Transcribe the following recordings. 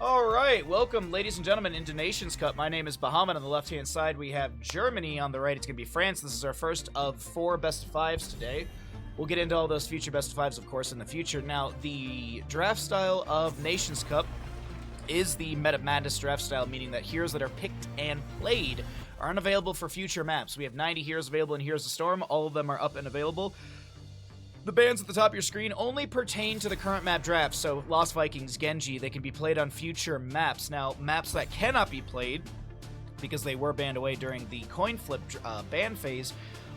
Alright, welcome ladies and gentlemen into Nations Cup. My name is Bahamut. On the left hand side we have Germany, on the right it's going to be France. This is our first of 4 best of 5s today. We'll get into all those future best of 5s of course in the future. Now the draft style of Nations Cup is the Meta Madness draft style, meaning that heroes that are picked and played are unavailable for future maps. We have 90 heroes available in Heroes of Storm. All of them are up and available. The bans at the top of your screen only pertain to the current map draft, so Lost Vikings, Genji, they can be played on future maps. Now, maps that cannot be played, because they were banned away during the coin flip ban phase,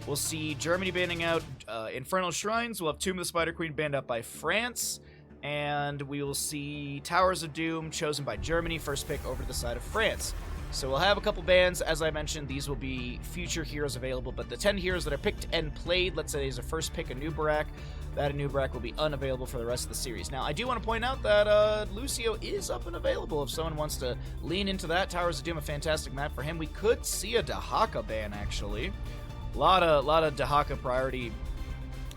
we'll see Germany banning out Infernal Shrines, we'll have Tomb of the Spider Queen banned out by France, and we will see Towers of Doom chosen by Germany, first pick over to the side of France. So we'll have a couple bans. As I mentioned, these will be future heroes available, but the 10 heroes that are picked and played, let's say is a first pick Anubarak, that Anubarak will be unavailable for the rest of the series. Now, I do want to point out that Lucio is up and available if someone wants to lean into that. Towers of Doom, a fantastic map for him. We could see a Dahaka ban, actually. A lot of Dahaka priority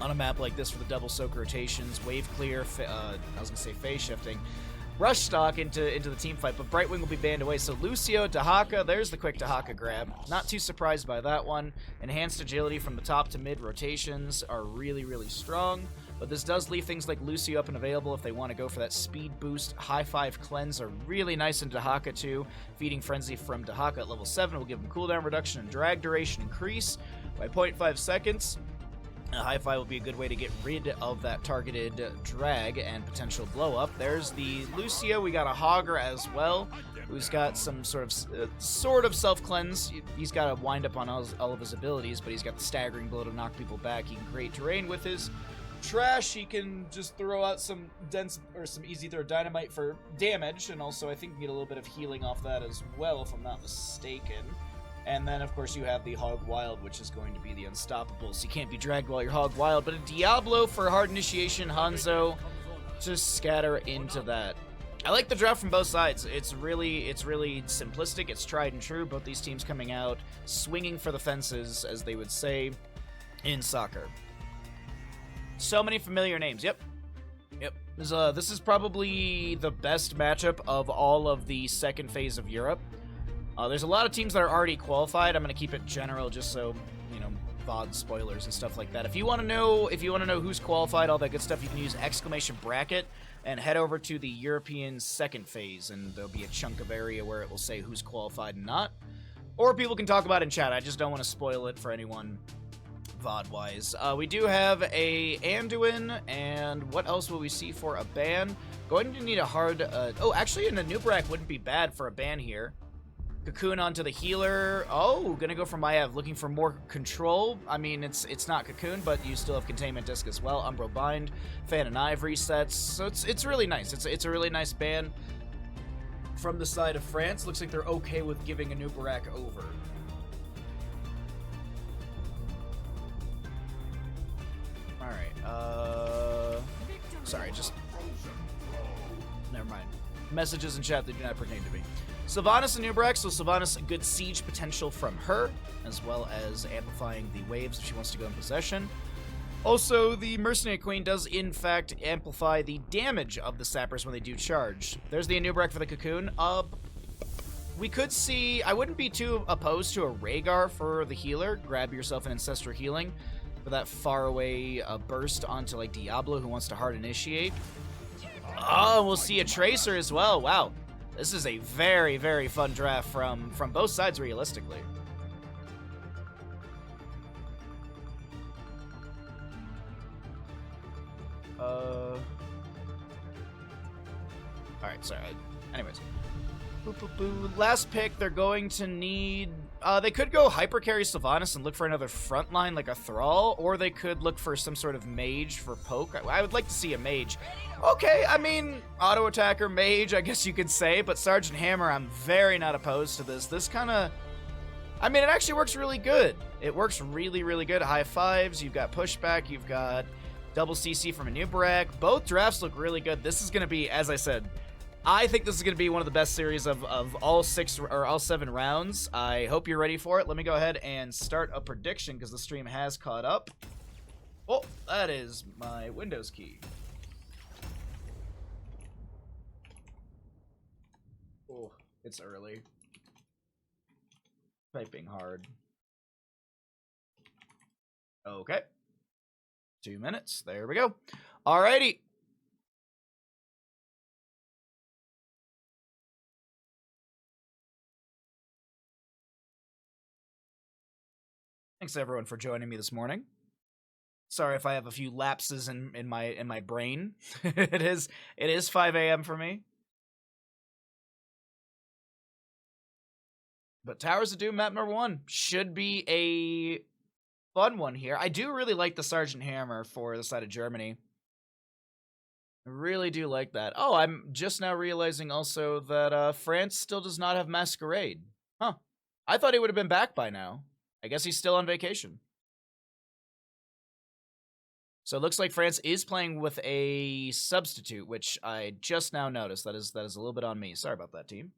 on a map like this for the double soak rotations, wave clear, I was going to say phase shifting. Rush stock into the team fight, but Brightwing will be banned away. So Lucio, Dahaka, there's the quick Dahaka grab. Not too surprised by that one. Enhanced agility from the top to mid rotations are really, really strong. But this does leave things like Lucio up and available if they want to go for that speed boost. High 5 cleanse are really nice in Dahaka too. Feeding Frenzy from Dahaka at level 7 will give them cooldown reduction and drag duration increase by 0.5 seconds. A high 5 will be a good way to get rid of that targeted drag and potential blow up. There's the Lucio. We got a Hogger as well, who's got some sort of self cleanse. He's got a wind up on all of his abilities, but he's got the staggering blow to knock people back. He can create terrain with his trash. He can just throw out some dense or some easy throw dynamite for damage, and also I think you can get a little bit of healing off that as well, if I'm not mistaken. And then, of course, you have the Hog Wild, which is going to be the Unstoppable, so you can't be dragged while you're Hog Wild. But a Diablo for hard initiation, Hanzo, just scatter into that. I like the draft from both sides. It's really simplistic. It's tried and true. Both these teams coming out swinging for the fences, as they would say in soccer. So many familiar names. Yep. This is probably the best matchup of all of the second phase of Europe. There's a lot of teams that are already qualified. I'm going to keep it general just so, you know, VOD spoilers and stuff like that. If you want to know who's qualified, all that good stuff, you can use exclamation bracket and head over to the European second phase, and there'll be a chunk of area where it will say who's qualified and not. Or people can talk about it in chat. I just don't want to spoil it for anyone VOD-wise. We do have a Anduin, and what else will we see for a ban? Going to need a hard... actually, an Anubarak wouldn't be bad for a ban here. Cocoon onto the healer. Oh, gonna go for Maiev, looking for more control. I mean, it's not Cocoon, but you still have Containment Disc as well. Umbral Bind, Fan and Knife resets. So it's really nice. It's a really nice ban from the side of France. Looks like they're okay with giving Anubarak over. Alright, sorry, just... Never mind. Messages in chat that do not pertain to me. Sylvanas and Anubarak, so Sylvanas, good siege potential from her, as well as amplifying the waves if she wants to go in possession. Also, the Mercenary Queen does, in fact, amplify the damage of the Sappers when they do charge. There's the Anubarak for the Cocoon. We could see... I wouldn't be too opposed to a Rhaegar for the healer. Grab yourself an Ancestral Healing for that faraway burst onto, like, Diablo, who wants to hard initiate. Oh, we'll see a Tracer as well. Wow. This is a very, very fun draft from both sides, realistically. Alright, sorry. Anyways. Last pick, they're going to need... they could go hypercarry Sylvanas and look for another frontline, like a Thrall, or they could look for some sort of mage for poke. I would like to see a mage. Okay, I mean, auto attacker, mage, I guess you could say, but Sergeant Hammer, I'm very not opposed to this. This kind of... I mean, it actually works really good. It works really, really good. High 5s, you've got pushback, you've got double CC from Anubarak. Both drafts look really good. This is going to be, as I said... I think this is going to be one of the best series of all 6 or all 7 rounds. I hope you're ready for it. Let me go ahead and start a prediction because the stream has caught up. Oh, that is my Windows key. Oh, it's early. Typing hard. Okay. 2 minutes. There we go. Alrighty. Thanks everyone for joining me this morning. Sorry if I have a few lapses in my brain. it is 5 a.m. for me. But Towers of Doom map number 1 should be a fun one here. I do really like the Sergeant Hammer for the side of Germany. I really do like that. Oh, I'm just now realizing also that France still does not have Masquerade. Huh. I thought he would have been back by now. I guess he's still on vacation. So it looks like France is playing with a substitute, which I just now noticed. That is a little bit on me. Sorry about that, team.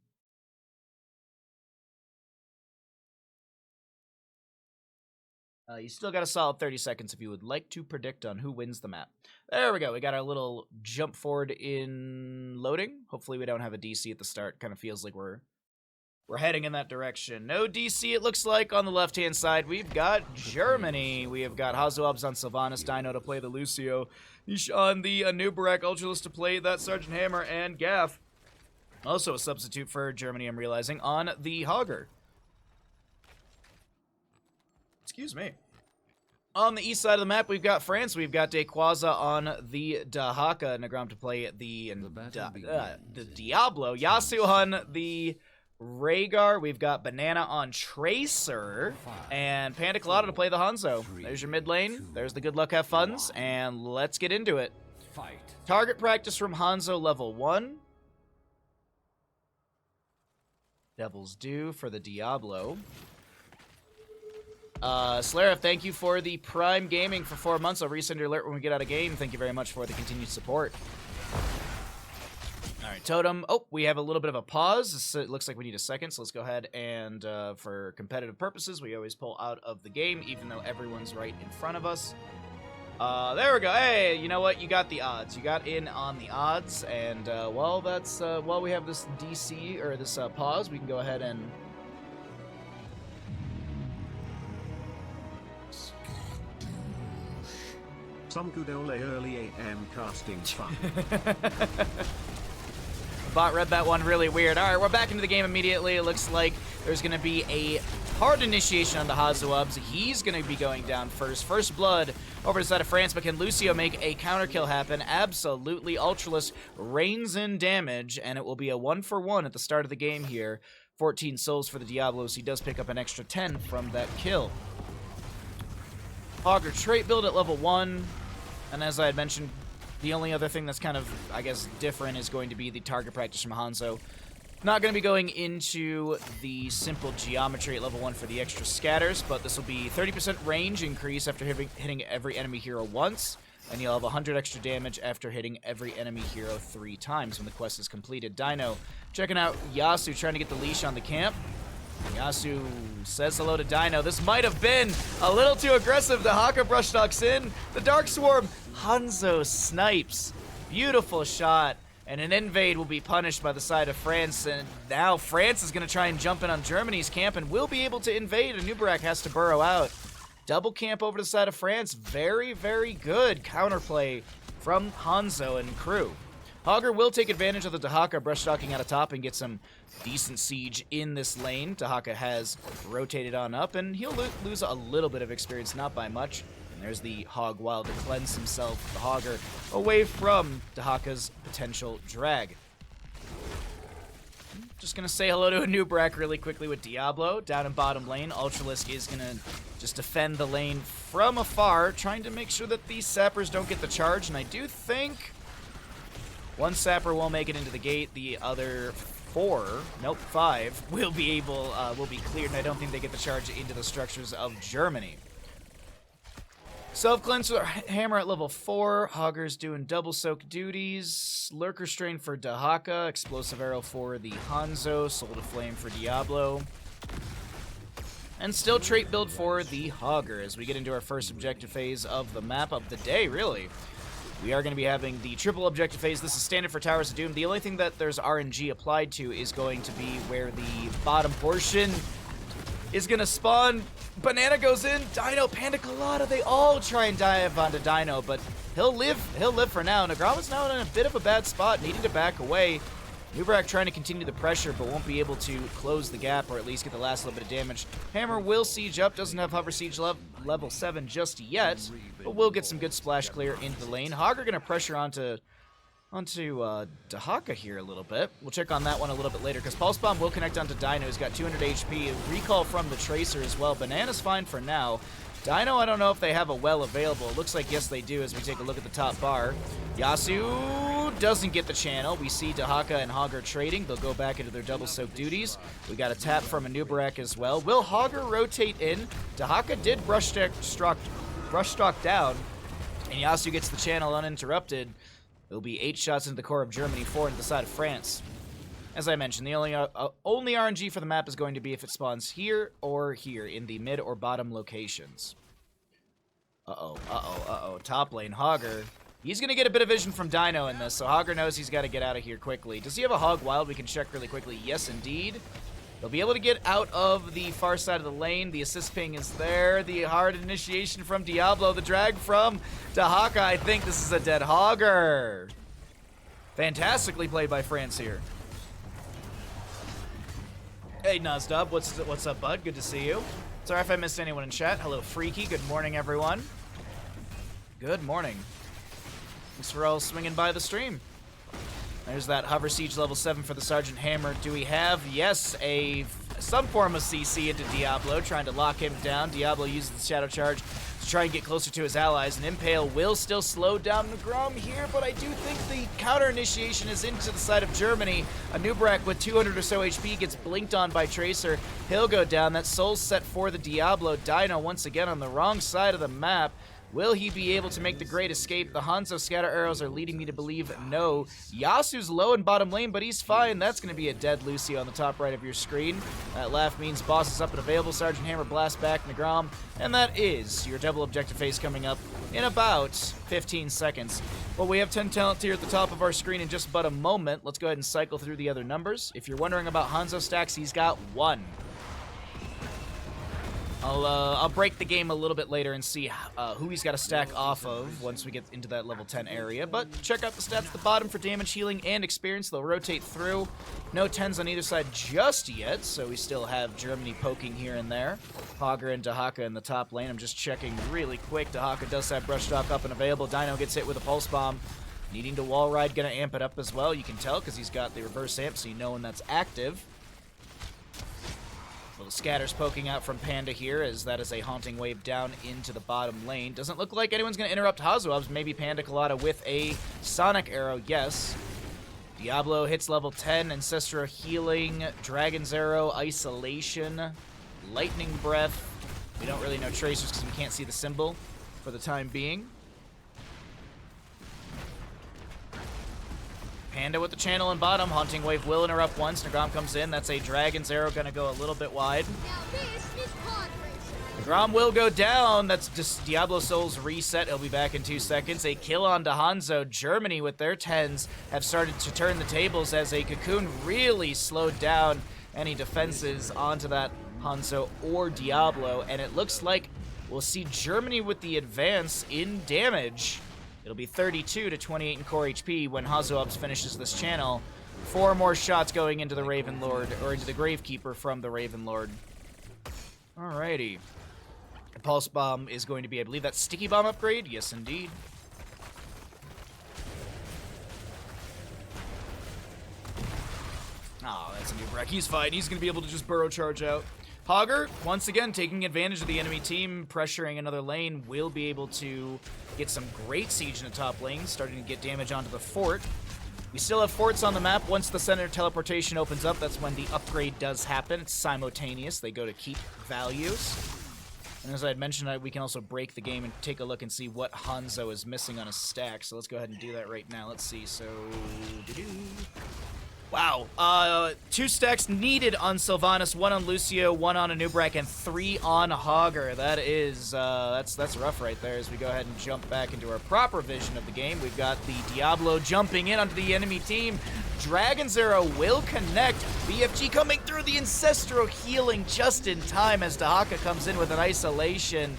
You still got a solid 30 seconds if you would like to predict on who wins the map. There we go. We got our little jump forward in loading. Hopefully we don't have a DC at the start. Kind of feels like we're heading in that direction. No DC, it looks like. On the left-hand side, we've got Germany. We have got Hazuabs on Sylvanas, Dino to play the Lucio, Nish on the Anubarak, Ultralist to play that Sergeant Hammer, and Gaff, also a substitute for Germany, I'm realizing, on the Hogger. Excuse me. On the east side of the map, we've got France. We've got Dequaza on the Dahaka, Nagram to play the Diablo, Yasu on the Rhaegar. We've got Banana on Tracer, and Panda Colada to play the Hanzo. There's your mid lane. There's the good luck, have funs, and let's get into it. Target practice from Hanzo level 1. Devil's Due for the Diablo. Slarif, thank you for the Prime Gaming for 4 months. I'll resend your alert when we get out of game. Thank you very much for the continued support. Alright, Totem. Oh, we have a little bit of a pause. It looks like we need a second, so let's go ahead and, for competitive purposes, we always pull out of the game, even though everyone's right in front of us. There we go. Hey, you know what? You got the odds. You got in on the odds, and, while we have this DC, or this, pause, we can go ahead and... Some good old early AM casting fun. Bot read that one really weird. All right, we're back into the game immediately. It looks like there's going to be a hard initiation on the Hazuabs. He's going to be going down first. First blood over to the side of France, but can Lucio make a counter kill happen? Absolutely. Ultralist rains in damage, and it will be a 1-for-1 at the start of the game here. 14 souls for the Diablos. He does pick up an extra 10 from that kill. Hogger trait build at level 1. And as I had mentioned, the only other thing that's kind of, I guess, different is going to be the target practice from Hanzo. Not going to be going into the simple geometry at level 1 for the extra scatters, but this will be 30% range increase after hitting every enemy hero once, and you'll have 100 extra damage after hitting every enemy hero 3 times when the quest is completed. Dino checking out Yasu trying to get the leash on the camp. Yasu says hello to Dino. This might have been a little too aggressive. The Haka brush knocks in. The Dark Swarm. Hanzo snipes. Beautiful shot. And an invade will be punished by the side of France. And now France is going to try and jump in on Germany's camp and will be able to invade. And Nubarak has to burrow out. Double camp over to the side of France. Very, very good counterplay from Hanzo and crew. Hogger will take advantage of the Dahaka brush stalking out of top and get some decent siege in this lane. Dahaka has rotated on up, and he'll lose a little bit of experience, not by much. And there's the Hog Wild to cleanse himself, the Hogger, away from Dahaka's potential drag. Just going to say hello to a Nubarak really quickly with Diablo. Down in bottom lane, Ultralisk is going to just defend the lane from afar, trying to make sure that these sappers don't get the charge, and I do think... one sapper will make it into the gate. The other 5 will be cleared, and I don't think they get the charge into the structures of Germany. Self-cleanse with hammer at level 4. Hogger's doing double soak duties. Lurker strain for Dahaka. Explosive arrow for the Hanzo. Soul to Flame for Diablo. And still trait build for the Hogger as we get into our first objective phase of the map of the day, really. We are going to be having the triple objective phase. This is standard for Towers of Doom. The only thing that there's RNG applied to is going to be where the bottom portion is going to spawn. Banana goes in, Dino, Panda Colada, they all try and dive onto Dino, but he'll live for now. Nagrama's now in a bit of a bad spot, needing to back away. Nubrak trying to continue the pressure, but won't be able to close the gap or at least get the last little bit of damage. Hammer will siege up, doesn't have hover siege level 7 just yet, but will get some good splash clear into the lane. Hogger going to pressure onto Dahaka here a little bit. We'll check on that one a little bit later, because Pulse Bomb will connect onto Dino. He's got 200 HP. Recall from the Tracer as well. Banana's fine for now. Dino, I don't know if they have a well available. It looks like yes they do as we take a look at the top bar. Yasu doesn't get the channel. We see Dahaka and Hogger trading. They'll go back into their double soak duties. We got a tap from a Nubarak as well. Will Hogger rotate in? Dahaka did brush stalk down, and Yasu gets the channel uninterrupted. It'll be 8 shots into the core of Germany, 4 into the side of France. As I mentioned, the only RNG for the map is going to be if it spawns here or here in the mid or bottom locations. Top lane, Hogger. He's going to get a bit of vision from Dino in this, so Hogger knows he's got to get out of here quickly. Does he have a Hog Wild? We can check really quickly. Yes, indeed. He'll be able to get out of the far side of the lane. The assist ping is there. The hard initiation from Diablo. The drag from Dahaka. I think this is a dead Hogger. Fantastically played by France here. Hey, Nazdub. What's up, bud? Good to see you. Sorry if I missed anyone in chat. Hello, Freaky. Good morning, everyone. Good morning. Thanks for all swinging by the stream. There's that hover siege level 7 for the Sergeant Hammer. Do we have, yes, some form of CC into Diablo, trying to lock him down. Diablo uses the Shadow Charge to try and get closer to his allies. And Impale will still slow down Nagram here, but I do think the counter initiation is into the side of Germany. A Nubrak with 200 or so HP gets blinked on by Tracer. He'll go down. That soul's set for the Diablo. Dino once again on the wrong side of the map. Will he be able to make the great escape? The Hanzo scatter arrows are leading me to believe no. Yasu's low in bottom lane, but he's fine. That's going to be a dead Lucio on the top right of your screen. That laugh means boss is up and available. Sergeant Hammer blast back Nagram. And that is your double objective phase coming up in about 15 seconds. Well, we have 10 talent here at the top of our screen in just about a moment. Let's go ahead and cycle through the other numbers. If you're wondering about Hanzo stacks, he's got 1. I'll break the game a little bit later and see who he's got to stack off of once we get into that level 10 area. But check out the stats at the bottom for damage, healing, and experience. They'll rotate through. No 10s on either side just yet, so we still have Germany poking here and there. Hogger and Dahaka in the top lane. I'm just checking really quick. Dahaka does have Brush Stock up and available. Dino gets hit with a Pulse Bomb. Needing to wall ride, gonna amp it up as well. You can tell because he's got the reverse amp, so you know when that's active. Little scatters poking out from Panda here, as that is a haunting wave down into the bottom lane. Doesn't look like anyone's going to interrupt Hazuabs. Maybe Panda Colada with a Sonic Arrow, yes. Diablo hits level 10, Ancestral Healing, Dragon's Arrow, Isolation, Lightning Breath. We don't really know Tracers because we can't see the symbol for the time being. Panda with the channel in bottom. Haunting Wave will interrupt once. Nagram comes in. That's a Dragon's Arrow. Going to go a little bit wide. Nagram will go down. That's just Diablo Soul's reset. He'll be back in 2 seconds. A kill on to Hanzo. Germany with their 10s have started to turn the tables as a Cocoon really slowed down any defenses onto that Hanzo or Diablo. And it looks like we'll see Germany with the advance in damage. It'll be 32 to 28 in core HP when Hazuabs finishes this channel. 4 more shots going into the Raven Lord, or into the Gravekeeper from the Raven Lord. Alrighty. The Pulse Bomb is going to be, I believe, that Sticky Bomb upgrade? Yes, indeed. Oh, that's a new wreck. He's fine. He's going to be able to just burrow charge out. Hogger, once again, taking advantage of the enemy team, pressuring another lane, will be able to get some great siege in the top lane, starting to get damage onto the fort. We still have forts on the map. Once the center teleportation opens up, that's when the upgrade does happen. It's simultaneous. They go to keep values. And as I had mentioned, we can also break the game and take a look and see what Hanzo is missing on his stack. So let's go ahead and do that right now. Let's see. So, Wow. 2 stacks needed on Sylvanas, 1 on Lucio, 1 on Anubrak, and 3 on Hogger. That is, that's rough right there. As we go ahead and jump back into our proper vision of the game, we've got the Diablo jumping in onto the enemy team. Dragon's Arrow will connect. BFG coming through, the Ancestral healing just in time as Dahaka comes in with an isolation.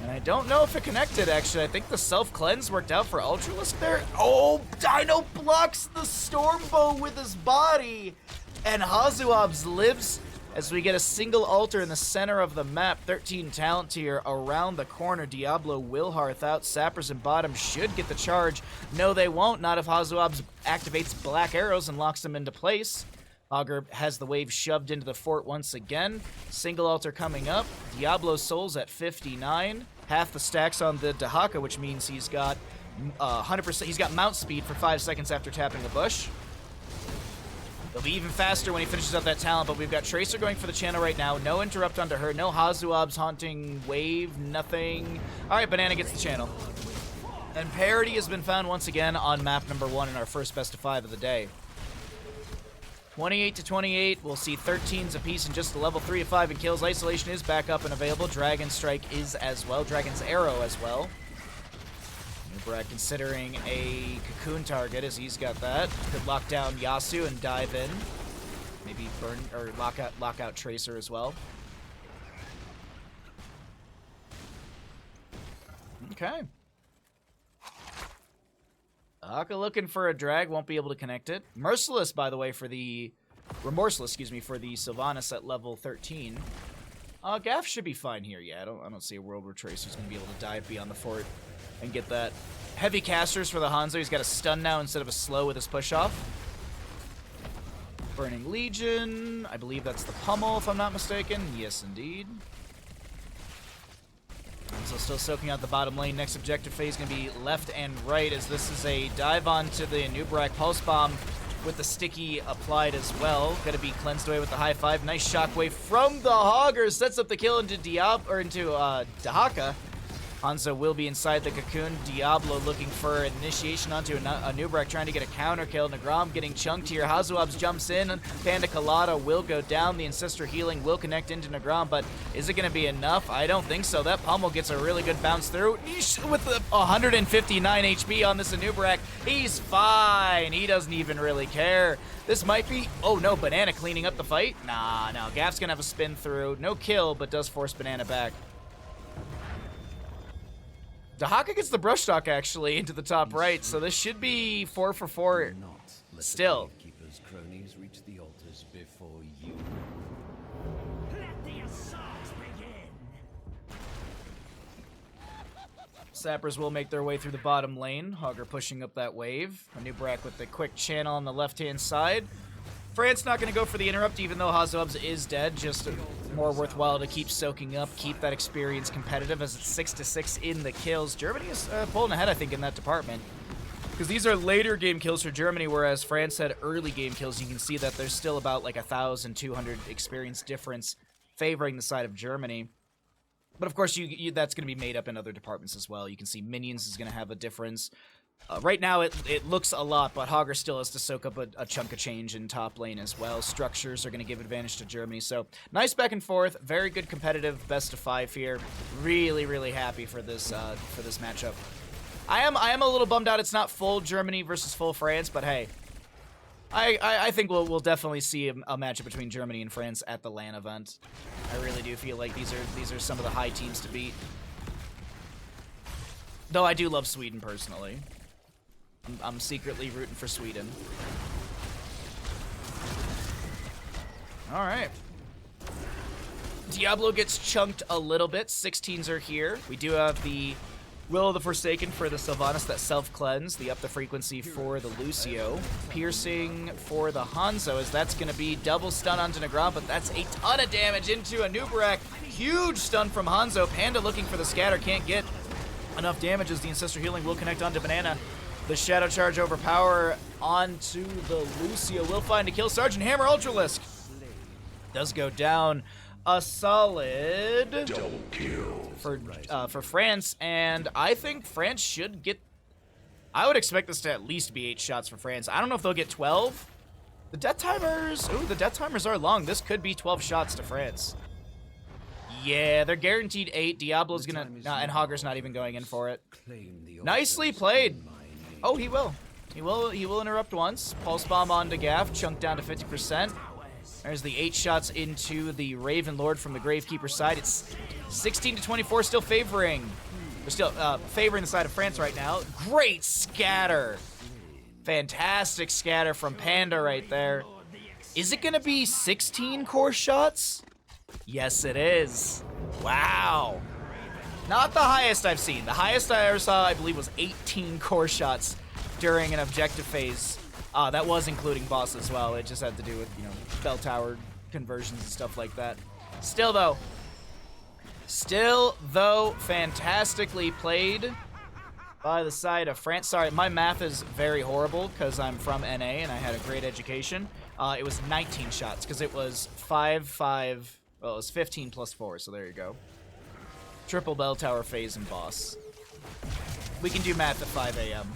And I don't know if it connected, actually. I think the self-cleanse worked out for Ultralisk there. Oh, Dino blocks the Stormbow with his body. And Hazuabs lives as we get a single altar in the center of the map. 13 talent tier around the corner. Diablo will hearth out. Sappers in bottom should get the charge. No, they won't. Not if Hazuabs activates Black Arrows and locks them into place. Augur has the wave shoved into the fort once again. Single altar coming up. Diablo Souls at 59. Half the stacks on the Dahaka, which means he's got 100%. He's got mount speed for 5 seconds after tapping a bush. He'll be even faster when he finishes up that talent, but we've got Tracer going for the channel right now. No interrupt onto her. No Hazuab's haunting wave. Nothing. All right, Banana gets the channel. And parity has been found once again on map number 1 in our first best of 5 of the day. 28 to 28. We'll see 13s apiece in just the level 3 of 5 in kills. Isolation is back up and available. Dragon Strike is as well. Dragon's Arrow as well. Nubrak considering a cocoon target as he's got that. Could lock down Yasu and dive in. Maybe burn or lock out Tracer as well. Okay. Aka looking for a drag, won't be able to connect it. Merciless, by the way, for the... Remorseless, excuse me, for the Sylvanas at level 13. Gaff should be fine here. Yeah, I don't see a world where Tracer's going to be able to dive beyond the fort and get that. Heavy casters for the Hanzo. He's got a stun now instead of a slow with his push-off. Burning Legion. I believe that's the pummel, if I'm not mistaken. Yes, indeed. So still soaking out the bottom lane. Next objective phase going to be left and right as this is a dive on to the Nubrak Pulse Bomb with the sticky applied as well. Going to be cleansed away with the high 5. Nice shockwave from the Hogger. Sets up the kill into Dahaka. Hanzo will be inside the cocoon. Diablo looking for an initiation onto a Nubrak, trying to get a counter kill. Nagram getting chunked here. Hazuabs jumps in. Panda Colada will go down. The Ancestor healing will connect into Nagram, but is it going to be enough? I don't think so. That pummel gets a really good bounce through. With the 159 HP on this Nubrak, he's fine. He doesn't even really care. This might be... Oh, no, Banana cleaning up the fight? Nah, no. Gaff's going to have a spin through. No kill, but does force Banana back. Dahaka gets the brush stock actually into the top right, so this should be 4 for 4 still. Keepers cronies reach the altars before you. Let the assault begin. Sappers will make their way through the bottom lane. Hogger pushing up that wave. Anubrak with the quick channel on the left-hand side. France not going to go for the interrupt, even though Hazuabs is dead. Just more worthwhile to keep soaking up, keep that experience competitive as it's 6-6 in the kills. Germany is pulling ahead, I think, in that department. Because these are later game kills for Germany, whereas France had early game kills. You can see that there's still about like 1,200 experience difference favoring the side of Germany. But of course, that's going to be made up in other departments as well. You can see Minions is going to have a difference. Right now, it looks a lot, but Hogger still has to soak up a chunk of change in top lane as well. Structures are going to give advantage to Germany. So, nice back and forth. Very good competitive best of 5 here. Really, really happy for this matchup. I am a little bummed out it's not full Germany versus full France, but hey. I think we'll definitely see a matchup between Germany and France at the LAN event. I really do feel like these are some of the high teams to beat. Though I do love Sweden personally. I'm secretly rooting for Sweden. All right. Diablo gets chunked a little bit. 16s are here. We do have the Will of the Forsaken for the Sylvanas, that self-cleanse. The up the frequency for the Lucio. Piercing for the Hanzo, as that's going to be double stun onto Nagram, but that's a ton of damage into a Nubrak. Huge stun from Hanzo. Panda looking for the scatter, can't get enough damage as the Ancestor healing will connect onto Banana. The Shadow Charge overpower onto the Lucio. Will find a kill. Sergeant Hammer Ultralisk does go down. A solid double kill for France, and I think France should get... I would expect this to at least be 8 shots for France. I don't know if they'll get 12, The death timers, ooh, the death timers are long. This could be 12 shots to France. Yeah, they're guaranteed 8. Diablo's gonna, and Hogger's not even going in for it. Nicely played. Oh, he will. He will interrupt once. Pulse bomb onto Gaff, chunked down to 50%. There's the 8 shots into the Raven Lord from the Gravekeeper side. It's 16 to 24, still favoring. They're still favoring the side of France right now. Great scatter. Fantastic scatter from Panda right there. Is it gonna be 16 core shots? Yes, it is. Wow. Not the highest I've seen. The highest I ever saw, I believe, was 18 core shots during an objective phase. That was including boss as well. It just had to do with, you know, bell tower conversions and stuff like that. Still though, fantastically played by the side of France. Sorry, my math is very horrible because I'm from NA and I had a great education. It was 19 shots because it was 5, well, it was 15 plus 4, so there you go. Triple bell tower phase and boss. We can do math at 5 a.m.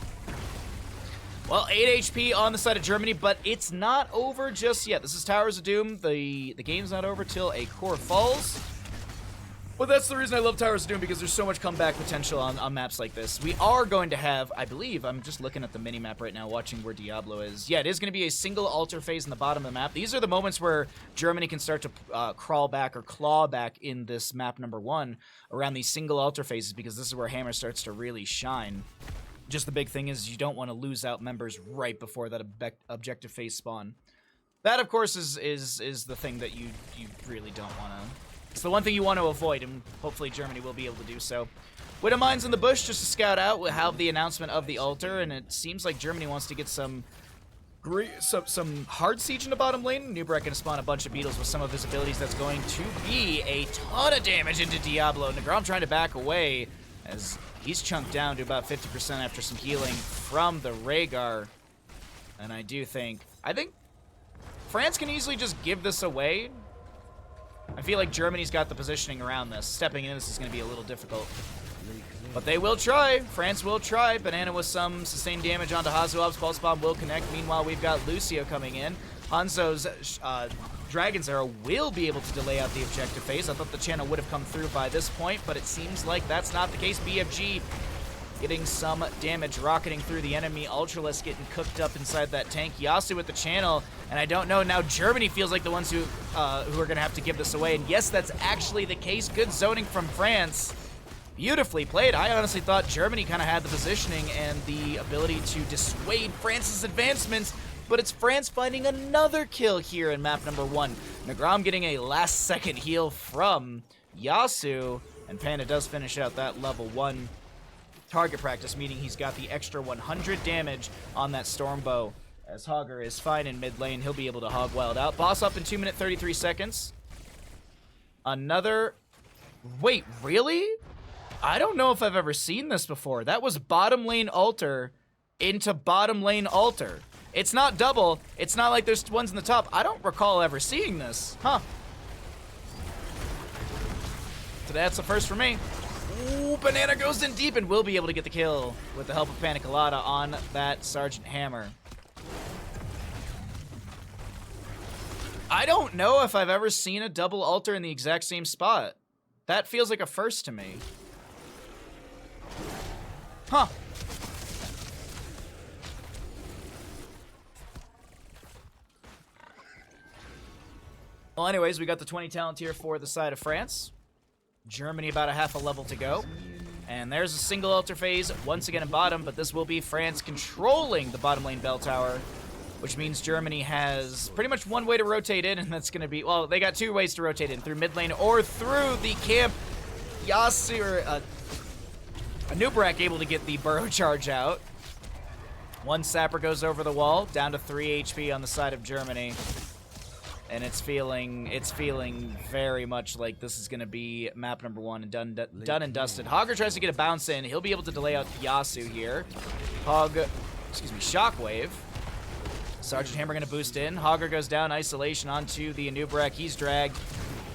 Well, 8 HP on the side of Germany, but it's not over just yet. This is Towers of Doom. The game's not over till a core falls. But that's the reason I love Towers of Doom, because there's so much comeback potential on maps like this. We are going to have, I believe, I'm just looking at the mini-map right now, watching where Diablo is. Yeah, it is going to be a single altar phase in the bottom of the map. These are the moments where Germany can start to crawl back or claw back in this map number 1 around these single altar phases, because this is where Hammer starts to really shine. Just the big thing is you don't want to lose out members right before that objective phase spawn. That, of course, is the thing that you really don't want to... It's the one thing you want to avoid, and hopefully Germany will be able to do so. Widow Mines in the bush just to scout out. We'll have the announcement of the altar, and it seems like Germany wants to get some hard siege in the bottom lane. Nubrak gonna spawn a bunch of beetles with some of his abilities. That's going to be a ton of damage into Diablo. Negrom trying to back away as he's chunked down to about 50% after some healing from the Rhaegar. And I think France can easily just give this away. I feel like Germany's got the positioning around this. Stepping in this is going to be a little difficult. But they will try. France will try. Banana with some sustained damage onto Hazuov's. Pulse Bomb will connect. Meanwhile, we've got Lucio coming in. Hanzo's Dragon's Arrow will be able to delay out the objective phase. I thought the channel would have come through by this point, but it seems like that's not the case. BFG getting some damage, rocketing through the enemy. Ultralisk getting cooked up inside that tank. Yasu with the channel, and I don't know, now Germany feels like the ones who are going to have to give this away, and yes, that's actually the case. Good zoning from France. Beautifully played. I honestly thought Germany kind of had the positioning and the ability to dissuade France's advancements, but it's France finding another kill here in map number 1. Negrom getting a last-second heal from Yasu, and Panda does finish out that level 1 target practice, meaning he's got the extra 100 damage on that Stormbow. As Hogger is fine in mid lane, he'll be able to hog wild out. Boss up in 2 minutes 33 seconds. Another... Wait, really? I don't know if I've ever seen this before. That was bottom lane altar into bottom lane altar. It's not double. It's not like there's ones in the top. I don't recall ever seeing this. Huh. So that's the first for me. Ooh, Banana goes in deep and will be able to get the kill with the help of Panic Colada on that Sergeant Hammer. I don't know if I've ever seen a double altar in the exact same spot. That feels like a first to me. Huh. Well, anyways, we got the 20 talent here for the side of France. Germany about a half a level to go. And there's a single altar phase, once again in bottom, but this will be France controlling the bottom lane bell tower, which means Germany has pretty much one way to rotate in, and that's going to be, well, they got 2 ways to rotate in, through mid lane or through the camp. Yasu, or Nubrak able to get the burrow charge out. One sapper goes over the wall, down to 3 HP on the side of Germany. And it's feeling very much like this is going to be map number 1 and done and dusted. Hogger tries to get a bounce in. He'll be able to delay out Yasu here. Shockwave. Sergeant Hammer going to boost in. Hogger goes down, isolation onto the Anubrak. He's dragged.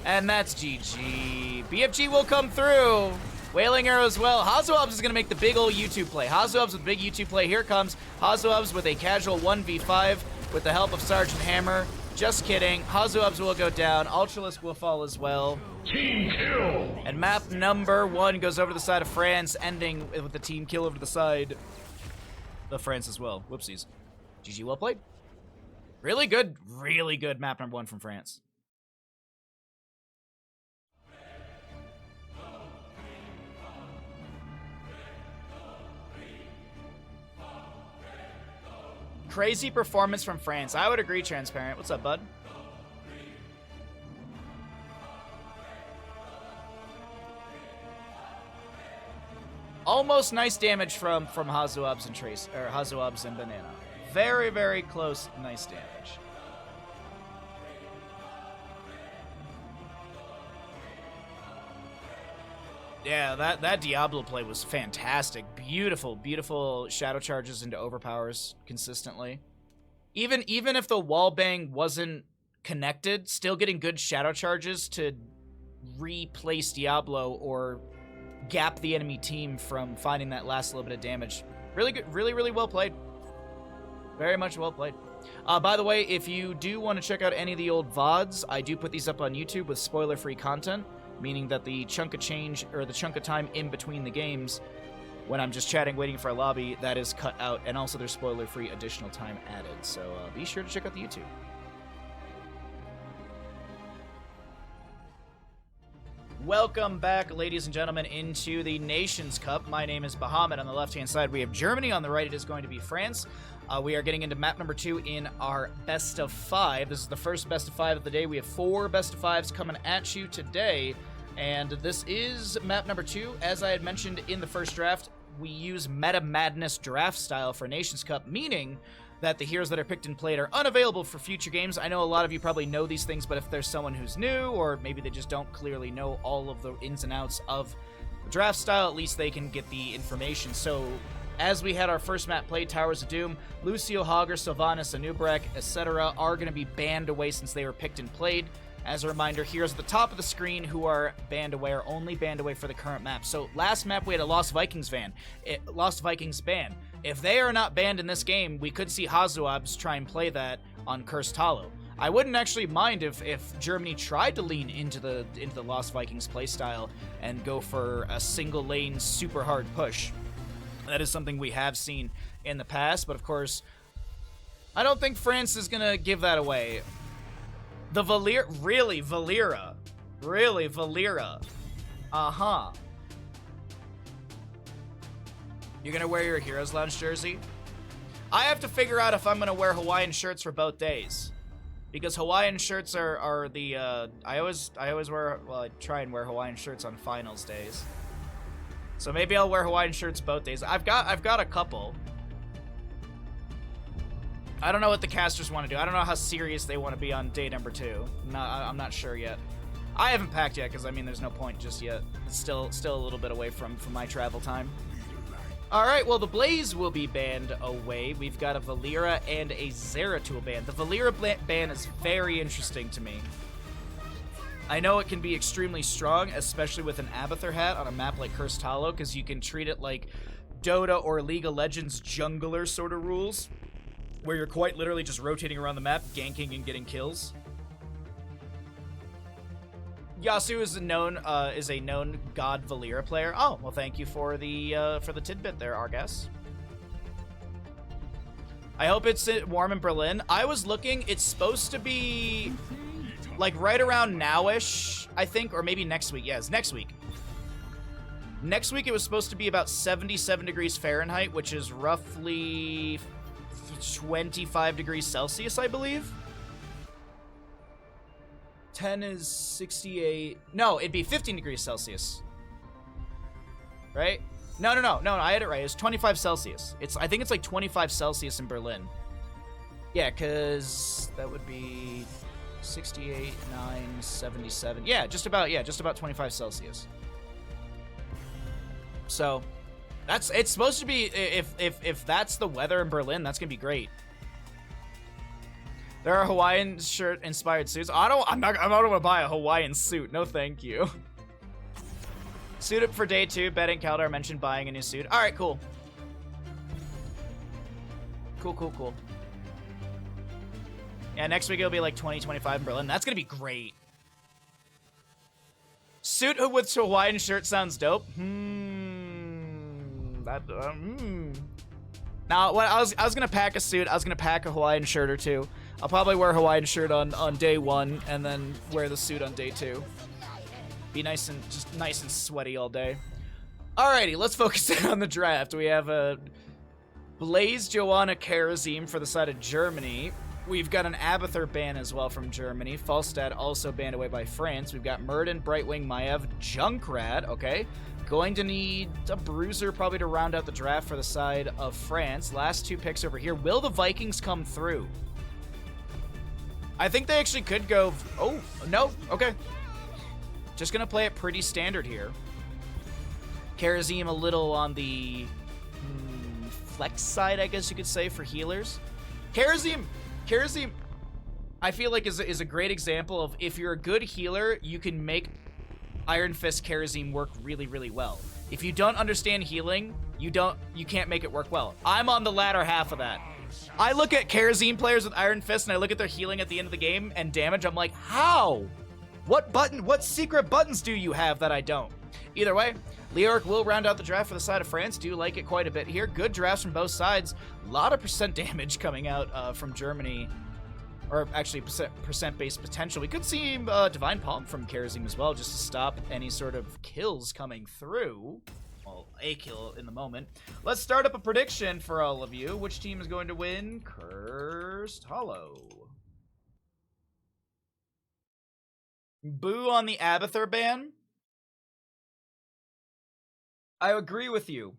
And that's GG. BFG will come through. Wailing Arrow as well. Hazuobs is going to make the big old YouTube play. Hazuobs with big YouTube play. Here comes Hazuobs with a casual 1v5. with the help of Sergeant Hammer. Just kidding. Hazuabs will go down. Ultralisk will fall as well. Team kill! And map number 1 goes over to the side of France, ending with the team kill over to the side of France as well. Whoopsies. GG, well played. Really good map number 1 from France. Crazy performance from France. I would agree, Transparent. What's up, bud? Almost nice damage from Hazuabs and Hazuabs and Banana. Very, very close, nice damage. Yeah, that Diablo play was fantastic. Beautiful, beautiful shadow charges into overpowers consistently. Even if the wallbang wasn't connected, still getting good shadow charges to replace Diablo or gap the enemy team from finding that last little bit of damage. Really good, really well played. Very much well played. By the way, if you do want to check out any of the old VODs, I do put these up on YouTube with spoiler-free content, meaning that the chunk of change, or the chunk of time in between the games, when I'm just chatting, waiting for a lobby, that is cut out, and also there's spoiler-free additional time added, so be sure to check out the YouTube. Welcome back, ladies and gentlemen, into the Nations Cup. My name is Bahamut. On the left-hand side, we have Germany. On the right, it is going to be France. We are getting into map number 2 in our best of 5. This is the first best of 5 of the day. We have 4 best of 5s coming at you today, and this is map number 2. As I had mentioned in the first draft, we use Meta Madness draft style for Nations Cup, meaning that the heroes that are picked and played are unavailable for future games. I know a lot of you probably know these things, but if there's someone who's new, or maybe they just don't clearly know all of the ins and outs of the draft style, at least they can get the information. So, as we had our first map played, Towers of Doom, Lucio, Hogger, Sylvanas, Anubrek, etc. are going to be banned away since they were picked and played. As a reminder, heroes at the top of the screen who are banned away are only banned away for the current map. So last map we had a Lost Vikings ban. If they are not banned in this game, we could see Hazuabs try and play that on Cursed Hollow. I wouldn't actually mind if Germany tried to lean into the Lost Vikings playstyle and go for a single lane super hard push. That is something we have seen in the past, but of course, I don't think France is gonna give that away. The Valera, really, Valera. Uh-huh. You're gonna wear your Heroes Lounge jersey? I have to figure out if I'm gonna wear Hawaiian shirts for both days. Because Hawaiian shirts are the, I always wear, well, I try and wear Hawaiian shirts on finals days. So maybe I'll wear Hawaiian shirts both days. I've got a couple. I don't know what the casters want to do. I don't know how serious they want to be on day number 2. I'm not sure yet. I haven't packed yet because, I mean, there's no point just yet. It's still a little bit away from my travel time. All right, well, the Blaze will be banned away. We've got a Valera and a Zeratul ban. The Valera ban is very interesting to me. I know it can be extremely strong, especially with an Abathur hat on a map like Cursed Hollow, because you can treat it like Dota or League of Legends jungler sort of rules, where you're quite literally just rotating around the map, ganking and getting kills. Yasu is a known God Valera player. Oh, well, thank you for the tidbit there, Argas. I hope it's warm in Berlin. I was looking, it's supposed to be like right around now-ish, I think, or maybe next week. Yeah, it's next week. Next week it was supposed to be about 77 degrees Fahrenheit, which is roughly 25 degrees Celsius, I believe. 10 is 68. No, it'd be 15 degrees Celsius. Right? No, I had it right. It's 25 Celsius. I think it's like 25 Celsius in Berlin. Yeah, because that would be 68, 9, 77. Yeah, just about 25 Celsius. So, it's supposed to be, if that's the weather in Berlin, that's gonna be great. There are Hawaiian shirt inspired suits. I'm not gonna buy a Hawaiian suit. No, thank you. Suit up for day 2. Bet and Kaldar mentioned buying a new suit. All right, cool. Cool. Yeah, next week it'll be like 20, 25 in Berlin. That's gonna be great. Suit with Hawaiian shirt sounds dope. Now, what I was gonna pack a suit. I was gonna pack a Hawaiian shirt or two. I'll probably wear a Hawaiian shirt on day 1 and then wear the suit on day 2. Be nice and sweaty all day. Alrighty, let's focus in on the draft. We have a Blaze, Joanna, Karazim for the side of Germany. We've got an Abathur ban as well from Germany. Falstad also banned away by France. We've got Murden, Brightwing, Maiev, Junkrat. Okay. Going to need a bruiser probably to round out the draft for the side of France. Last 2 picks over here. Will the Vikings come through? I think they actually could go... Oh, no. Okay. Just going to play it pretty standard here. Karazim a little on the flex side, I guess you could say, for healers. Karazim, I feel like is a great example of if you're a good healer, you can make Iron Fist Karazim work really, really well. If you don't understand healing, you can't make it work well. I'm on the latter half of that. I look at Karazim players with Iron Fist and I look at their healing at the end of the game and damage. I'm like, how? What secret buttons do you have that I don't? Either way, Leoric will round out the draft for the side of France. Do like it quite a bit here. Good drafts from both sides. A lot of percent damage coming out from Germany. Or actually percent-based potential. We could see Divine Palm from Karazim as well, just to stop any sort of kills coming through. Well, a kill in the moment. Let's start up a prediction for all of you. Which team is going to win Cursed Hollow? Boo on the Abathur ban? I agree with you.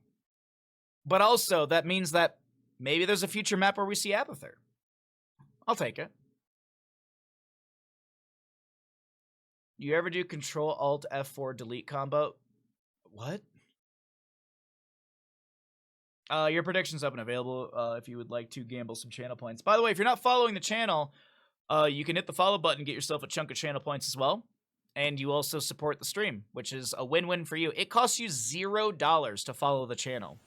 But also, that means that maybe there's a future map where we see Abathur. I'll take it. You ever do Control Alt F4 delete combo? What? Your prediction's up and available if you would like to gamble some channel points. By the way, if you're not following the channel, you can hit the follow button and get yourself a chunk of channel points as well. And you also support the stream, which is a win-win for you. It costs you $0 to follow the channel.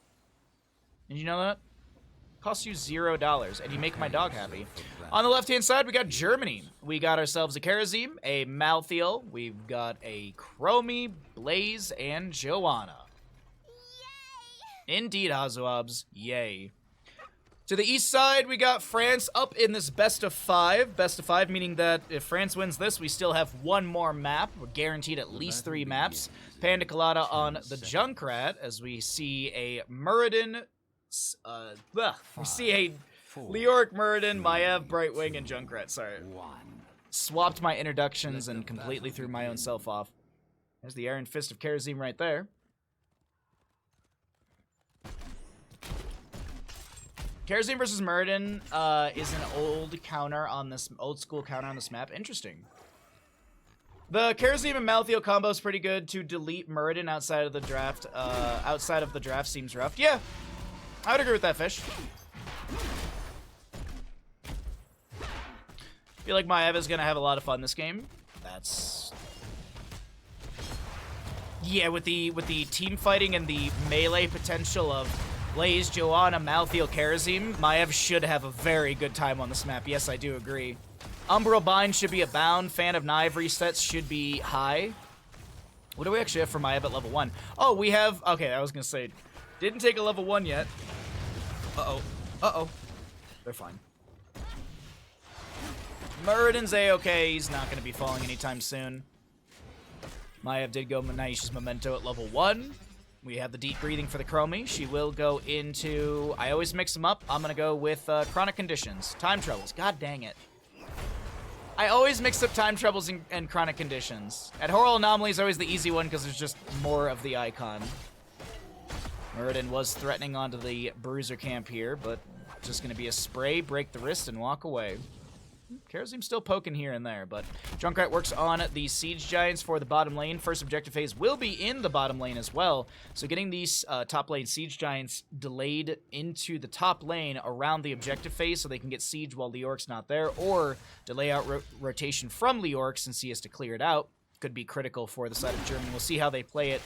Did you know that? It costs you $0, and you make my dog happy. On the left-hand side, we got Germany. We got ourselves a Karazim, a Malthael, we've got a Chromie, Blaze, and Joanna. Yay! Indeed, Hazuabs. Yay. To the east side, we got France up in this best of 5. Best of 5, meaning that if France wins this, we still have 1 more map. We're guaranteed at least 3 maps. Panda Colada on the Junkrat, as we see a Muradin... we see a Leoric, Muradin, Maiev, Brightwing, and Junkrat. Sorry. Swapped my introductions and completely threw my own self off. There's the Iron Fist of Karazim right there. Karazim versus Muradin is an old school counter on this map. Interesting. The Karazim and Malthael combo is pretty good. To delete Muradin outside of the draft, seems rough. Yeah, I would agree with that, Fish. Feel like Maiev is gonna have a lot of fun this game. Yeah, with the team fighting and the melee potential of Blaze, Joanna, Malthael, Karazim, Maiev should have a very good time on this map. Yes, I do agree. Umbral Bind should be abound. Fan of Knife resets should be high. What do we actually have for Maiev at level 1? Oh, we have... Okay, I was going to say... Didn't take a level 1 yet. Uh-oh. Uh-oh. They're fine. Muradin's A-okay. He's not going to be falling anytime soon. Maiev did go Naisha's Memento at level 1. We have the deep breathing for the Chromie. She will go into... I always mix them up. I'm going to go with Chronic Conditions. Time Troubles. God dang it. I always mix up Time Troubles and Chronic Conditions. Adhoral Anomaly is always the easy one because there's just more of the icon. Muradin was threatening onto the Bruiser camp here, but just going to be a spray, break the wrist, and walk away. Karazim's still poking here and there, but Junkrat works on the Siege Giants for the bottom lane. First objective phase will be in the bottom lane as well, so getting these top lane Siege Giants delayed into the top lane around the objective phase so they can get Siege while Leoric's not there, or delay out rotation from Leoric since he has to clear it out, could be critical for the side of Germany. We'll see how they play it.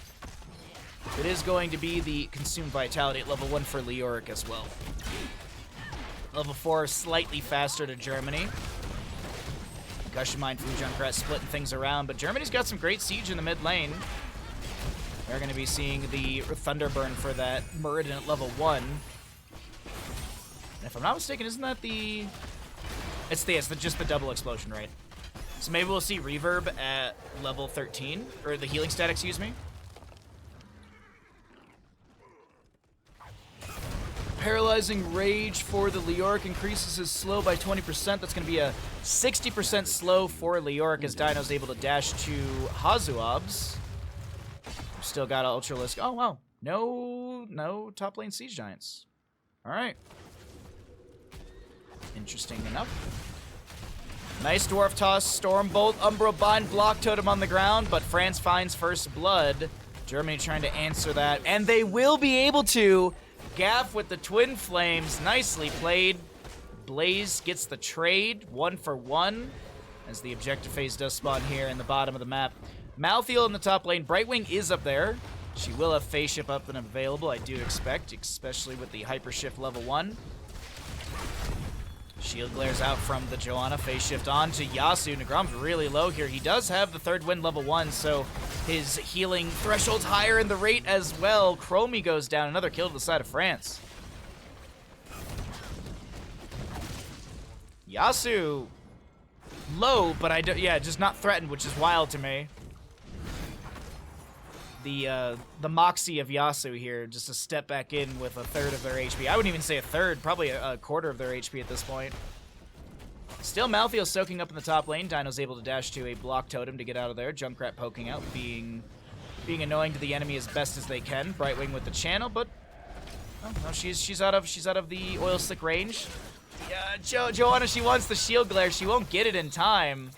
It is going to be the Consumed Vitality at level 1 for Leoric as well. Level 4 slightly faster to Germany. Gushing Mine from Junkrat splitting things around, but Germany's got some great siege in the mid lane. They're going to be seeing the Thunderburn for that Muradin at level 1. And if I'm not mistaken, isn't that the... It's just the double explosion, right? So maybe we'll see Reverb at level 13, or the healing stat, excuse me. Paralyzing Rage for the Leoric increases his slow by 20%. That's going to be a 60% slow for Leoric as Dino's able to dash to Hazuabs. Still got Ultralisk. Oh, wow. No top lane Siege Giants. All right. Interesting enough. Nice Dwarf Toss, Stormbolt, Umbra Bind, Block Totem on the ground, but France finds first blood. Germany trying to answer that, and they will be able to. Gaff with the Twin Flames, nicely played. Blaze gets the trade, 1 for 1, as the objective phase does spawn here in the bottom of the map. Malthael in the top lane. Brightwing is up there. She will have phase shift up and available, I do expect, especially with the Hyper Shift level 1. Shield glares out from the Johanna. Phase shift on to Yasu. Nagrom's really low here. He does have the third wind level 1, so his healing threshold's higher in the rate as well. Chromie goes down. Another kill to the side of France. Yasu low, but just not threatened, which is wild to me. The Moxie of Yasu here, just a step back in with a third of their HP. I wouldn't even say a third, probably a quarter of their HP at this point. Still, Malthael soaking up in the top lane. Dino's able to dash to a block totem to get out of there. Junkrat poking out, being annoying to the enemy as best as they can. Brightwing with the channel, but oh, no, she's out of the oil slick range. Yeah, Johanna, she wants the shield glare. She won't get it in time.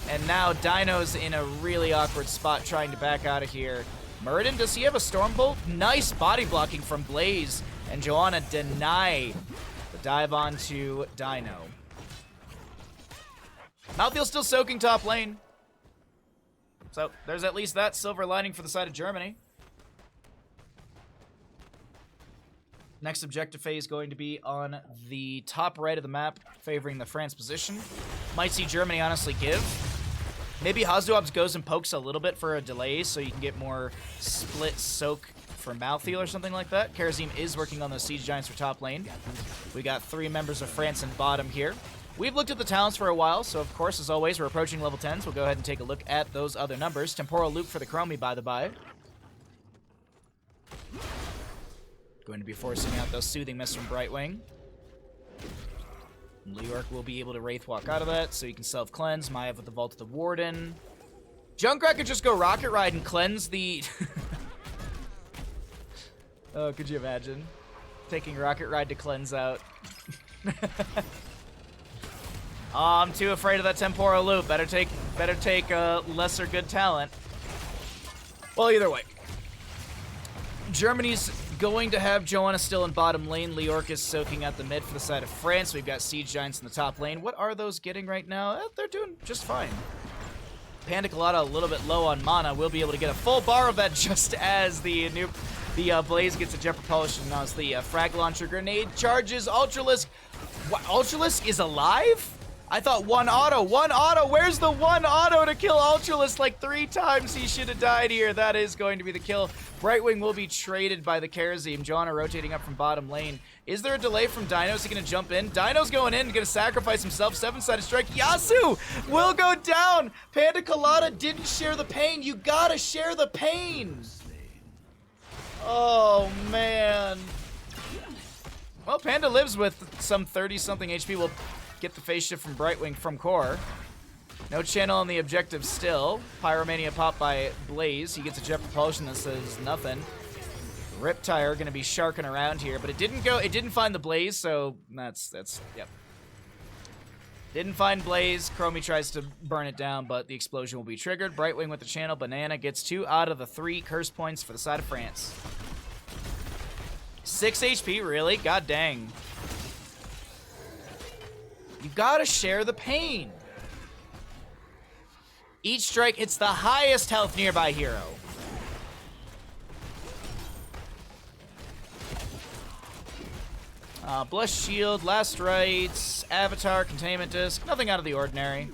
And now Dino's in a really awkward spot trying to back out of here. Muradin, does he have a Stormbolt? Nice body blocking from Blaze. And Johanna deny the dive onto Dino. Malthael's still soaking top lane. So there's at least that silver lining for the side of Germany. Next objective phase going to be on the top right of the map, favoring the France position. Might see Germany honestly give. Maybe Hazuabs goes and pokes a little bit for a delay so you can get more split soak for Malthael or something like that. Karazim is working on those Siege Giants for top lane. We got 3 members of France in bottom here. We've looked at the talents for a while, so of course, as always, we're approaching level 10s. We'll go ahead and take a look at those other numbers. Temporal Loop for the Chromie, by the by. Going to be forcing out those Soothing Mists from Brightwing. Leoric will be able to Wraith Walk out of that, so you can self-cleanse. Maiev with the Vault of the Warden. Junkrat could just go Rocket Ride and cleanse the... Oh, could you imagine? Taking Rocket Ride to cleanse out. Oh, I'm too afraid of that Temporal Loop. Better take lesser good talent. Well, either way. Germany's going to have Johanna still in bottom lane. Leoric is soaking out the mid for the side of France. We've got Siege Giants in the top lane. What are those getting right now? They're doing just fine. Panda Colada a little bit low on mana. We'll be able to get a full bar of that just as the Blaze gets a jet propulsion. Now it's the frag launcher grenade charges. Ultralisk. What, Ultralisk is alive? I thought one auto. Where's the one auto to kill Ultralisk like 3 times? He should have died here. That is going to be the kill. Brightwing will be traded by the Karazim. Johanna rotating up from bottom lane. Is there a delay from Dino? Is he going to jump in? Dino's going in, going to sacrifice himself. 7-sided strike. Yasu will go down. Panda Colada didn't share the pain. You gotta share the pain. Oh, man. Well, Panda lives with some 30-something HP. We'll get the phase shift from Brightwing from core. No channel on the objective still. Pyromania pop by Blaze. He gets a jet propulsion that says nothing. Riptire gonna be sharking around here, but it didn't find the Blaze, so that's yep. Didn't find Blaze. Chromie tries to burn it down, but the explosion will be triggered. Brightwing with the channel. Banana gets 2 out of the 3 curse points for the side of France. 6 HP, really? God dang. You gotta share the pain. Each strike hits the highest health nearby hero. Blessed Shield, Last Rites, Avatar, Containment Disc, nothing out of the ordinary.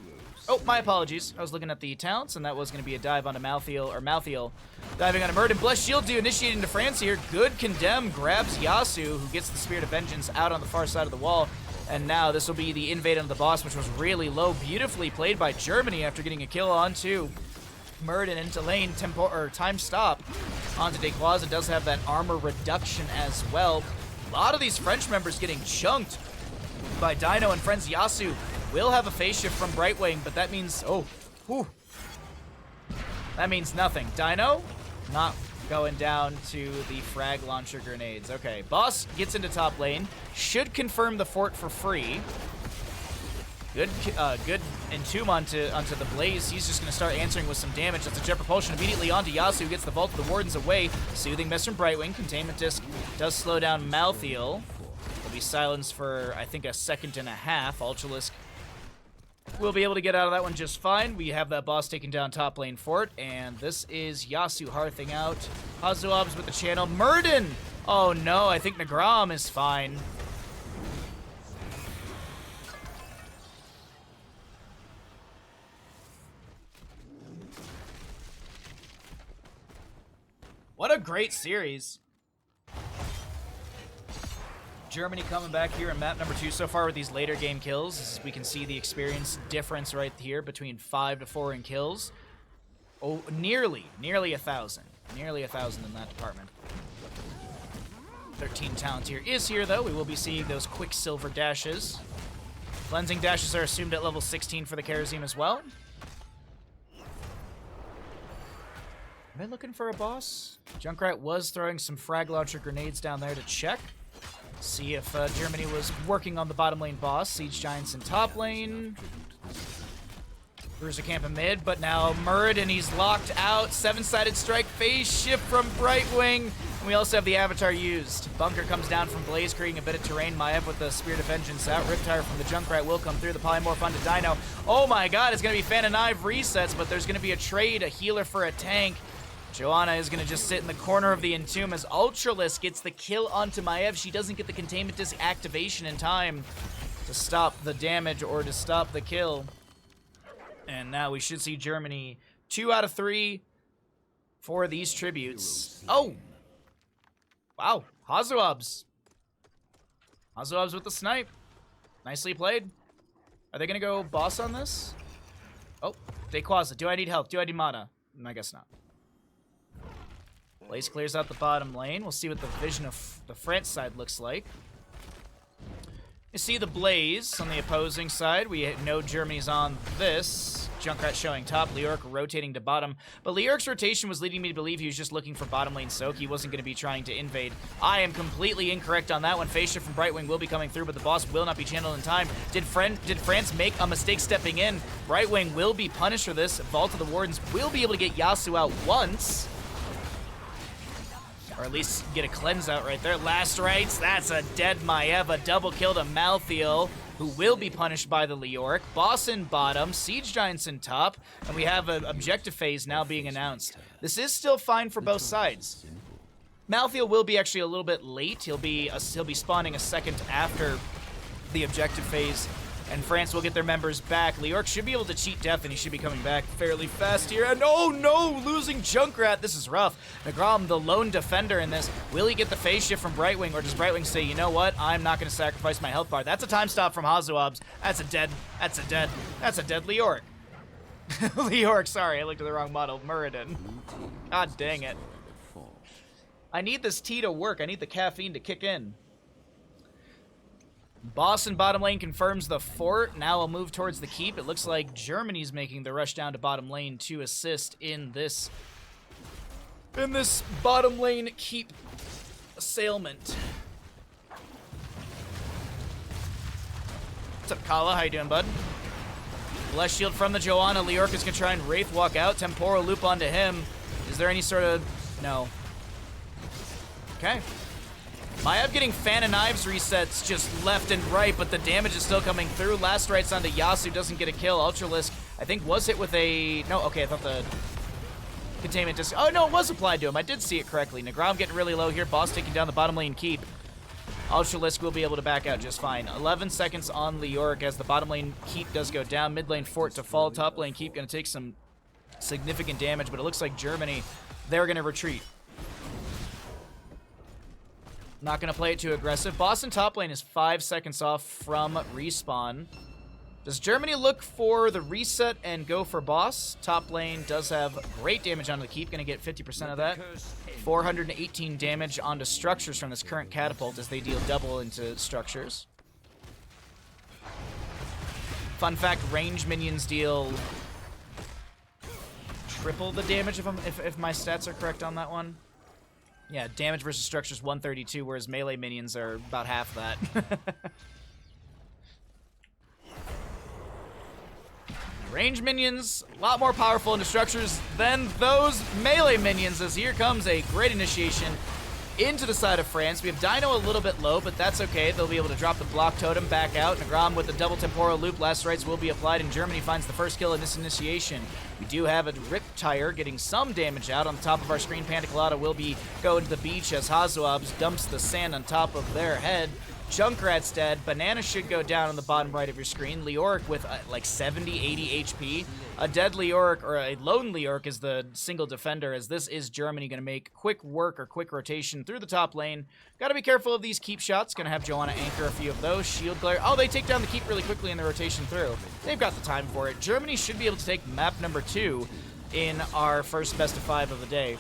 Oh, my apologies. I was looking at the talents, and that was going to be a dive onto Malthiel diving onto Murden. Blessed Shield do initiating to France here. Good Condemn grabs Yasu, who gets the Spirit of Vengeance out on the far side of the wall. And now this will be the invade on the boss, which was really low. Beautifully played by Germany after getting a kill onto Murden into lane. Time stop onto Dequaz. It does have that armor reduction as well. A lot of these French members getting chunked by Dino and friends. Yasu will have a phase shift from Brightwing, but that means, that means nothing. Dino, not going down to the frag launcher grenades. Okay, boss gets into top lane, should confirm the fort for free. Good entomb onto the Blaze. He's just going to start answering with some damage. That's a Jet Propulsion immediately onto Yasu, who gets the Vault of the Wardens away. Soothing Mist from Brightwing. Containment Disc does slow down Malthiel. Will be silenced for, I think, a second and a half. Ultralisk will be able to get out of that one just fine. We have that boss taking down top lane fort, and this is Yasu hearthing out. Hazuab's with the channel. Murden! Oh no, I think Nagram is fine. What a great series. Germany coming back here in map number 2 so far with these later game kills. As we can see the experience difference right here between 5 to 4 in kills. Oh, nearly 1,000. Nearly 1,000 in that department. 13 talent tier is here though. We will be seeing those Quicksilver dashes. Cleansing dashes are assumed at level 16 for the Kharazim as well. Am I looking for a boss? Junkrat was throwing some frag launcher grenades down there to check. See if Germany was working on the bottom lane boss. Siege Giants in top lane. Bruiser camp in mid, but now Murden, he's locked out. 7-sided strike, phase shift from Brightwing. And we also have the Avatar used. Bunker comes down from Blaze, creating a bit of terrain. Maev with the Spirit of Vengeance out. Riptire from the Junkrat will come through. The Polymorph onto Dino. Oh my god, it's going to be Fan and Knife resets, but there's going to be a trade, a healer for a tank. Joanna is going to just sit in the corner of the Entomb as Ultralisk gets the kill onto Maev. She doesn't get the Containment Disc activation in time to stop the damage or to stop the kill. And now we should see Germany 2 out of 3 for these tributes. Oh! Wow, Hazuabs. Hazuabs with the snipe. Nicely played. Are they going to go boss on this? Oh, Dequaza. Do I need help? Do I need mana? I guess not. Blaze clears out the bottom lane. We'll see what the vision of the France side looks like. You see the Blaze on the opposing side. We know Germany's on this. Junkrat showing top, Leoric rotating to bottom. But Leoric's rotation was leading me to believe he was just looking for bottom lane soak. He wasn't going to be trying to invade. I am completely incorrect on that one. Phase shift from Brightwing will be coming through, but the boss will not be channeled in time. Did France make a mistake stepping in? Brightwing will be punished for this. Vault of the Wardens will be able to get Yasu out once. Or at least get a cleanse out right there. Last rites, that's a dead Maev. A double kill to Malthiel, who will be punished by the Leoric. Boss in bottom, Siege Giants in top, and we have an objective phase now being announced. This is still fine for both sides. Malthiel will be actually a little bit late. He'll be spawning a second after the objective phase, and France will get their members back. Leoric should be able to cheat death, and he should be coming back fairly fast here. And oh no, losing Junkrat. This is rough. Nagram, the lone defender in this. Will he get the phase shift from Brightwing, or does Brightwing say, you know what? I'm not going to sacrifice my health bar. That's a time stop from Hazuabs. That's a dead Leoric. Leoric, sorry, I looked at the wrong model. Muradin. God dang it. I need this tea to work. I need the caffeine to kick in. Boss in bottom lane confirms the fort. Now we'll move towards the keep. It looks like Germany's making the rush down to bottom lane to assist in this bottom lane keep assailment. What's up, Kala? How you doing, bud? Blessed shield from the Joanna. Leoric is gonna try and Wraith walk out. Temporal loop onto him. Is there any sort of... No. Okay. Maev getting Fan of Knives resets just left and right, but the damage is still coming through. Last rights onto Yasu, doesn't get a kill. Ultralisk, I think, was hit with a... No, okay, I thought the containment disc... Oh, no, it was applied to him. I did see it correctly. Nagram getting really low here. Boss taking down the bottom lane keep. Ultralisk will be able to back out just fine. 11 seconds on Leoric as the bottom lane keep does go down. Mid lane fort to fall. Top lane keep going to take some significant damage, but it looks like Germany, they're going to retreat. Not going to play it too aggressive. Boston top lane is 5 seconds off from respawn. Does Germany look for the reset and go for boss? Top lane does have great damage onto the keep. Going to get 50% of that. 418 damage onto structures from this current catapult as they deal double into structures. Fun fact, range minions deal triple the damage if my stats are correct on that one. Yeah, damage versus structures 132, whereas melee minions are about half that. Range minions, a lot more powerful into structures than those melee minions, as here comes a great initiation into the side of France. We have Dino a little bit low, but that's okay. They'll be able to drop the block totem back out. Nagram with the double temporal loop. Last rites will be applied, and Germany finds the first kill in this initiation. We do have a Rip Tire getting some damage out. On the top of our screen, Panda Colada will be going to the beach as Hazuabs dumps the sand on top of their head. Junkrat's dead. Banana should go down on the bottom right of your screen. Leoric with like 70, 80 HP. A dead Leoric, or a lone Leoric, is the single defender, as this is Germany going to make quick work or quick rotation through the top lane. Got to be careful of these keep shots. Going to have Joanna anchor a few of those. Shield glare. Oh, they take down the keep really quickly in the rotation through. They've got the time for it. Germany should be able to take map number 2 in our first best of 5 of the day.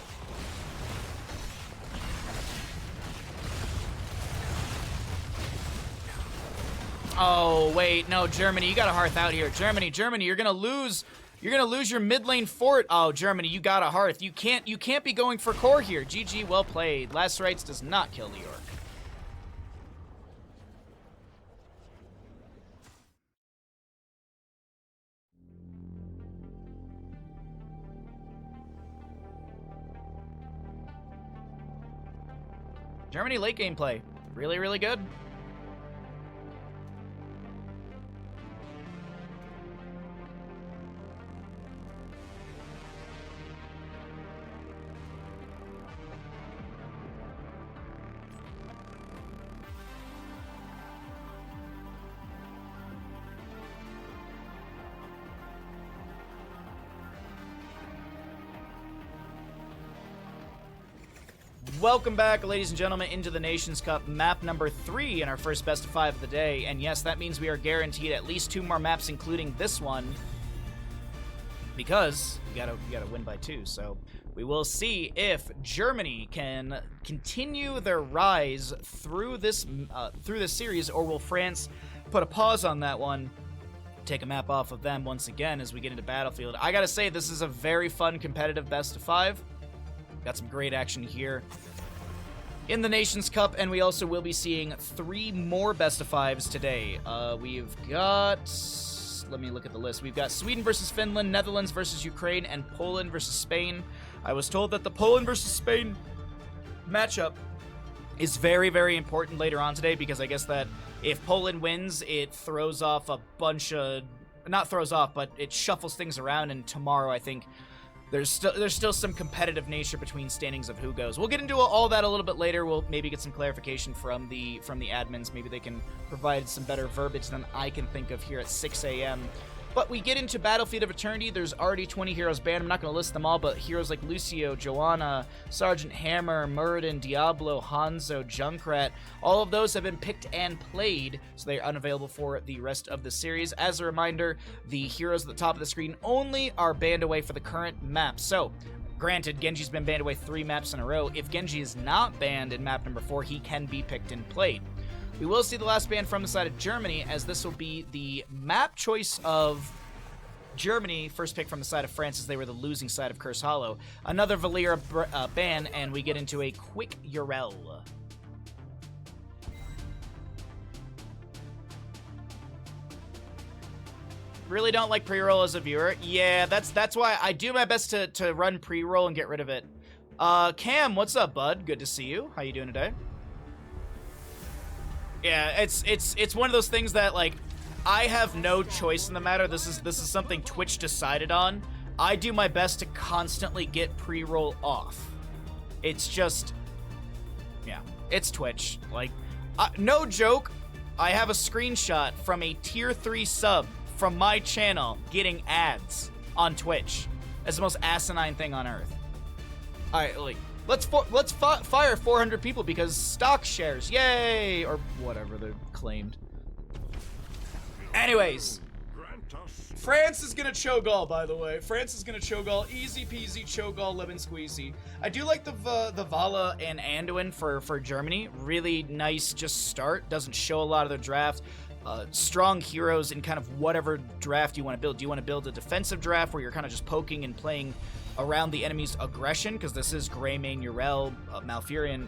Oh, wait, no, Germany, you got a Hearth out here. Germany, you're gonna lose your mid lane fort. Oh, Germany, you got a Hearth. You can't be going for core here. GG, well played. Last rites does not kill New York. Germany late game play. Really, really good. Welcome back, ladies and gentlemen, into the Nations Cup, map number 3 in our first best of 5 of the day. And yes, that means we are guaranteed at least 2 more maps, including this one, because you gotta win by 2. So we will see if Germany can continue their rise through this series, or will France put a pause on that one, take a map off of them once again as we get into Battlefield. I gotta say, this is a very fun, competitive best of 5. Got some great action here in the Nations Cup, and we also will be seeing 3 more best of 5s today. We've got, let me look at the list. We've got Sweden versus Finland, Netherlands versus Ukraine, and Poland versus Spain. I was told that the Poland versus Spain matchup is very, very important later on today, because I guess that if Poland wins, it throws off a bunch of, not throws off, but it shuffles things around, and tomorrow I think there's still some competitive nature between standings of who goes. We'll get into all that a little bit later. We'll maybe get some clarification from the admins. Maybe they can provide some better verbiage than I can think of here at 6 a.m. But we get into Battlefield of Eternity. There's already 20 heroes banned. I'm not going to list them all, but heroes like Lucio, Joanna, Sergeant Hammer, Muradin, Diablo, Hanzo, Junkrat, all of those have been picked and played, so they are unavailable for the rest of the series. As a reminder, the heroes at the top of the screen only are banned away for the current map. So, granted, Genji's been banned away 3 maps in a row. If Genji is not banned in map number 4, he can be picked and played. We will see the last ban from the side of Germany, as this will be the map choice of Germany. First pick from the side of France, as they were the losing side of Curse Hollow. Another Valera ban, and we get into a quick Urel. Really don't like pre-roll as a viewer. Yeah, that's why I do my best to run pre-roll and get rid of it. Cam, what's up, bud? Good to see you. How you doing today? Yeah, it's one of those things that, like, I have no choice in the matter. This is something Twitch decided on. I do my best to constantly get pre-roll off. It's just, yeah, it's Twitch. Like, No joke, I have a screenshot from a tier 3 sub from my channel getting ads on Twitch. That's the most asinine thing on earth. All right, like, let's fire 400 people because stock shares, yay, or whatever they're claimed. Anyways, France is gonna Cho'Gall, by the way. France is gonna Cho'Gall, easy peasy Cho'Gall lemon squeezy. I do like the Vala and Anduin for Germany. Really nice, just start. Doesn't show a lot of their draft. Strong heroes in kind of whatever draft you want to build. Do you want to build a defensive draft where you're kind of just poking and playing around the enemy's aggression? Because this is Greymane, Yrel, Malfurion.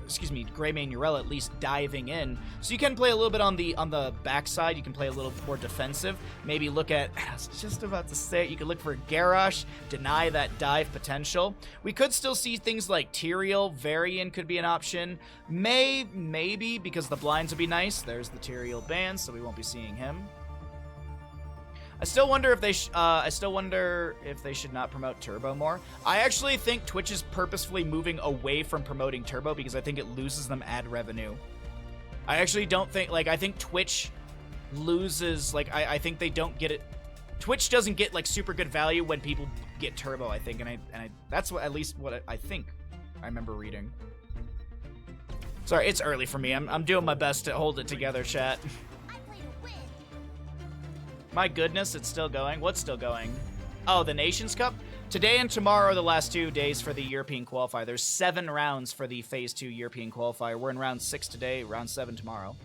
Greymane, Yrel at least diving in. So you can play a little bit on the backside. You can play a little more defensive. Maybe look at, I was just about to say it, you could look for Garrosh, deny that dive potential. We could still see things like Tyrael, Varian could be an option. Maybe, because the blinds would be nice. There's the Tyrael ban, so we won't be seeing him. I still wonder if they should not promote Turbo more. I actually think Twitch is purposefully moving away from promoting Turbo because I think it loses them ad revenue. I actually don't think, like, I think Twitch loses, like, I think they don't get it. Twitch doesn't get, like, super good value when people get Turbo, I think, and I that's what, at least what I think I remember reading. Sorry, it's early for me. I'm doing my best to hold it together, chat. My goodness, it's still going. What's still going? Oh, the Nations Cup? Today and tomorrow are the last 2 days for the European qualifier. There's 7 rounds for the Phase 2 European qualifier. We're in round 6 today, round 7 tomorrow.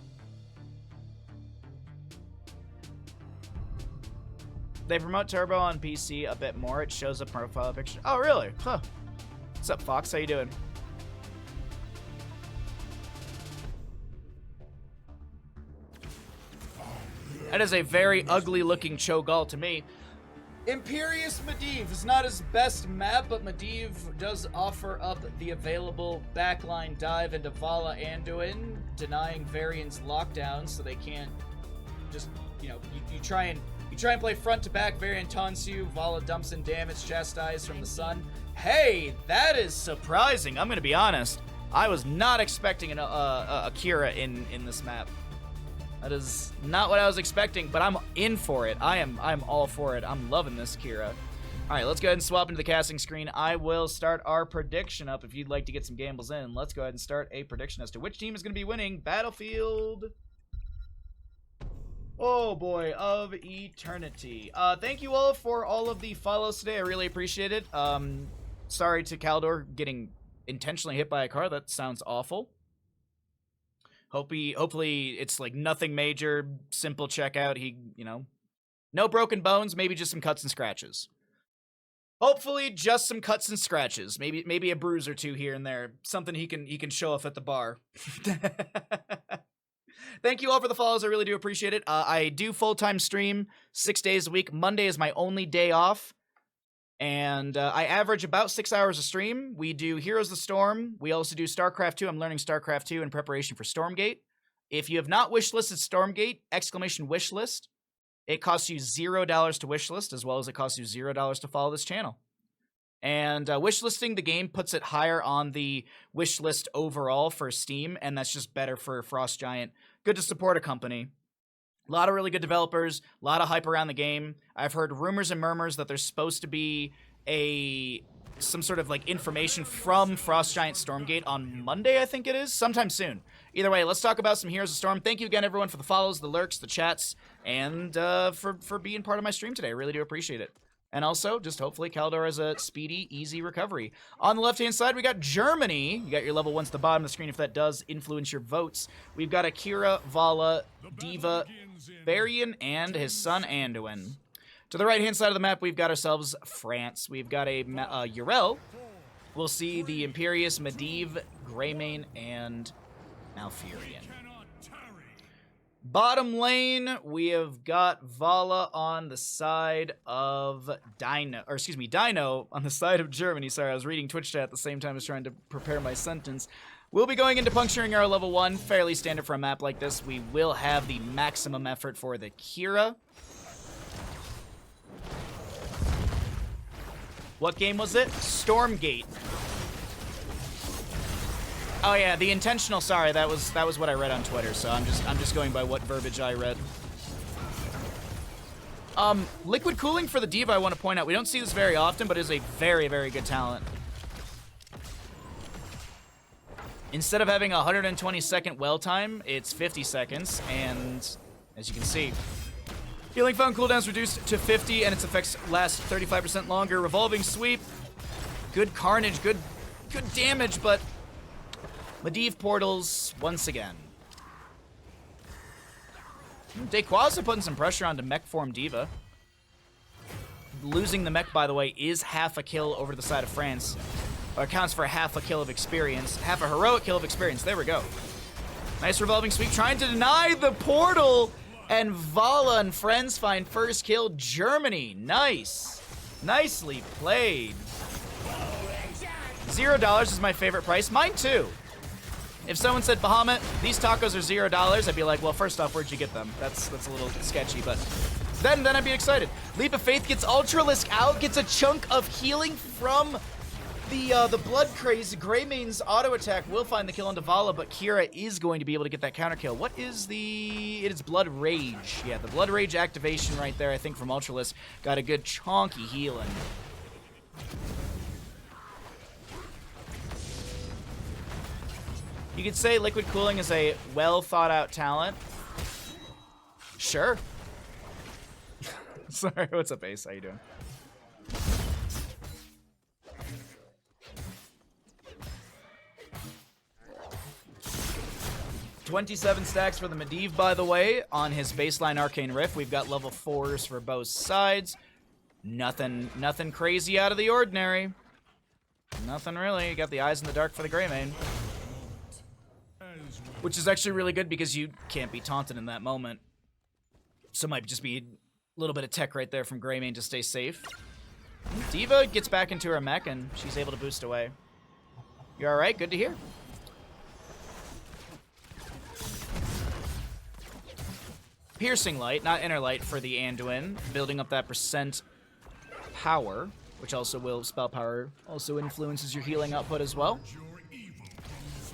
They promote Turbo on PC a bit more. It shows a profile picture. Oh, really? Huh. What's up, Fox? How you doing? That is a very ugly-looking Cho'Gall to me. Imperious Medivh is not his best map, but Medivh does offer up the available backline dive into Vala Anduin, denying Varian's lockdown, so they can't just, you know, you try and play front to back. Varian taunts you, Vala dumps in damage, chastise from the sun. Hey, that is surprising. I'm gonna be honest. I was not expecting an Akira in this map. That is not what I was expecting, but I'm in for it. I'm all for it. I'm loving this Kira. All right, let's go ahead and swap into the casting screen. I will start our prediction up if you'd like to get some gambles in. Let's go ahead and start a prediction as to which team is going to be winning Battlefield. Oh boy, of eternity. Thank you all for all of the follows today. I really appreciate it. Sorry to Caldor getting intentionally hit by a car. That sounds awful. Hopefully it's like nothing major, simple checkout. He, you know, no broken bones, maybe just some cuts and scratches. Hopefully just some cuts and scratches. Maybe a bruise or two here and there. Something he can show off at the bar. Thank you all for the follows. I really do appreciate it. I do full-time stream 6 days a week. Monday is my only day off. And I average about 6 hours a stream. We do Heroes of the Storm. We also do StarCraft 2. I'm learning StarCraft 2 in preparation for Stormgate. If you have not wishlisted Stormgate, exclamation wishlist. It costs you $0 to wishlist, as well as it costs you $0 to follow this channel. And wishlisting the game puts it higher on the wish list overall for Steam, and that's just better for Frost Giant. Good to support a company. A lot of really good developers, a lot of hype around the game. I've heard rumors and murmurs that there's supposed to be some sort of like information from Frost Giant Stormgate on Monday, I think it is, sometime soon. Either way, let's talk about some Heroes of Storm. Thank you again, everyone, for the follows, the lurks, the chats, and for being part of my stream today. I really do appreciate it. And also, just hopefully Caldor has a speedy, easy recovery. On the left-hand side, we got Germany. You got your level 1s at the bottom of the screen if that does influence your votes. We've got Akira, Vala, Diva, Varian, and his son Anduin. To the right-hand side of the map, we've got ourselves France. We've got a Yrel. We'll see the Imperious, Medivh, Greymane, and Malfurion. Bottom lane, we have got Vala on the side of Dino on the side of Germany. Sorry, I was reading Twitch chat at the same time as trying to prepare my sentence. We'll be going into puncturing our level 1, fairly standard for a map like this. We will have the maximum effort for the Kira. What game was it? Stormgate. Oh yeah, the intentional. Sorry, that was what I read on Twitter. So I'm just going by what verbiage I read. Liquid cooling for the D.Va, I want to point out. We don't see this very often, but it is a very, very good talent. Instead of having a 120-second well time, it's 50 seconds, and as you can see, healing fountain cooldown's reduced to 50, and its effects last 35% longer. Revolving sweep, good carnage, good damage, but Medivh portals once again. Dayquaza putting some pressure onto mech form D.Va. Losing the mech, by the way, is half a kill over the side of France. Or accounts for half a kill of experience. Half a heroic kill of experience. There we go. Nice revolving sweep. Trying to deny the portal. And Vala and friends find first kill. Germany. Nice. Nicely played. $0 is my favorite price. Mine too. If someone said, Bahamut, these tacos are $0, I'd be like, well, first off, where'd you get them? That's a little sketchy, but then I'd be excited. Leap of Faith gets Ultralisk out, gets a chunk of healing from the Blood Craze. Greymane's auto attack will find the kill on Vala, but Kira is going to be able to get that counter kill. What is it is Blood Rage. Yeah, the Blood Rage activation right there, I think, from Ultralisk. Got a good chonky healing. You could say Liquid Cooling is a well-thought-out talent. Sure. Sorry, what's up, Ace? How you doing? $27 stacks for the Medivh, by the way, on his baseline Arcane Rift. We've got level 4s for both sides. Nothing crazy out of the ordinary. Nothing really. You got the Eyes in the Dark for the Greymane. Which is actually really good because you can't be taunted in that moment. So it might just be a little bit of tech right there from Greymane to stay safe. D.Va gets back into her mech and she's able to boost away. You alright? Good to hear. Piercing Light, not Inner Light for the Anduin. Building up that percent power, which also will, spell power, also influences your healing output as well.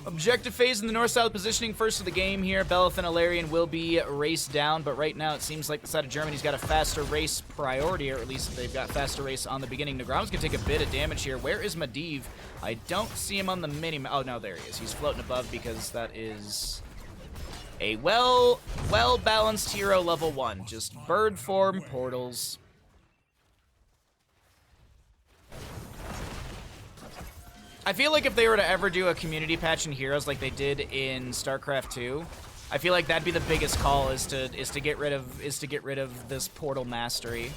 Objective phase in the north-south positioning first of the game here. Beleth and Alarian will be raced down, but right now it seems like the side of Germany's got a faster race priority, or at least they've got faster race on the beginning. Negram's gonna take a bit of damage here. Where is Medivh? I don't see him on the mini-map. Oh, no, there he is. He's floating above because that is a well-balanced hero level 1. Just bird form portals. I feel like if they were to ever do a community patch in Heroes like they did in StarCraft 2, I feel like that'd be the biggest call is to get rid of this portal mastery.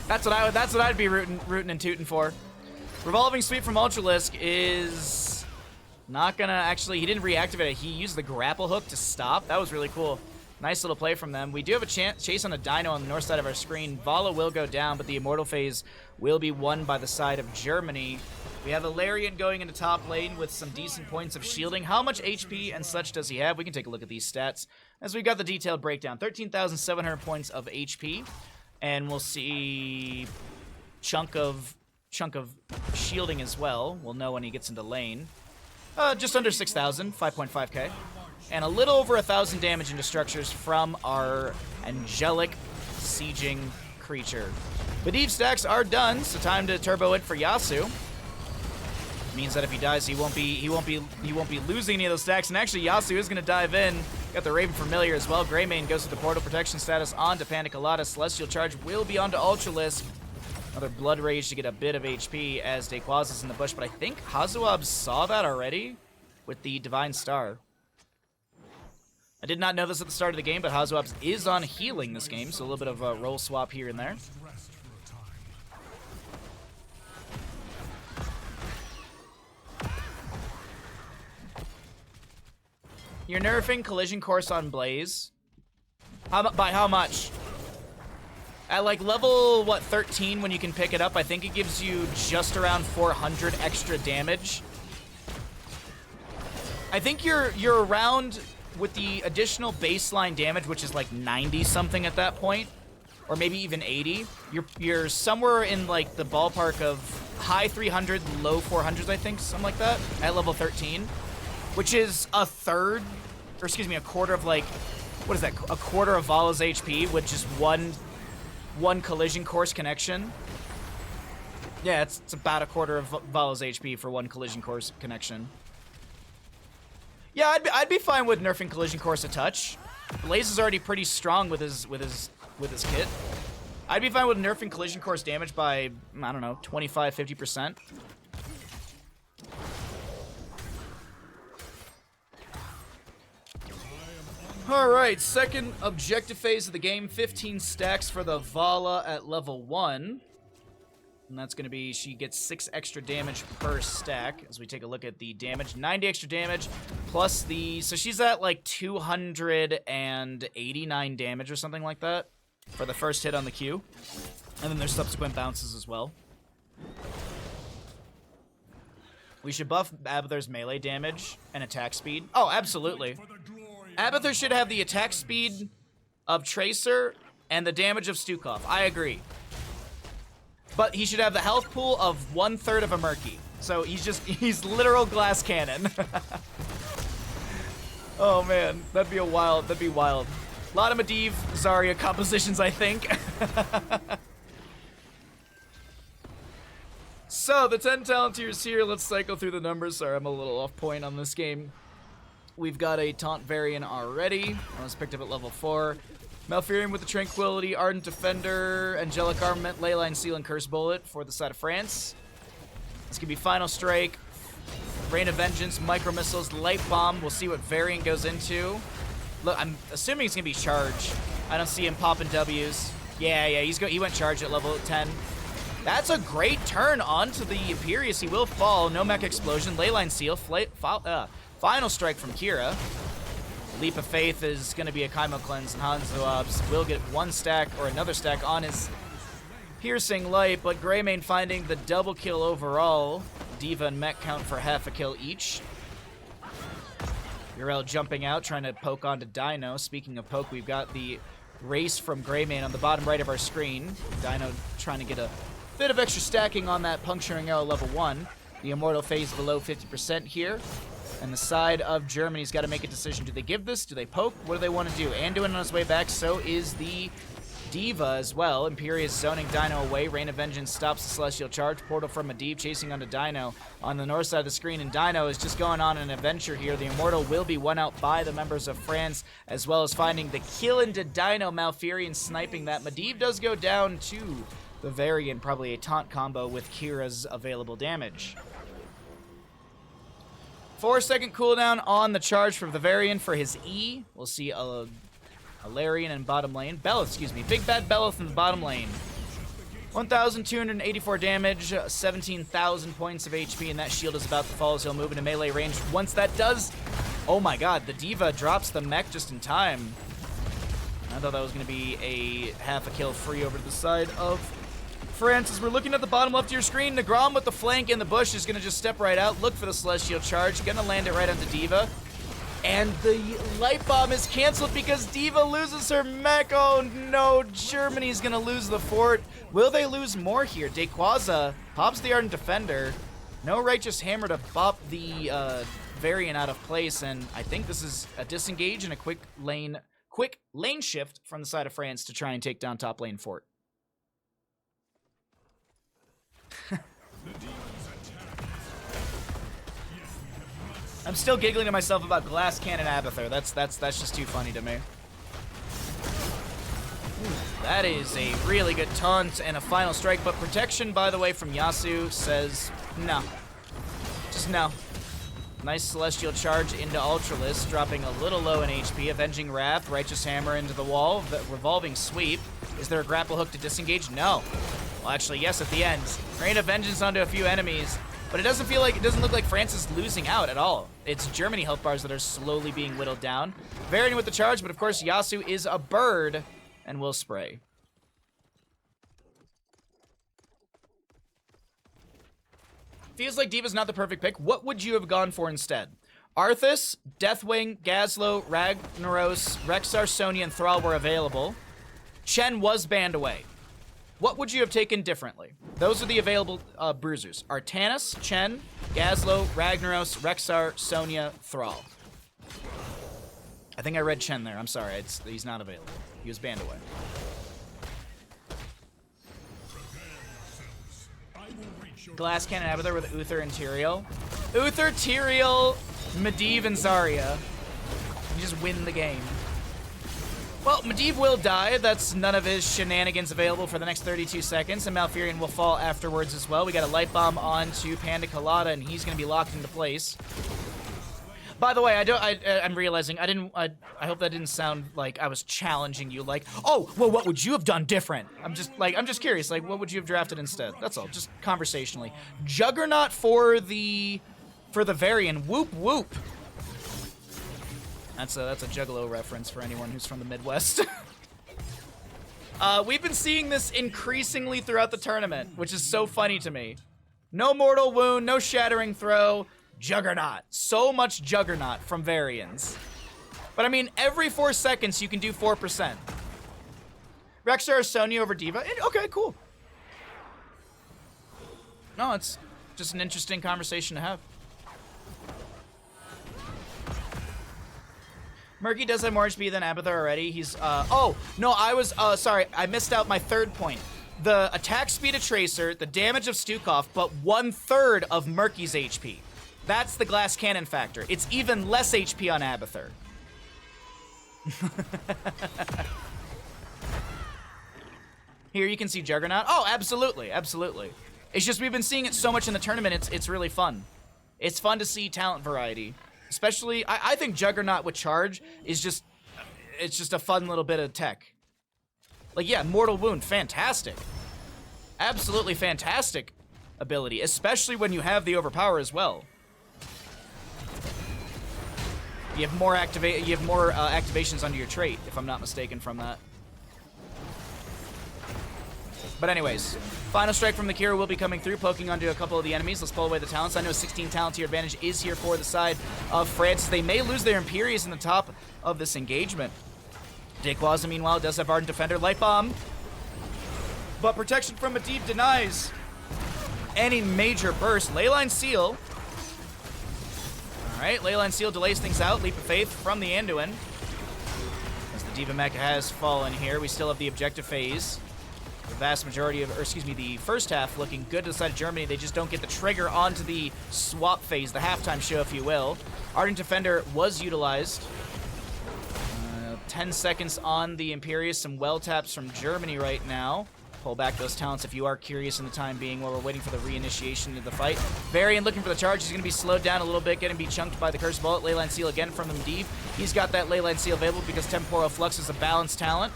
That's what I'd be rooting and tooting for. Revolving Sweep from Ultralisk is not gonna actually. He didn't reactivate it. He used the grapple hook to stop. That was really cool. Nice little play from them. We do have a chase on a dino on the north side of our screen. Vala will go down, but the Immortal phase will be won by the side of Germany. We have Alarian going into top lane with some decent points of shielding. How much HP and such does he have? We can take a look at these stats as we got the detailed breakdown. 13,700 points of HP, and we'll see chunk of shielding as well. We'll know when he gets into lane. Just under 6,000, 5.5k. And a little over 1,000 damage into structures from our angelic sieging creature. Medivh stacks are done, so time to turbo it for Yasuo. Means that if he dies, he won't be losing any of those stacks. And actually, Yasuo is going to dive in. Got the Raven Familiar as well. Greymane goes to the portal protection status onto Panic Colada. Celestial Charge will be onto Ultralisk. Another Blood Rage to get a bit of HP as Dayquaza is in the bush, but I think Hazuab saw that already with the Divine Star. I did not know this at the start of the game, but Hazuab is on healing this game, so a little bit of a role swap here and there. You're nerfing Collision Course on Blaze. By how much? At like level, what, 13 when you can pick it up, I think it gives you just around 400 extra damage. I think you're around with the additional baseline damage, which is like 90 something at that point. or maybe even 80, you're somewhere in like the ballpark of high 300, low 400s, I think, something like that, at level 13, which is a third, or excuse me, a quarter of like, what is that? A quarter of Vala's HP with just one collision course connection. Yeah, it's about a quarter of Vala's HP for one collision course connection. Yeah, I'd be fine with nerfing collision course a touch. Blaze is already pretty strong with his kit. I'd be fine with nerfing collision course damage by, I don't know, 25-50%. Alright, second objective phase of the game. 15 stacks for the Vala at level 1. And that's going to be, she gets 6 extra damage per stack. As we take a look at the damage, 90 extra damage, plus the, so she's at like 289 damage or something like that for the first hit on the Q. And then there's subsequent bounces as well. We should buff Abathur's melee damage and attack speed. Oh, absolutely. Abathur should have the attack speed of Tracer and the damage of Stukov. I agree. But he should have the health pool of 1/3 of a Murky. So he's literal glass cannon. Oh man, that'd be wild. A lot of Medivh Zarya compositions, I think. So, the 10 talent tiers here. Let's cycle through the numbers. Sorry, I'm a little off point on this game. We've got a Taunt Varian already. That was picked up at level 4. Malfurion with the Tranquility, Ardent Defender, Angelic Armament, Leyline Seal, and Curse Bullet for the side of France. This could be Final Strike, Rain of Vengeance, Micro Missiles, Light Bomb. We'll see what variant goes into. Look, I'm assuming it's going to be Charge. I don't see him popping W's. Yeah, he went Charge at level 10. That's a great turn onto the Imperious. He will fall. No Mech Explosion, Leyline Seal, Final Strike from Kira. Leap of Faith is going to be a Kaimo Cleanse, and Hanzo will get 1 stack or another stack on his Piercing Light, but Greymane finding the double kill overall. Diva and Mech count for half a kill each. Yrel jumping out, trying to poke onto Dino. Speaking of poke, we've got the race from Greymane on the bottom right of our screen. Dino trying to get a bit of extra stacking on that Puncturing Arrow level 1. The Immortal phase below 50% here. And the side of Germany's got to make a decision. Do they give this? Do they poke? What do they want to do? Anduin on his way back. So is the Diva as well. Imperious zoning Dino away. Rain of Vengeance stops the Celestial Charge. Portal from Medivh chasing onto Dino on the north side of the screen. And Dino is just going on an adventure here. The Immortal will be won out by the members of France, as well as finding the kill into Dino. Malfurion sniping that. Medivh does go down to the Varian. Probably a taunt combo with Kira's available damage. 4-second cooldown on the charge for the Varian for his E. We'll see a Larian in bottom lane. Belith, excuse me. Big Bad Belith in the bottom lane. 1,284 damage, 17,000 points of HP, and that shield is about to fall as he'll move into melee range. Once that does, oh my god, the Diva drops the mech just in time. I thought that was going to be a half a kill free over to the side of France. As we're looking at the bottom left of your screen, Negrom with the flank in the bush is going to just step right out, look for the Celestial Charge, going to land it right onto Diva. And the Light Bomb is canceled because Diva loses her mech. Oh no, Germany's going to lose the fort. Will they lose more here? Dequaza pops the Ardent Defender. No Righteous Hammer to bop the Variant out of place, and I think this is a disengage and a quick lane shift from the side of France to try and take down top lane fort. I'm still giggling to myself about Glass Cannon Abathur. That's just too funny to me. Ooh, that is a really good taunt and a final strike, but protection, by the way, from Yasuo says no. Just no. Nice Celestial Charge into Ultralisk, dropping a little low in HP. Avenging Wrath, Righteous Hammer into the wall, the Revolving Sweep. Is there a grapple hook to disengage? No. Well, actually, yes, at the end. Rain of Vengeance onto a few enemies, but it doesn't look like France is losing out at all. It's Germany health bars that are slowly being whittled down. Varian with the charge, but of course, Yasuo is a bird and will spray. Feels like Diva's not the perfect pick. What would you have gone for instead? Arthas, Deathwing, Gazlo, Ragnaros, Rexar, Sonya, and Thrall were available. Chen was banned away. What would you have taken differently? Those are the available bruisers. Artanis, Chen, Gazlo, Ragnaros, Rexar, Sonya, Thrall. I think I read Chen there. I'm sorry. He's not available. He was banned away. Glass Cannon Abathur with Uther and Tyrael. Uther, Tyrael, Medivh, and Zarya. You just win the game. Well, Medivh will die. That's none of his shenanigans available for the next 32 seconds, and Malfurion will fall afterwards as well. We got a Light Bomb onto Panda Colada, and he's going to be locked into place. By the way, I'm realizing I hope that didn't sound like I was challenging you. Like, oh, well, what would you have done different? I'm just curious. Like, what would you have drafted instead? That's all. Just conversationally. Juggernaut for the Varian. Whoop whoop. That's a Juggalo reference for anyone who's from the Midwest. We've been seeing this increasingly throughout the tournament, which is so funny to me. No Mortal Wound, no Shattering Throw, Juggernaut. So much Juggernaut from Varians. But I mean, every 4 seconds you can do 4%. Rexar or Sonya over D.Va? Okay, cool. No, it's just an interesting conversation to have. Murky does have more HP than Abathur already. He's, oh, no, I was, sorry, I missed out my third point. The attack speed of Tracer, the damage of Stukov, but 1/3 of Murky's HP. That's the Glass Cannon factor. It's even less HP on Abathur. Here you can see Juggernaut. Oh, absolutely, absolutely. It's just we've been seeing it so much in the tournament, it's really fun. It's fun to see talent variety. Especially, I think Juggernaut with Charge is just, it's just a fun little bit of tech. Like, yeah, Mortal Wound, fantastic. Absolutely fantastic ability, especially when you have the Overpower as well. You have more activations under your trait, if I'm not mistaken from that. But anyways, Final Strike from the Kira will be coming through, poking onto a couple of the enemies. Let's pull away the talents. I know 16 talent tier advantage is here for the side of France. They may lose their Imperius in the top of this engagement. Daquaza, meanwhile, does have Ardent Defender. Light Bomb. But protection from Medivh denies any major burst. Leyline Seal. Alright, Leyline Seal delays things out. Leap of Faith from the Anduin. As the D.Va Mecha has fallen here, we still have the objective phase. The vast majority of, or excuse me, the first half looking good to the side of Germany. They just don't get the trigger onto the swap phase, the halftime show, if you will. Ardent Defender was utilized. 10 seconds on the Imperius. Some well taps from Germany right now. Pull back those talents if you are curious in the time being while we're waiting for the reinitiation of the fight. Varian looking for the charge. He's going to be slowed down a little bit, getting be chunked by the Cursed Bullet. Leyline Seal again from the Medivh. He's got that Leyline Seal available because Temporal Flux is a balanced talent.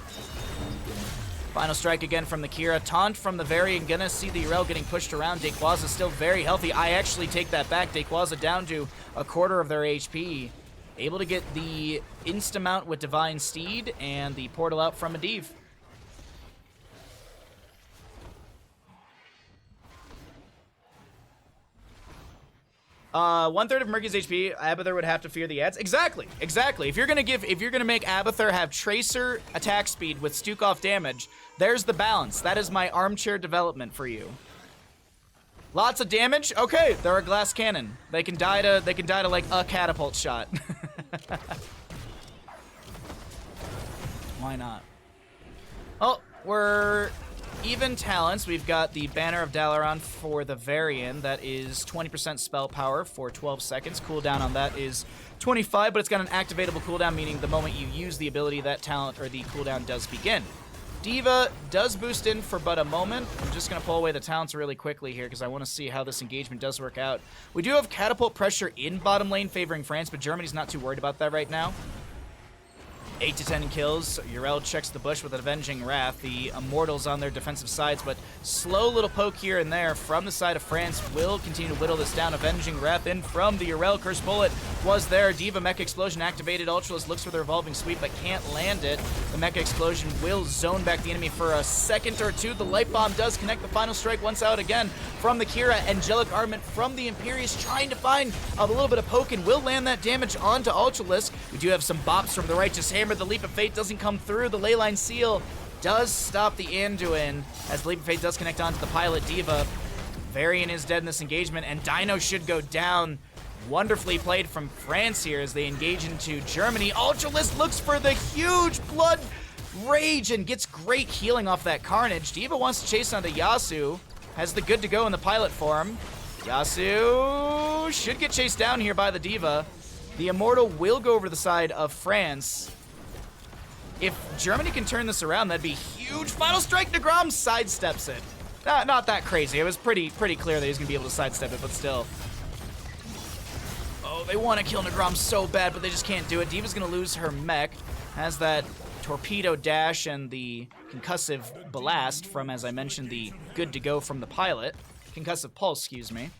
Final Strike again from the Kira. Taunt from the Varian. Gonna see the Urel getting pushed around. Daquaza still very healthy. I actually take that back. Daquaza down to 1/4 of their HP. Able to get the Insta-mount with Divine Steed and the portal out from Medivh. One-third of Murky's HP, Abathur would have to fear the ads. Exactly, exactly. If you're gonna make Abathur have Tracer attack speed with Stukov damage, there's the balance. That is my armchair development for you. Lots of damage. Okay, they're a glass cannon. They can die to like a catapult shot. Why not? Oh, we're even talents. We've got the Banner of Dalaran for the Varian. That is 20% spell power for 12 seconds. Cooldown on that is 25, but it's got an activatable cooldown, meaning the moment you use the ability, that talent or the cooldown does begin. D.Va does boost in for but a moment. I'm just going to pull away the talents really quickly here because I want to see how this engagement does work out. We do have catapult pressure in bottom lane favoring France, but Germany's not too worried about that right now. 8 to 10 kills. Urel checks the bush with an Avenging Wrath. The Immortals on their defensive sides, but slow little poke here and there from the side of France will continue to whittle this down. Avenging Wrath in from the Urel. Cursed Bullet was there. D.Va Mecha Explosion activated. Ultralist looks for the revolving sweep, but can't land it. The Mecha Explosion will zone back the enemy for a second or two. The Light Bomb does connect. The Final Strike once out again from the Kira. Angelic Armament from the Imperius trying to find a little bit of poke and will land that damage onto Ultralist. We do have some bops from the Righteous Hammer. The Leap of Fate doesn't come through. The Leyline Seal does stop the Anduin, as Leap of Faith does connect onto the pilot. D.Va, Varian is dead in this engagement, and Dino should go down. Wonderfully played from France here as they engage into Germany. Ultralist looks for the huge blood rage and gets great healing off that Carnage. D.Va wants to chase onto Yasu, has the good to go in the pilot form. Yasu should get chased down here by the D.Va. The Immortal will go over the side of France. If Germany can turn this around, that'd be huge. Final Strike, DeGrom sidesteps it. Not that crazy. It was pretty clear that he's going to be able to sidestep it, but still. Oh, they want to kill DeGrom so bad, but they just can't do it. D.Va's going to lose her mech. Has that torpedo dash and the concussive blast from, as I mentioned, the good to go from the pilot. Concussive pulse, excuse me.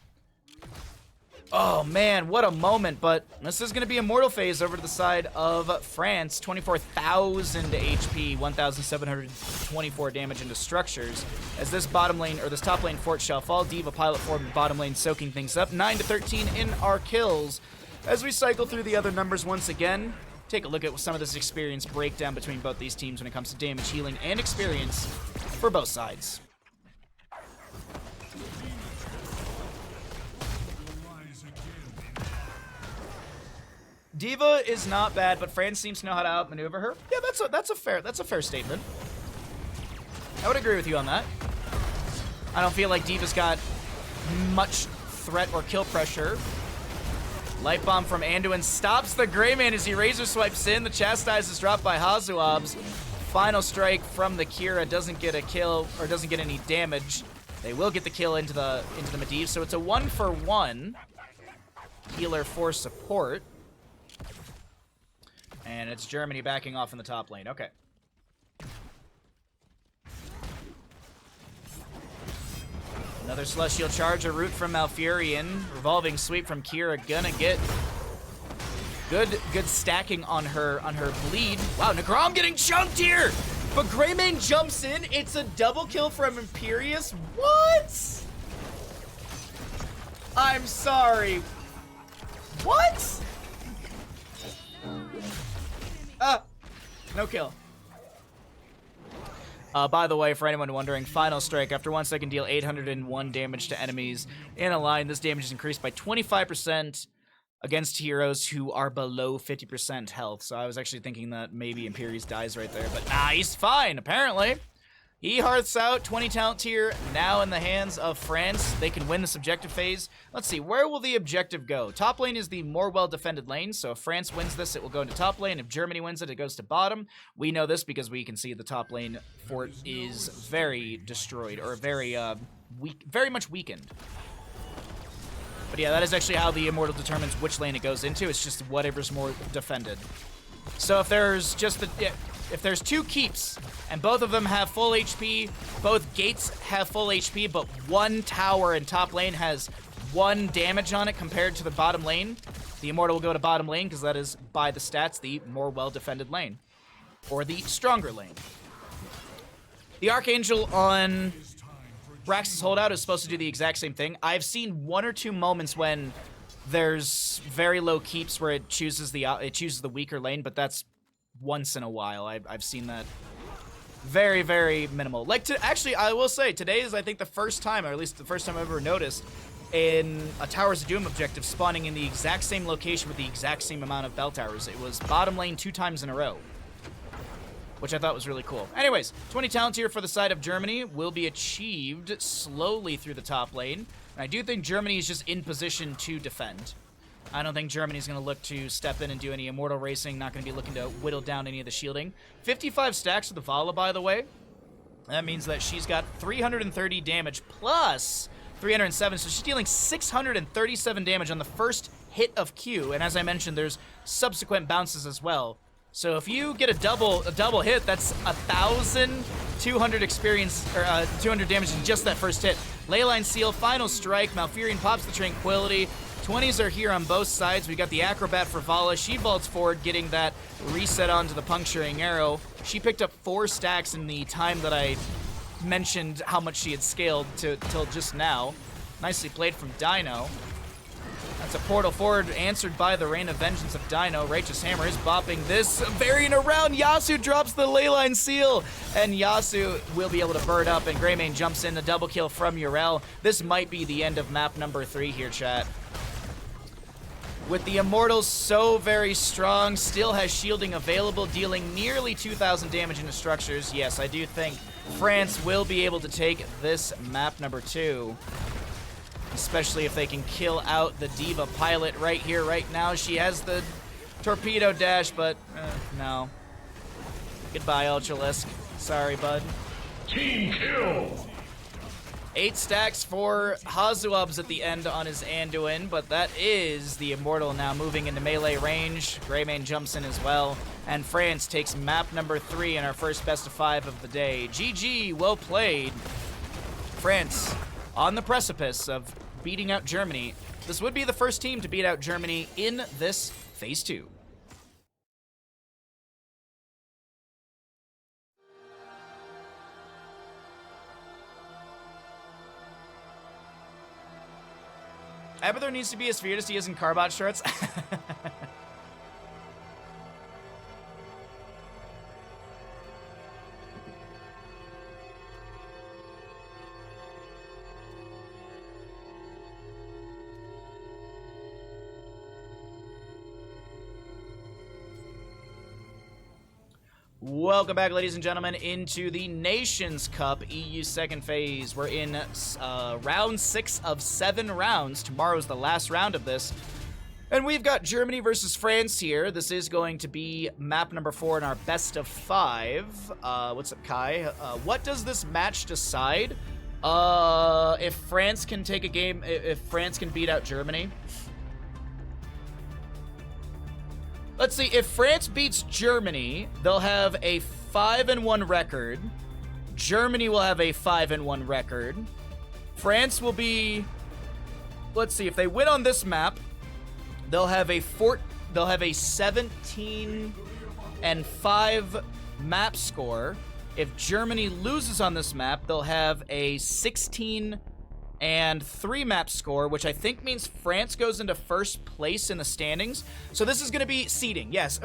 Oh man, what a moment, but this is going to be Immortal phase over to the side of France. 24,000 HP, 1,724 damage into structures. As this bottom lane, or this top lane fort shall fall. D.Va pilot form, bottom lane soaking things up. 9 to 13 in our kills. As we cycle through the other numbers once again, take a look at some of this experience breakdown between both these teams when it comes to damage, healing, and experience for both sides. D.Va is not bad, but France seems to know how to outmaneuver her. Yeah, that's a fair statement. I would agree with you on that. I don't feel like D.Va's got much threat or kill pressure. Light Bomb from Anduin stops the Gray Man as he razor swipes in. The Chastise is dropped by Hazuabs. Final Strike from the Kira doesn't get a kill, or doesn't get any damage. They will get the kill into the Medivh, so it's a 1-for-1 healer for support. And it's Germany backing off in the top lane. Okay. Another Celestial Charge, a root from Malfurion. Revolving Sweep from Kira. Gonna get good stacking on her bleed. Wow, Negrom getting chunked here! But Greymane jumps in. It's a double kill from Imperius. What? I'm sorry. What? No kill. By the way, for anyone wondering, Final Strike, after 1 second, deal 801 damage to enemies in a line. This damage is increased by 25% against heroes who are below 50% health. So I was actually thinking that maybe Imperius dies right there, but nah, he's fine, apparently. He hearths out, 20 talent tier, now in the hands of France. They can win this objective phase. Let's see, where will the objective go? Top lane is the more well-defended lane, so if France wins this, it will go into top lane. If Germany wins it, it goes to bottom. We know this because we can see the top lane fort is very destroyed, or very much weakened. But yeah, that is actually how the Immortal determines which lane it goes into. It's just whatever's more defended. So if there's just if there's two keeps and both of them have full HP, both gates have full HP, but one tower in top lane has 1 damage on it compared to the bottom lane, the Immortal will go to bottom lane because that is, by the stats, the more well-defended lane. Or the stronger lane. The Archangel on Brax's holdout is supposed to do the exact same thing. I've seen 1 or 2 moments when there's very low keeps where it chooses the weaker lane, but that's once in a while. I've seen that very, very minimal. Actually, I will say, today is, I think, the first time, or at least the first time I've ever noticed, in a Towers of Doom objective spawning in the exact same location with the exact same amount of bell towers. It was bottom lane 2 times in a row, which I thought was really cool. Anyways, 20 talent tier for the side of Germany will be achieved slowly through the top lane. And I do think Germany is just in position to defend. I don't think Germany's going to look to step in and do any Immortal racing, not going to be looking to whittle down any of the shielding. 55 stacks with the Vala, by the way. That means that she's got 330 damage plus 307, so she's dealing 637 damage on the first hit of Q, and as I mentioned, there's subsequent bounces as well. So if you get a double hit, that's 1,200 experience, or 200 damage in just that first hit. Leyline Seal, Final Strike, Malfurion pops the Tranquility. 20s are here on both sides. We got the Acrobat for Vala. She vaults forward, getting that reset onto the Puncturing Arrow. She picked up 4 stacks in the time that I mentioned how much she had scaled till just now. Nicely played from Dino. It's a portal forward answered by the Rain of Vengeance of Dino. Righteous Hammer is bopping this, varying around. Yasu drops the Leyline Seal, and Yasu will be able to bird up, and Greymane jumps in, the double kill from Yrel. This might be the end of map number 3 here, chat. With the Immortals so very strong, still has shielding available, dealing nearly 2,000 damage into structures. Yes, I do think France will be able to take this map number 2. Especially if they can kill out the Diva pilot right here, right now. She has the torpedo dash, but no. Goodbye, Ultralisk. Sorry, bud. Team kill! 8 stacks for Hazuabs at the end on his Anduin, but that is the Immortal now moving into melee range. Greymane jumps in as well, and France takes map number 3 in our first best of 5 of the day. GG, well played. France on the precipice of beating out Germany. This would be the first team to beat out Germany in this Phase 2. I bet there needs to be a sphere to see us in Carbot shorts. Welcome back, ladies and gentlemen, into the Nations Cup EU second phase. We're in round 6 of 7 rounds. Tomorrow's the last round of this. And we've got Germany versus France here. This is going to be map number 4 in our best of 5. What's up, Kai? What does this match decide? If France can take a game, if France can beat out Germany. Let's see, if France beats Germany, they'll have a 5-1 record. Germany will have a 5-1 record. France will be, let's see, if they win on this map, they'll have a 17-5 map score. If Germany loses on this map, they'll have a 16-3 map score, which I think means France goes into first place in the standings. So this is going to be seeding. Yes.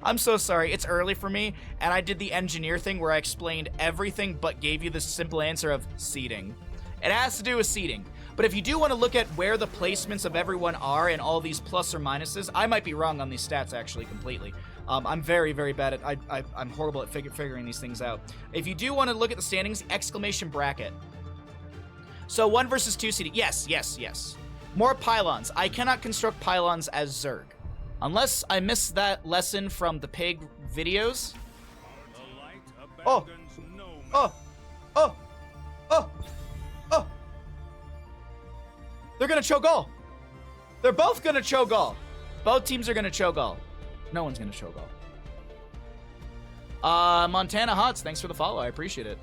I'm so sorry. It's early for me, and I did the engineer thing where I explained everything but gave you the simple answer of seeding. It has to do with seeding. But if you do want to look at where the placements of everyone are and all these plus or minuses, I might be wrong on these stats actually completely. I'm very, very bad at, I'm horrible at figuring these things out. If you do want to look at the standings, exclamation bracket. So 1 versus 2 seeding. Yes, yes, yes. More pylons. I cannot construct pylons as Zerg. Unless I missed that lesson from the pig videos. Oh, oh, oh, oh, oh. They're gonna choke-all. They're both gonna choke-all. Both teams are gonna choke-all. No one's gonna choke-all. Montana Hots, thanks for the follow. I appreciate it.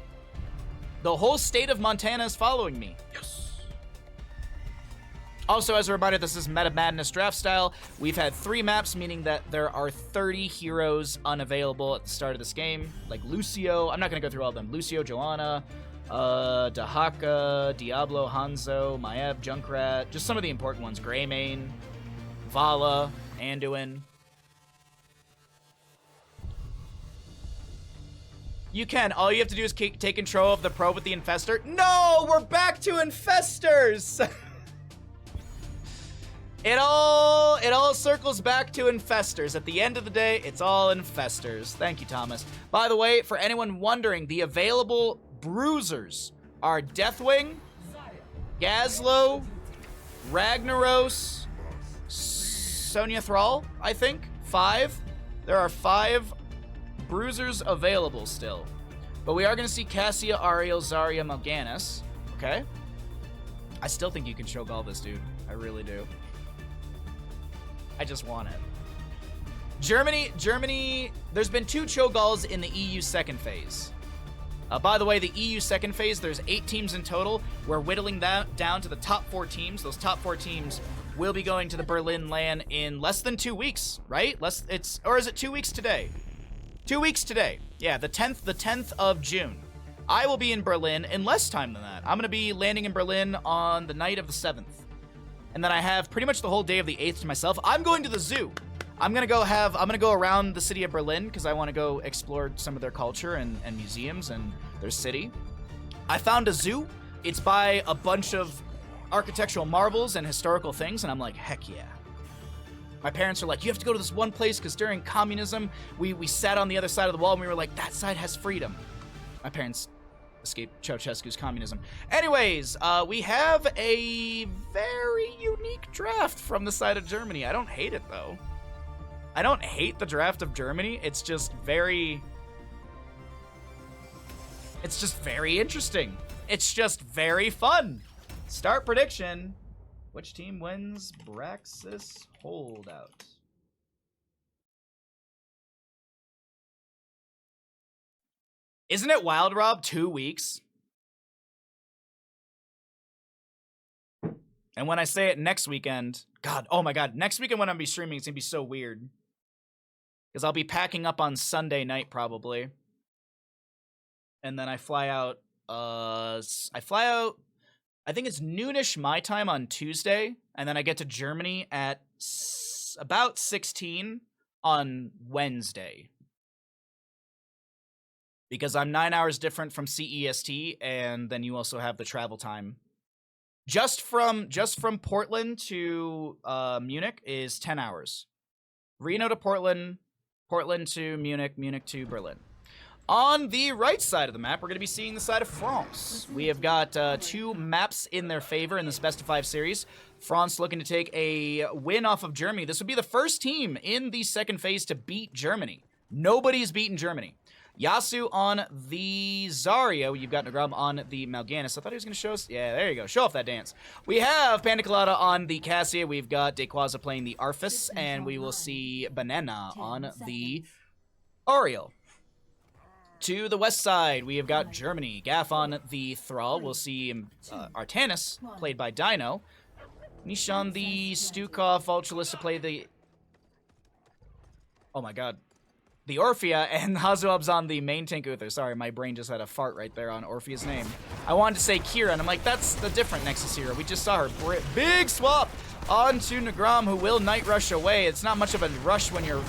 The whole state of Montana is following me. Yes. Also, as a reminder, this is Meta Madness draft style. We've had 3 maps, meaning that there are 30 heroes unavailable at the start of this game. Like Lucio. I'm not going to go through all of them. Lucio, Joanna, Dahaka, Diablo, Hanzo, Maiev, Junkrat. Just some of the important ones. Greymane, Vala, Anduin. You can. All you have to do is take control of the probe with the Infestor. No! We're back to Infestors! It all circles back to Infestors. At the end of the day, it's all Infestors. Thank you, Thomas. By the way, for anyone wondering, the available bruisers are Deathwing, Gazlo, Ragnaros, Sonya Thrall, I think. 5. There are 5 bruisers available still. But we are going to see Cassia, Ariel, Zarya, Morganis. Okay? I still think you can choke all this, dude. I really do. I just want it. Germany, there's been 2 Cho'Galls in the EU second phase. By the way, the EU second phase, there's 8 teams in total. We're whittling that down to the top 4 teams. Those top 4 teams will be going to the Berlin LAN in less than 2 weeks, right? Or is it 2 weeks today? 2 weeks today. Yeah, the 10th of June. I will be in Berlin in less time than that. I'm going to be landing in Berlin on the night of the 7th. and then I have pretty much the whole day of the 8th to myself. I'm going to the zoo. I'm gonna go around the city of Berlin because I want to go explore some of their culture and museums and their city. I found a zoo. It's by a bunch of architectural marvels and historical things, and I'm like, heck yeah. My parents are like, you have to go to this one place because during communism, we sat on the other side of the wall and we were like, that side has freedom. My parents escaped Ceausescu's communism. Anyways, we have a very unique draft from the side of Germany. I don't hate it, though. I don't hate the draft of Germany. It's just very interesting. It's just very fun. Start prediction. Which team wins Braxis Holdout? Isn't it wild, Rob? 2 weeks. And when I say it next weekend, God, oh my God, next weekend when I'm be streaming, it's gonna be so weird. Because I'll be packing up on Sunday night probably. And then I fly out, I think it's noonish my time on Tuesday. And then I get to Germany at about 16 on Wednesday. Because I'm 9 hours different from CEST, and then you also have the travel time. Just from Portland to Munich is 10 hours. Reno to Portland, Portland to Munich, Munich to Berlin. On the right side of the map, we're going to be seeing the side of France. We have got 2 maps in their favor in this best of 5 series. France looking to take a win off of Germany. This would be the first team in the second phase to beat Germany. Nobody's beaten Germany. Yasu on the Zarya. You've got Nagram on the Mal'Ganis. I thought he was going to show us. Yeah, there you go. Show off that dance. We have Panda Colada on the Cassia. We've got Dequaza playing the Arthas. And we will see Banana on the Ariel. To the west side, we have got Germany. Gaff on the Thrall. We'll see Artanis, played by Dino. Nish on the Stukov. Ultralist to play the... Oh my god. The Orphea, and Hazuab's on the main tank Uther. Sorry, my brain just had a fart right there on Orphea's name. I wanted to say Kira, and I'm like, that's the different Nexus hero. We just saw her. Big swap onto Nagram, who will Night Rush away. It's not much of a rush when you're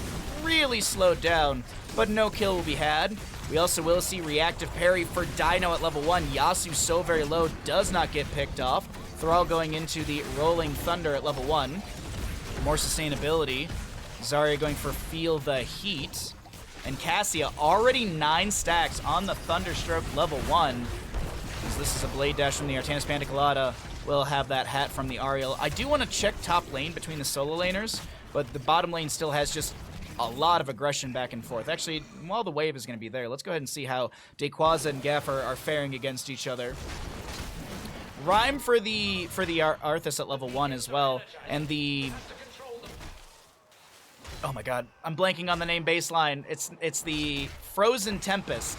really slowed down, but no kill will be had. We also will see reactive parry for Dino at level 1. Yasu so very low, does not get picked off. Thrall going into the Rolling Thunder at level 1. More sustainability. Zarya going for Feel the Heat. And Cassia already 9 stacks on the Thunderstroke level 1. As this is a Blade Dash from the Artanis Panda Colada. We'll have that hat from the Ariel. I do want to check top lane between the solo laners, but the bottom lane still has just a lot of aggression back and forth. Actually, while the wave is going to be there, let's go ahead and see how Dequaza and Gaff are faring against each other. Rhyme for the Arthas at level 1 as well, and the... Oh my god, I'm blanking on the name baseline. It's the Frozen Tempest.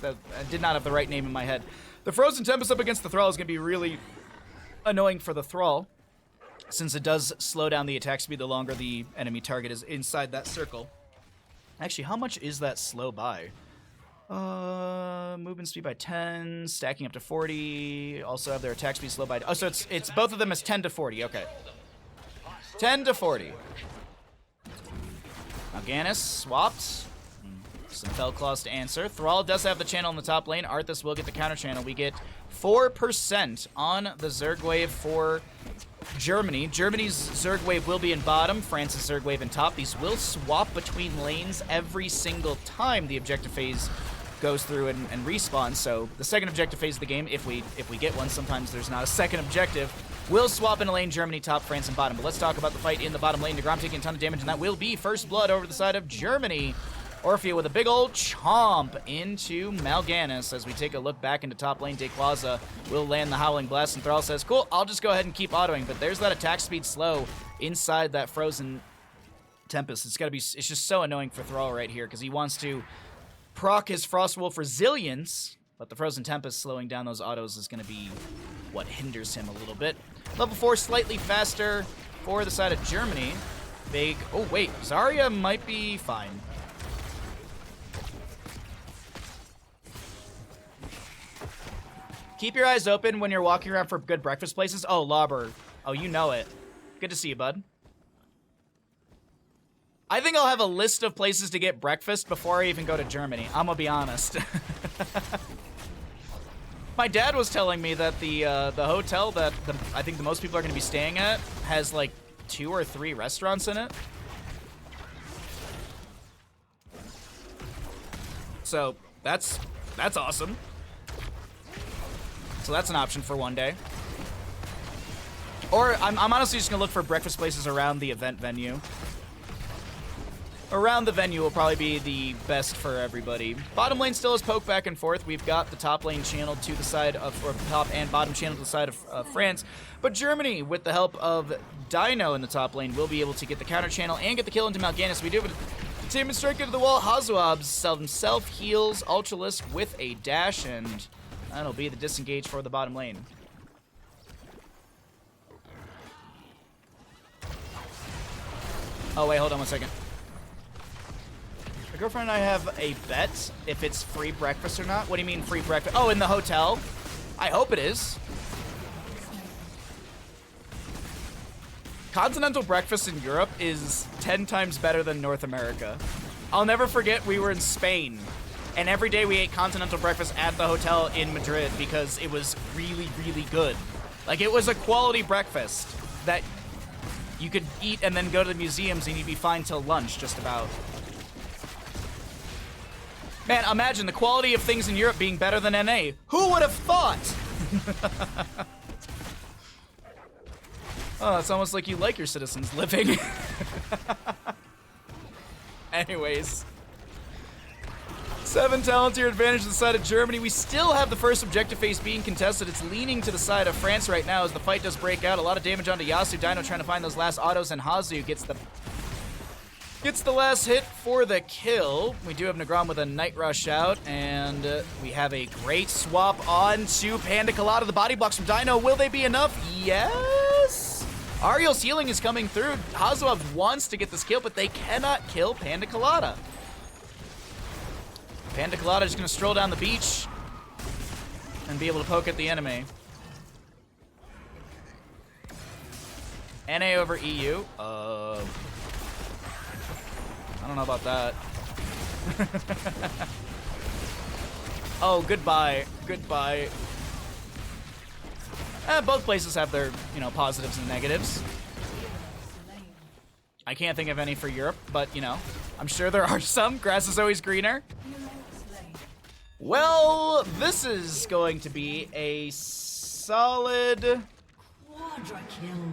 Oh, I did not have the right name in my head. The Frozen Tempest up against the Thrall is going to be really annoying for the Thrall, since it does slow down the attack speed the longer the enemy target is inside that circle. Actually, how much is that slow by? Movement speed by 10, stacking up to 40. Also have their attack speed slow by... Oh, so it's both of them is 10 to 40. Okay. 10 to 40. Mal'Ganis swapped. Some Fellclaws to answer. Thrall does have the channel in the top lane. Arthas will get the counter channel. We get 4% on the Zerg wave for Germany. Germany's Zerg wave will be in bottom. France's Zerg wave in top. These will swap between lanes every single time the objective phase goes through and respawns. So the second objective phase of the game, if we get one, sometimes there's not a second objective, will swap into lane Germany, top, France, and bottom. But let's talk about the fight in the bottom lane. Nagram taking a ton of damage, and that will be first blood over the side of Germany. Orphea with a big old chomp into Mal'Ganis. As we take a look back into top lane, Dequaza will land the Howling Blast, and Thrall says, cool, I'll just go ahead and keep autoing. But there's that attack speed slow inside that Frozen Tempest. It's just so annoying for Thrall right here, because he wants to proc his Frostwolf Resilience, but the Frozen Tempest slowing down those autos is going to be what hinders him a little bit. Level 4 slightly faster for the side of Germany. Big, oh wait, Zarya might be fine. Keep your eyes open when you're walking around for good breakfast places. Oh, Lauber. Oh, you know it. Good to see you, bud. I think I'll have a list of places to get breakfast before I even go to Germany. I'm gonna be honest. My dad was telling me that the hotel that I think the most people are gonna be staying at has like 2 or 3 restaurants in it. So that's awesome. So that's an option for one day. Or I'm honestly just gonna look for breakfast places around the event venue. Around the venue will probably be the best for everybody. Bottom lane still is poke back and forth. We've got the top lane channeled to the side of, or top and bottom channeled to the side of France. But Germany, with the help of Dino in the top lane, will be able to get the counter channel and get the kill into Mal'Ganis. We do have a team strike into the wall. Hazuab himself heals Ultralisk with a dash, and that'll be the disengage for the bottom lane. Oh, wait, hold on one second. My girlfriend and I have a bet if it's free breakfast or not. What do you mean free breakfast? Oh, in the hotel? I hope it is. Continental breakfast in Europe is 10 times better than North America. I'll never forget we were in Spain, and every day we ate continental breakfast at the hotel in Madrid because it was really, really good. Like, it was a quality breakfast that you could eat and then go to the museums and you'd be fine till lunch, just about. Man, imagine the quality of things in Europe being better than NA. Who would have thought? Oh, it's almost like you like your citizens living. Anyways. 7 talent tier advantage to the side of Germany. We still have the first objective phase being contested. It's leaning to the side of France right now as the fight does break out. A lot of damage onto Yasu. Dino trying to find those last autos, and Hazu gets the last hit for the kill. We do have Negrom with a Night Rush out, and we have a great swap on to Panda Colada. The body blocks from Dino. Will they be enough? Yes! Ariel's healing is coming through. Hazuab wants to get this kill, but they cannot kill Panda Colada. Panda Colada is going to stroll down the beach and be able to poke at the enemy. NA over EU. I don't know about that. Oh, goodbye. Goodbye. Both places have their, positives and negatives. I can't think of any for Europe, but, I'm sure there are some. Grass is always greener. Well, this is going to be a solid...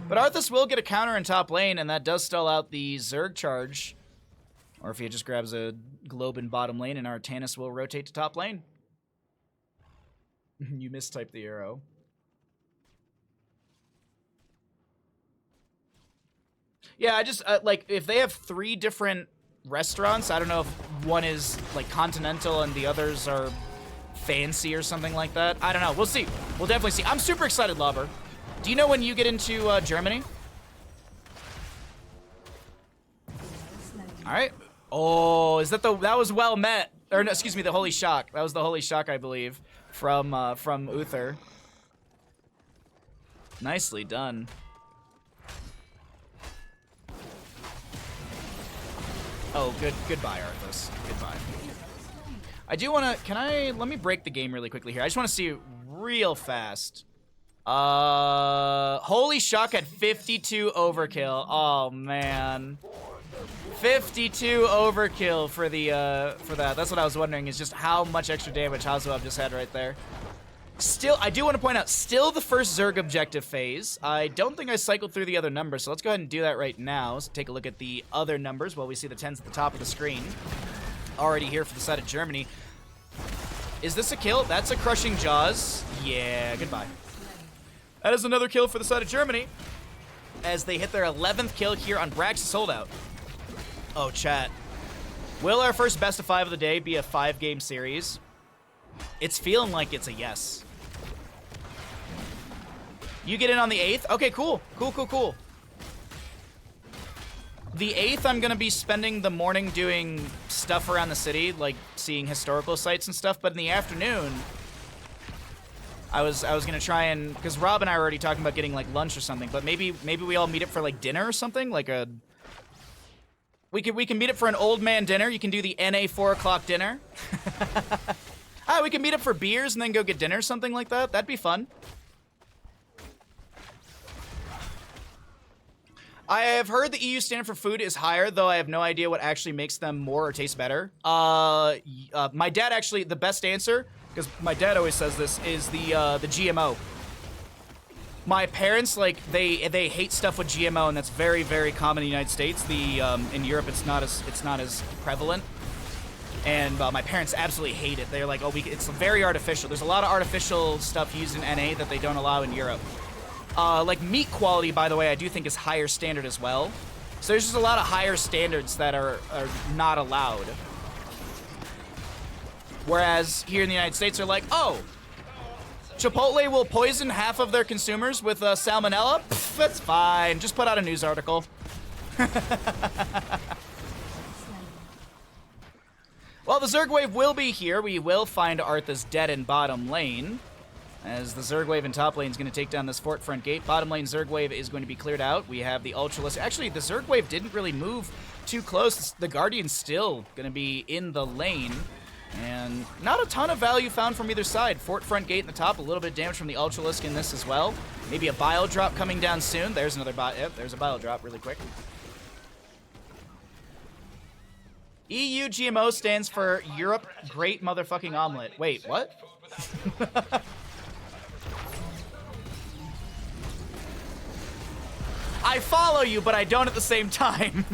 But Arthas will get a counter in top lane, and that does stall out the Zerg charge. Or if he just grabs a globe in bottom lane, and Artanis will rotate to top lane. You mistyped the arrow. Yeah, I just, if they have 3 different restaurants, I don't know if one is, continental and the others are fancy or something like that. I don't know. We'll see. We'll definitely see. I'm super excited, Lobber. Do you know when you get into Germany? All right. Oh, is that that was well met. Or no, excuse me, the Holy Shock. That was the Holy Shock, I believe, from Uther. Nicely done. Oh, goodbye, Arthas. Goodbye. I do want to, let me break the game really quickly here. I just want to see real fast. Holy Shock at 52 overkill. Oh, man. 52 overkill for that. That's what I was wondering, is just how much extra damage Hazuab just had right there. Still, I do want to point out, still the first Zerg objective phase. I don't think I cycled through the other numbers, so let's go ahead and do that right now. So take a look at the other numbers while we see the 10s at the top of the screen. Already here for the side of Germany. Is this a kill? That's a crushing Jaws. Yeah, goodbye. That is another kill for the side of Germany, as they hit their 11th kill here on Brax's holdout. Oh, chat. Will our first best of 5 of the day be a 5-game series? It's feeling like it's a yes. You get in on the 8th? Okay, cool. Cool. The 8th, I'm going to be spending the morning doing stuff around the city, like seeing historical sites and stuff, but in the afternoon, I was gonna try and, because Rob and I were already talking about getting like lunch or something, but maybe we all meet up for like dinner or something, like a. We can meet up for an old man dinner. You can do the NA 4 o'clock dinner. We can meet up for beers and then go get dinner, something like that. That'd be fun. I have heard the EU standard for food is higher, though I have no idea what actually makes them more or taste better. My dad actually, the best answer, because my dad always says this, is the GMO. My parents, like, they hate stuff with GMO, and that's very, very common in the United States. In Europe, it's not as prevalent. And my parents absolutely hate it. They're like, oh, it's very artificial. There's a lot of artificial stuff used in NA that they don't allow in Europe. Like meat quality, by the way, I do think is higher standard as well. So there's just a lot of higher standards that are not allowed. Whereas here in the United States, they're like, oh, Chipotle will poison half of their consumers with salmonella? Pff, that's fine. Just put out a news article. Well, the Zerg wave will be here. We will find Arthas dead in bottom lane, as the Zerg wave in top lane is going to take down this fort front gate. Bottom lane Zerg wave is going to be cleared out. We have the Ultralisk. Actually, the Zerg wave didn't really move too close. The Guardian's still going to be in the lane. And not a ton of value found from either side. Fort front gate in the top, a little bit of damage from the Ultralisk in this as well. Maybe a bile drop coming down soon. There's another yep, there's a bile drop really quick. EU GMO stands for Europe Great Motherfucking Omelet. Wait, what? I follow you, but I don't at the same time.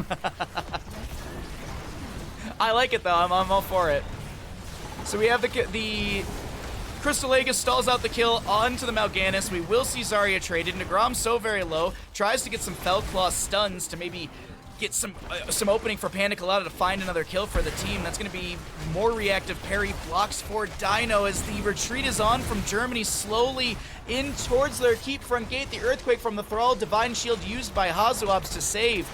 I like it though. I'm all for it. So we have the Crystal Aegis stalls out the kill onto the Mal'Ganis. We will see Zarya traded. Nagram so very low. Tries to get some Fellclaw stuns to maybe get some opening for Panda Colada to find another kill for the team. That's going to be more reactive parry blocks for Dino as the retreat is on from Germany slowly in towards their keep front gate. The Earthquake from the Thrall. Divine Shield used by Hazuabs to save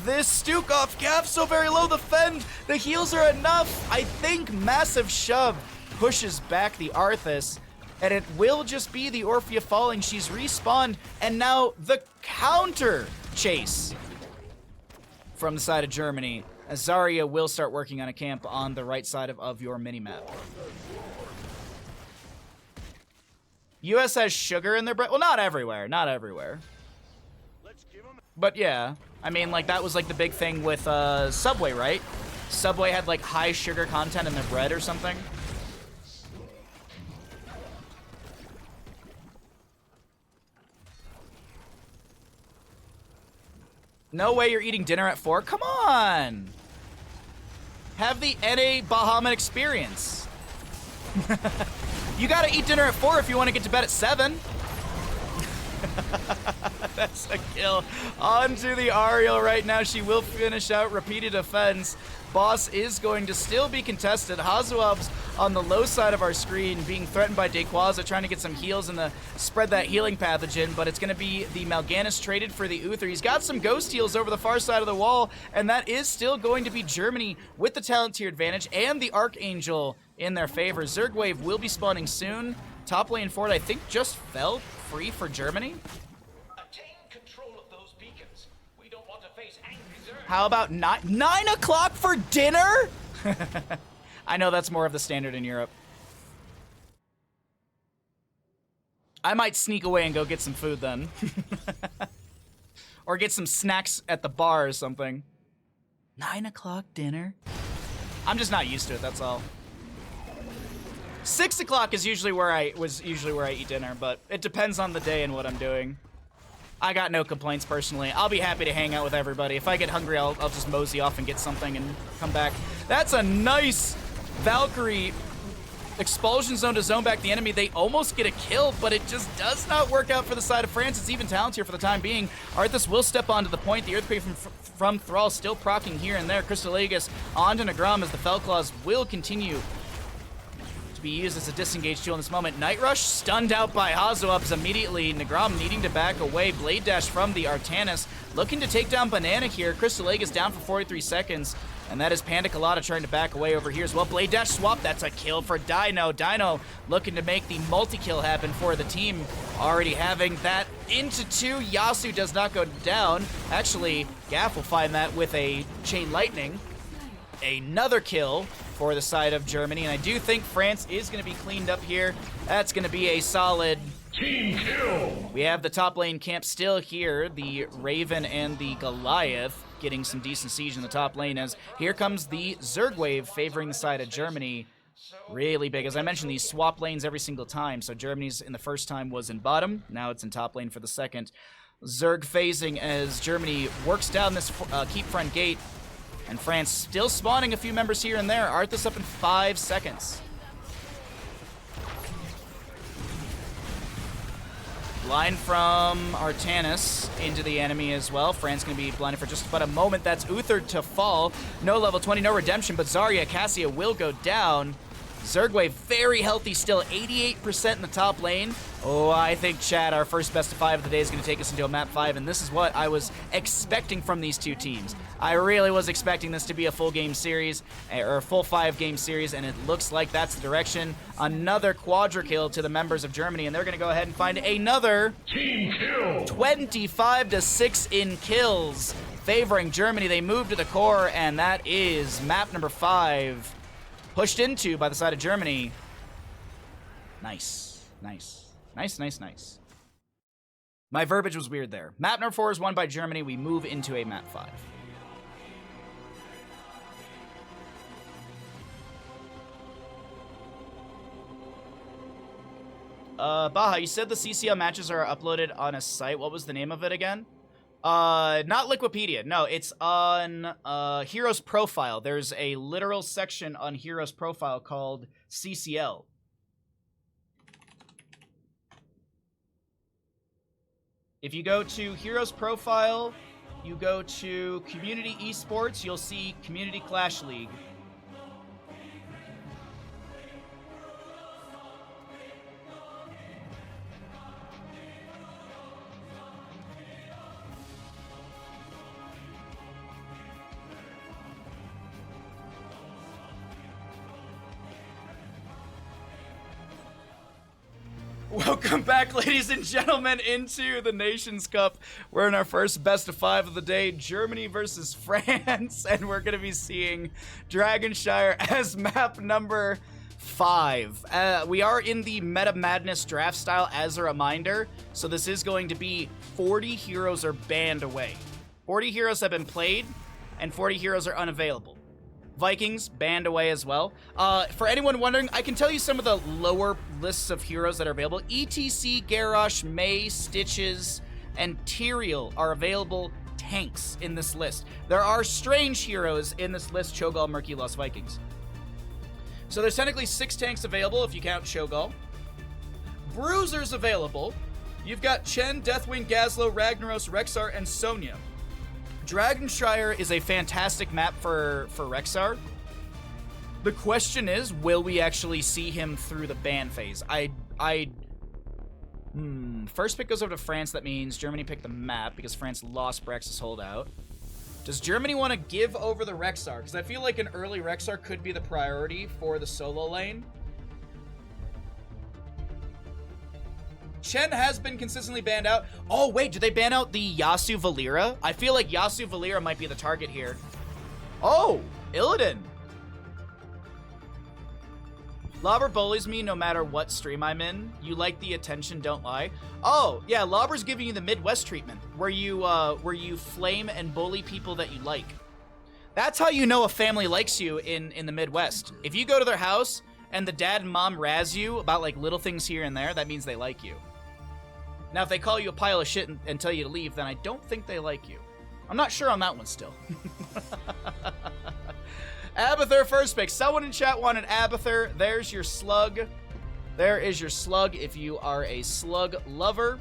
this Stukov. Gav so very low. The fend. The heals are enough. I think Massive Shove pushes back the Arthas, and it will just be the Orphea falling. She's respawned, and now the counter chase from the side of Germany, as Zarya will start working on a camp on the right side of your minimap. US has sugar in their bread. Well, not everywhere. Not everywhere. But yeah, I mean, like, that was like the big thing with Subway, right? Subway had like high sugar content in their bread or something. No way you're eating dinner at 4? Come on! Have the NA Bahamut experience. You gotta eat dinner at 4 if you want to get to bed at 7. That's a kill. Onto the Ariel right now. She will finish out repeated offense. Boss is going to still be contested. Hazuab's on the low side of our screen being threatened by Dequaza, trying to get some heals and spread that healing pathogen, but it's going to be the Mal'Ganis traded for the Uther. He's got some ghost heals over the far side of the wall, and that is still going to be Germany with the talent tier advantage and the Archangel in their favor. Zerg wave will be spawning soon. Top lane forward, I think, just fell free for Germany. How about 9 o'clock for dinner? I know that's more of the standard in Europe. I might sneak away and go get some food then. Or get some snacks at the bar or something. 9 o'clock dinner? I'm just not used to it, that's all. 6 o'clock is usually where I eat dinner, but it depends on the day and what I'm doing. I got no complaints personally. I'll be happy to hang out with everybody. If I get hungry, I'll just mosey off and get something and come back. That's a nice Valkyrie expulsion zone to zone back the enemy. They almost get a kill, but it just does not work out for the side of France. It's even talent here for the time being. Arthas will step onto the point. The Earthquake from Thrall still proccing here and there. Crystal Aegis onto Nagram as the Fellclaws will continue be used as a disengage tool in this moment. Night Rush stunned out by Hazuabs immediately. Nagram needing to back away. Blade Dash from the Artanis. Looking to take down Banana here. Crystal Aegis down for 43 seconds. And that is Panda Colada trying to back away over here as well. Blade Dash swap, that's a kill for Dino. Dino looking to make the multi-kill happen for the team. Already having that into 2. Yasu does not go down. Actually, Gaff will find that with a Chain Lightning. Another kill for the side of Germany. And I do think France is going to be cleaned up here. That's going to be a solid Team kill! We have the top lane camp still here. The Raven and the Goliath getting some decent siege in the top lane as here comes the Zerg wave favoring the side of Germany. Really big. As I mentioned, these swap lanes every single time. So Germany's in the first time was in bottom. Now it's in top lane for the second. Zerg phasing as Germany works down this keep front gate. And France still spawning a few members here and there. Arthas up in 5 seconds. Blind from Artanis into the enemy as well. Fran's going to be blinded for just about a moment. That's Uther to fall. No level 20, no redemption, but Zarya, Cassia will go down. Zergwave very healthy still, 88% in the top lane. Oh, I think, Chad, our first best of 5 of the day is going to take us into a map 5, and this is what I was expecting from these two teams. I really was expecting this to be a full game series, or a full 5-game series, and it looks like that's the direction. Another quadra kill to the members of Germany, and they're going to go ahead and find another Team kill! 25-6 in kills, favoring Germany. They move to the core, and that is map number 5. Pushed into by the side of Germany. Nice. Nice. Nice, nice, nice. My verbiage was weird there. Map number 4 is won by Germany. We move into a map 5. Baha, you said the CCL matches are uploaded on a site. What was the name of it again? Not Liquipedia. No, it's on Hero's Profile. There's a literal section on Hero's Profile called CCL. If you go to Hero's Profile, you go to Community Esports, you'll see Community Clash League. Welcome back, ladies and gentlemen, into the Nations Cup. We're in our first best of 5 of the day, Germany versus France, and we're going to be seeing Dragonshire as map number 5. We are in the Meta Madness draft style as a reminder, so this is going to be 40 heroes are banned away. 40 heroes have been played, and 40 heroes are unavailable. Vikings banned away as well. For anyone wondering, I can tell you some of the lower lists of heroes that are available. ETC, Garrosh, May, Stitches, and Tyrael are available tanks in this list. There are strange heroes in this list, Cho'Gall, Murky Lost Vikings. So there's technically 6 tanks available if you count Cho'Gall. Bruisers available. You've got Chen, Deathwing, Gazlo, Ragnaros, Rexar, and Sonya. Dragonshire is a fantastic map for Rexar. The question is, will we actually see him through the ban phase? First pick goes over to France. That means Germany picked the map because France lost Brex's holdout. Does Germany want to give over the Rexar? Because I feel like an early Rexar could be the priority for the solo lane. Chen has been consistently banned out. Oh, wait, did they ban out the Yasu Valera? I feel like Yasu Valera might be the target here. Oh, Illidan. Lobber bullies me no matter what stream I'm in. You like the attention, don't lie. Oh, yeah, Lobber's giving you the Midwest treatment, where you flame and bully people that you like. That's how you know a family likes you in the Midwest. If you go to their house and the dad and mom razz you about like little things here and there, that means they like you. Now, if they call you a pile of shit and tell you to leave, then I don't think they like you. I'm not sure on that one still. Abathur first pick. Someone in chat wanted Abathur. There's your slug. There is your slug if you are a slug lover.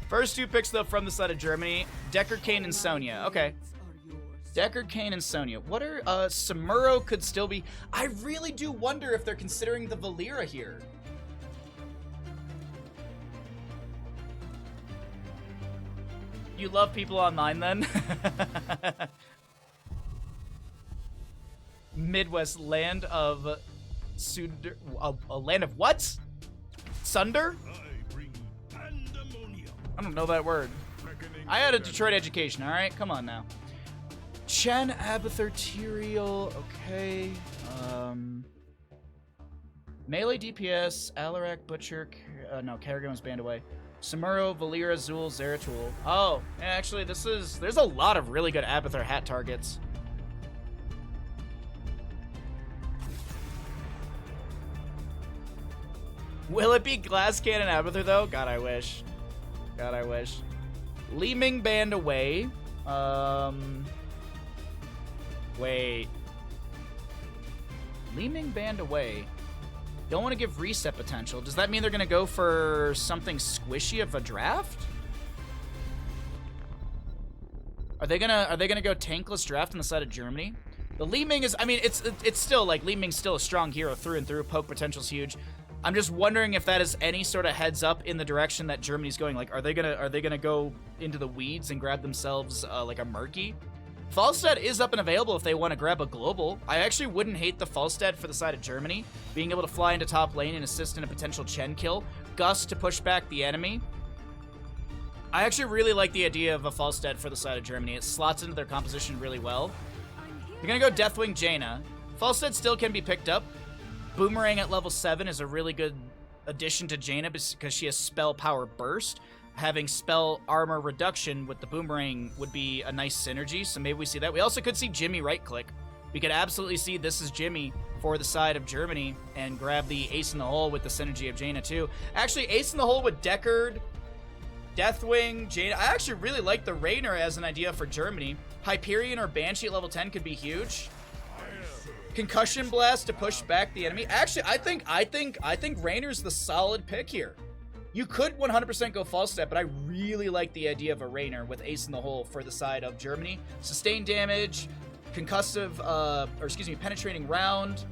First 2 picks, though, from the side of Germany. Deckard, Cain, and Sonya. Okay. Deckard, Cain, and Sonya. What are... Samuro could still be... I really do wonder if they're considering the Valera here. You love people online then? Midwest land of Sunder, a land of what? Sunder? I don't know that word. I had a Detroit education, alright? Come on now. Chen, Abathur, Tyrael, okay. Melee DPS, Alarak, Butcher, no, Karragon's banned away. Samuro, Valera, Zul, Zeratul. Oh, actually, there's a lot of really good Abathur hat targets. Will it be Glass Cannon Abathur, though? God, I wish. God, I wish. Li Ming banned away. Wait. Li Ming banned away. Don't want to give reset potential. Does that mean they're going to go for something squishy of a draft? Are they gonna go tankless draft on the side of Germany? The Li Ming is, I mean, it's still like Li Ming's still a strong hero through and through. Poke potential's huge. I'm just wondering if that is any sort of heads up in the direction that Germany's going. Like, are they gonna go into the weeds and grab themselves like a Murky? Falstad is up and available if they want to grab a global. I actually wouldn't hate the Falstad for the side of Germany. Being able to fly into top lane and assist in a potential Chen kill. Gust to push back the enemy. I actually really like the idea of a Falstad for the side of Germany. It slots into their composition really well. You're going to go Deathwing Jaina. Falstad still can be picked up. Boomerang at level 7 is a really good addition to Jaina because she has spell power burst. Having spell armor reduction with the boomerang would be a nice synergy, so maybe we see that. We also could see Jimmy right-click. We could absolutely see this is Jimmy for the side of Germany and grab the Ace in the Hole with the synergy of Jaina too. Actually, Ace in the Hole with Deckard, Deathwing, Jaina. I actually really like the Raynor as an idea for Germany. Hyperion or Banshee at level 10 could be huge. Concussion Blast to push back the enemy. Actually, I think Raynor's the solid pick here. You could 100% go Falstad, but I really like the idea of a Raynor with Ace in the Hole for the side of Germany. Sustained damage, concussive, penetrating round.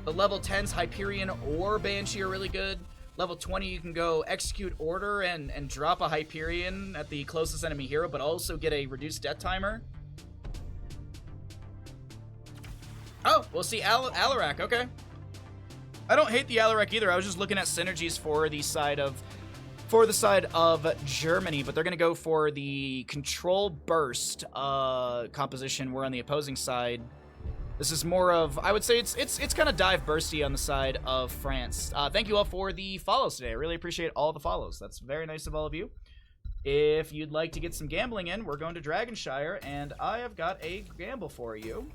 The level 10s, Hyperion or Banshee are really good. Level 20, you can go Execute Order and drop a Hyperion at the closest enemy hero, but also get a reduced death timer. Oh, we'll see Alarak, okay. I don't hate the Alarak either. I was just looking at synergies for the side of Germany, but they're going to go for the Control Burst composition, where on the opposing side, this is more of, I would say it's kind of dive bursty on the side of France. Thank you all for the follows today. I really appreciate all the follows. That's very nice of all of you. If you'd like to get some gambling in, we're going to Dragonshire, and I have got a gamble for you.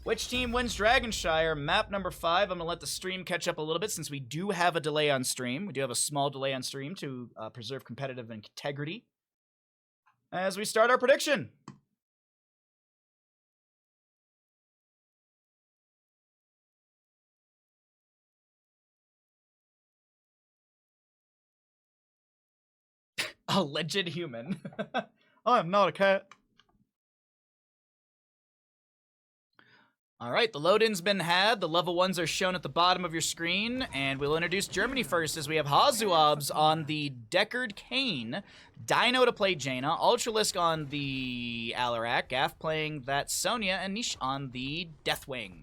Which team wins Dragonshire? Map number 5. I'm going to let the stream catch up a little bit since we do have a delay on stream. We do have a small delay on stream to preserve competitive integrity as we start our prediction. A legend human. I'm not a cat. All right, the load-in's been had. The level 1s are shown at the bottom of your screen, and we'll introduce Germany first as we have Hazuabs on the Deckard Kane, Dino to play Jaina, Ultralisk on the Alarak, Gaff playing that Sonya, and Nish on the Deathwing.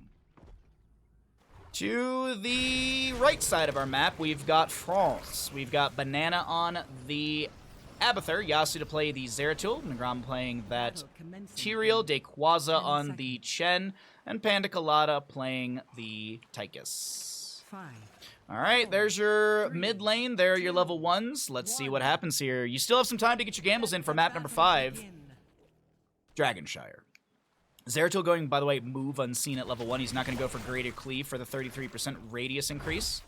To the right side of our map, we've got France. We've got Banana on the Abathur, Yasu to play the Zeratul, Nagram playing that Tyrael, Dequaza on the Chen, and Panda Colada playing the Tychus. Alright, there's your mid lane. There are your level 1s. Let's see what happens here. You still have some time to get your gambles in for map number 5. Dragonshire. Zeratul going, by the way, move unseen at level 1. He's not going to go for Greater Cleave for the 33% radius increase.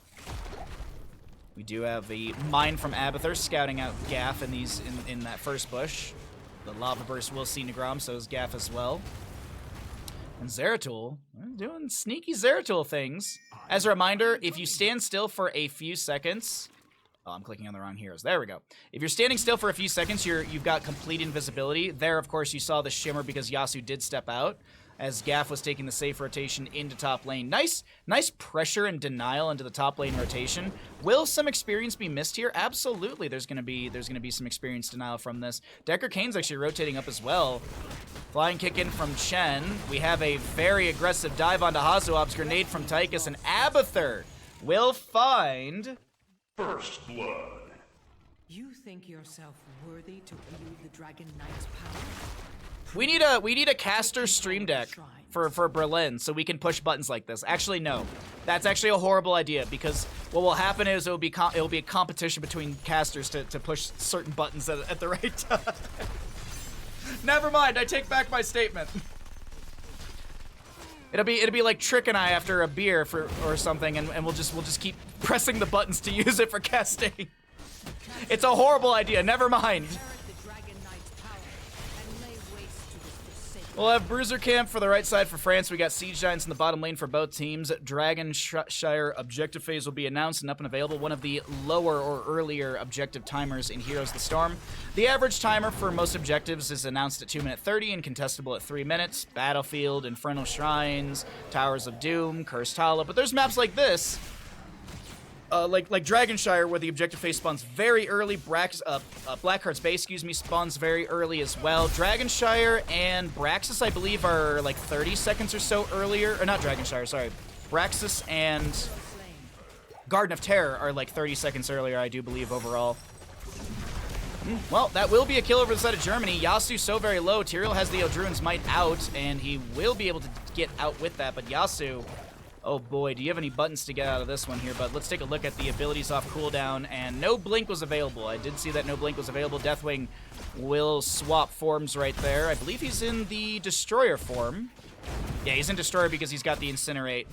We do have a Mine from Abathur scouting out Gaff in that first bush. The Lava Burst will see Nagram, so is Gaff as well. And Zeratul, doing sneaky Zeratul things. As a reminder, if you stand still for a few seconds... Oh, I'm clicking on the wrong heroes. There we go. If you're standing still for a few seconds, you've got complete invisibility. There, of course, you saw the shimmer because Yasu did step out. as Gaff was taking the safe rotation into top lane. Nice pressure and denial into the top lane rotation. Will some experience be missed here? Absolutely. There's gonna be some experience denial from this. Decker Kane's actually rotating up as well. Flying kick in from Chen. We have a very aggressive dive onto Hazuab's grenade from Tychus, and Abathur will find First blood. You think yourself worthy to wield the Dragon Knight's power? We need a caster stream deck for Berlin so we can push buttons like this. Actually, no. That's actually a horrible idea because what will happen is it'll be a competition between casters to push certain buttons at the right time. Never mind, I take back my statement. It'll be like Trick and I after a beer or something, and we'll just keep pressing the buttons to use it for casting. It's a horrible idea. Never mind. We'll have Bruiser Camp for the right side for France. We got Siege Giants in the bottom lane for both teams. Dragonshire objective phase will be announced and up and available. One of the lower or earlier objective timers in Heroes of the Storm. The average timer for most objectives is announced at 2:30 and contestable at 3 minutes. Battlefield, Infernal Shrines, Towers of Doom, Cursed Hollow. But there's maps like this. Like Dragonshire, where the objective phase spawns very early. Blackheart's Bay, spawns very early as well. Dragonshire and Braxis, I believe, are like 30 seconds or so earlier. Or not Dragonshire, sorry. Braxis and Garden of Terror are like 30 seconds earlier, I do believe, overall. Well, that will be a kill over the side of Germany. Yasuo so very low. Tyrael has the Eldruin's Might out, and he will be able to get out with that, but Yasuo... Oh boy, do you have any buttons to get out of this one here, but let's take a look at the abilities off cooldown, and no blink was available. I did see that no blink was available. Deathwing will swap forms right there. I believe he's in the Destroyer form. Yeah, he's in Destroyer because he's got the Incinerate.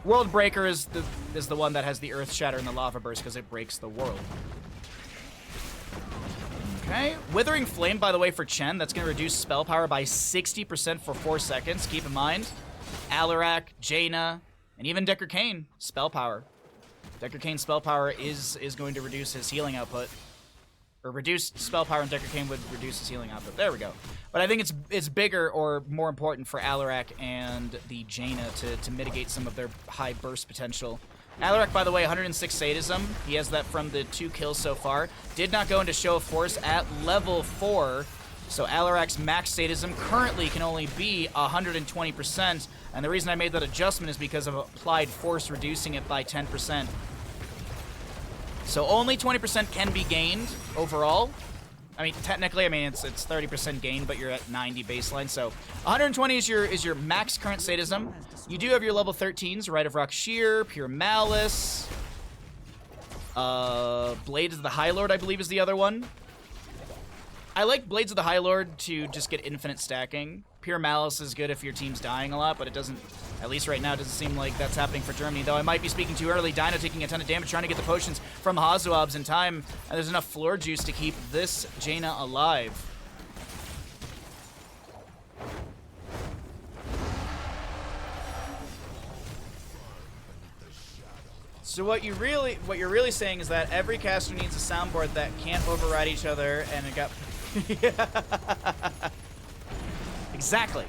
World Breaker is the one that has the Earth Shatter and the Lava Burst because it breaks the world. Okay, Withering Flame, by the way, for Chen. That's going to reduce spell power by 60% for 4 seconds. Keep in mind, Alarak, Jaina, and even Decker Kane, spell power. Decker Kane's spell power is going to reduce his healing output. Or reduced spell power and Decker Kane would reduce his healing output. There we go. But I think it's bigger or more important for Alarak and the Jaina to mitigate some of their high burst potential. Alarak, by the way, 106 sadism. He has that from the 2 kills so far. Did not go into Show of Force at level 4. So Alarak's max sadism currently can only be 120%, and the reason I made that adjustment is because of applied force reducing it by 10%. So only 20% can be gained overall. I mean, technically, it's 30% gain, but you're at 90 baseline, so 120 is your max current sadism. You do have your level 13s, Rite of Rock Shear, Pure Malice, Blades of the High Lord, I believe, is the other one. I like Blades of the High Lord to just get infinite stacking. Pure Malice is good if your team's dying a lot, but it doesn't, at least right now, it doesn't seem like that's happening for Germany, though I might be speaking too early. Dino taking a ton of damage, trying to get the potions from Hazuabs in time, and there's enough floor juice to keep this Jaina alive. So what you're really saying is that every caster needs a soundboard that can't override each other, and it got... Exactly.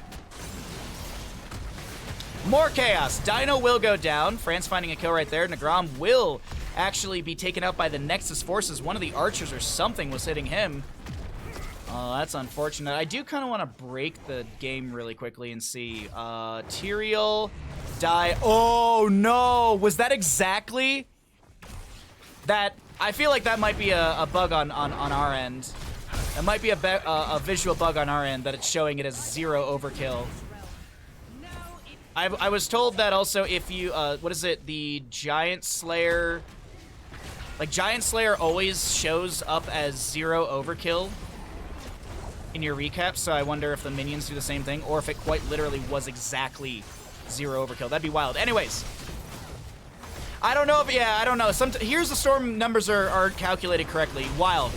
More chaos. Dino will go down. France finding a kill right there. Nagram will actually be taken out by the Nexus forces. One of the archers or something was hitting him. Oh, that's unfortunate. I do kind of want to break the game really quickly and see. Tyrael die. Oh, no. Was that exactly that? I feel like that might be a bug on our end. It might be a visual bug on our end that it's showing it as 0 overkill. I was told that also if you, what is it, the Giant Slayer, like Giant Slayer always shows up as 0 overkill in your recap, so I wonder if the minions do the same thing, or if it quite literally was exactly 0 overkill. That'd be wild. Anyways. I don't know if, yeah, I don't know. Here's the Storm numbers are calculated correctly. Wild.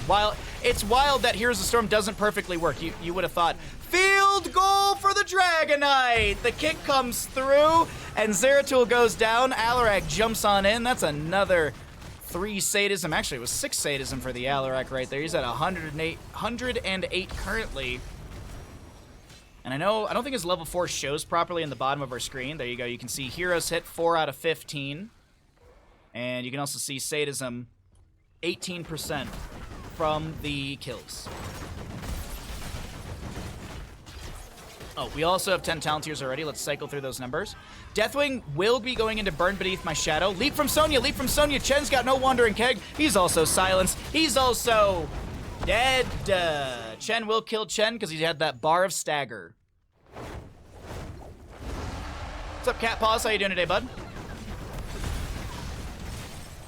It's wild that Here's the Storm doesn't perfectly work. You would have thought, field goal for the Dragonite! The kick comes through, and Zeratul goes down. Alarak jumps on in. That's another 3 sadism. Actually, it was 6 sadism for the Alarak right there. He's at 108 currently. And I don't think his level 4 shows properly in the bottom of our screen. There you go. You can see heroes hit 4 out of 15. And you can also see sadism 18% from the kills. Oh, we also have 10 talent tiers already. Let's cycle through those numbers. Deathwing will be going into Burn Beneath My Shadow. Leap from Sonya, leap from Sonya. Chen's got no Wandering Keg. He's also silenced. He's also dead. Chen will kill Chen because he had that bar of stagger. What's up, Cat Paws? How you doing today, bud?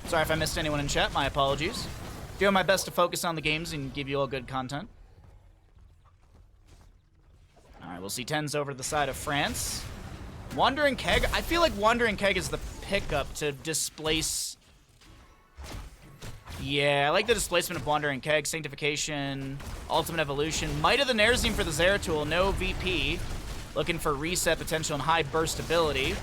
Sorry if I missed anyone in chat. My apologies. Doing my best to focus on the games and give you all good content. All right, we'll see 10s over to the side of France. Wandering Keg. I feel like Wandering Keg is the pickup to displace. Yeah, I like the displacement of Wandering Keg. Sanctification, Ultimate Evolution. Might of the Nerzim for the Zeratul. No VP. Looking for reset potential and high burst ability.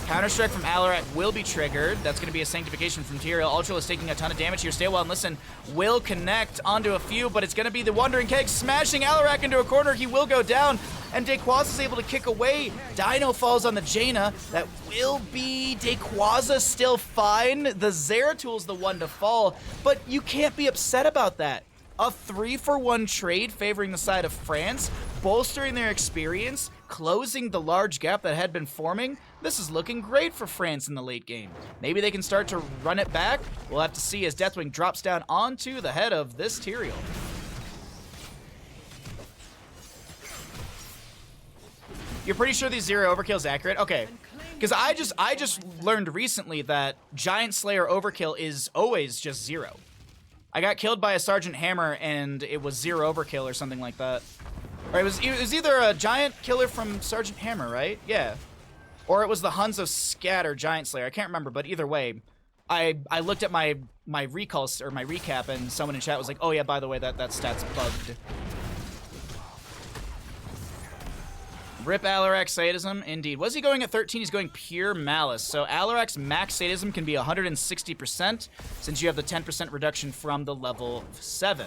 Counter-Strike from Alarak will be triggered. That's going to be a Sanctification from Tyrael. Ultra is taking a ton of damage here. Stay well and listen. Will connect onto a few, but it's going to be the Wandering Keg smashing Alarak into a corner. He will go down, and Dayquaza is able to kick away. Dino falls on the Jaina. That will be Dayquaza still fine. The Zeratul's the one to fall, but you can't be upset about that. A 3-for-1 trade favoring the side of France, bolstering their experience, closing the large gap that had been forming. This is looking great for France in the late game. Maybe they can start to run it back. We'll have to see as Deathwing drops down onto the head of this Tyrael. You're pretty sure the 0 overkill is accurate? Okay. Because I just learned recently that Giant Slayer overkill is always just 0. I got killed by a Sergeant Hammer and it was 0 overkill or something like that. Or it was either a giant killer from Sergeant Hammer, right? Yeah. Or it was the Hanzo Scatter Giant Slayer. I can't remember, but either way, I looked at my recall or my recap and someone in chat was like, "Oh yeah, by the way, that stat's bugged." Rip Alarak sadism, indeed. Was he going at 13? He's going pure malice. So Alarak's max sadism can be 160% since you have the 10% reduction from the level 7.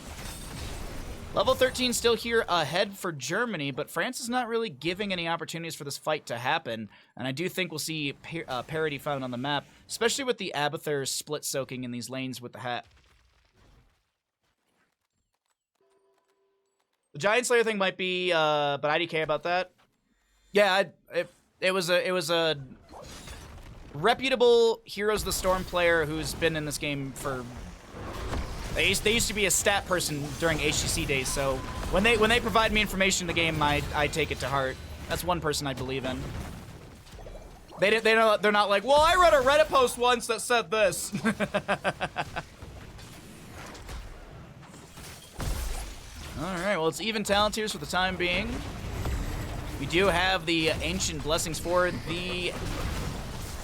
Level 13 still here ahead for Germany, but France is not really giving any opportunities for this fight to happen. And I do think we'll see parity found on the map, especially with the Abathur split soaking in these lanes with the hat. The Giant Slayer thing might be, but IDK about that. Yeah, it was a reputable Heroes of the Storm player who's been in this game for. They used to be a stat person during HGC days, so when they provide me information in the game, I take it to heart. That's one person I believe in. They're not like, well, I read a Reddit post once that said this. All right, well, it's even talent tiers for the time being. We do have the Ancient Blessings for the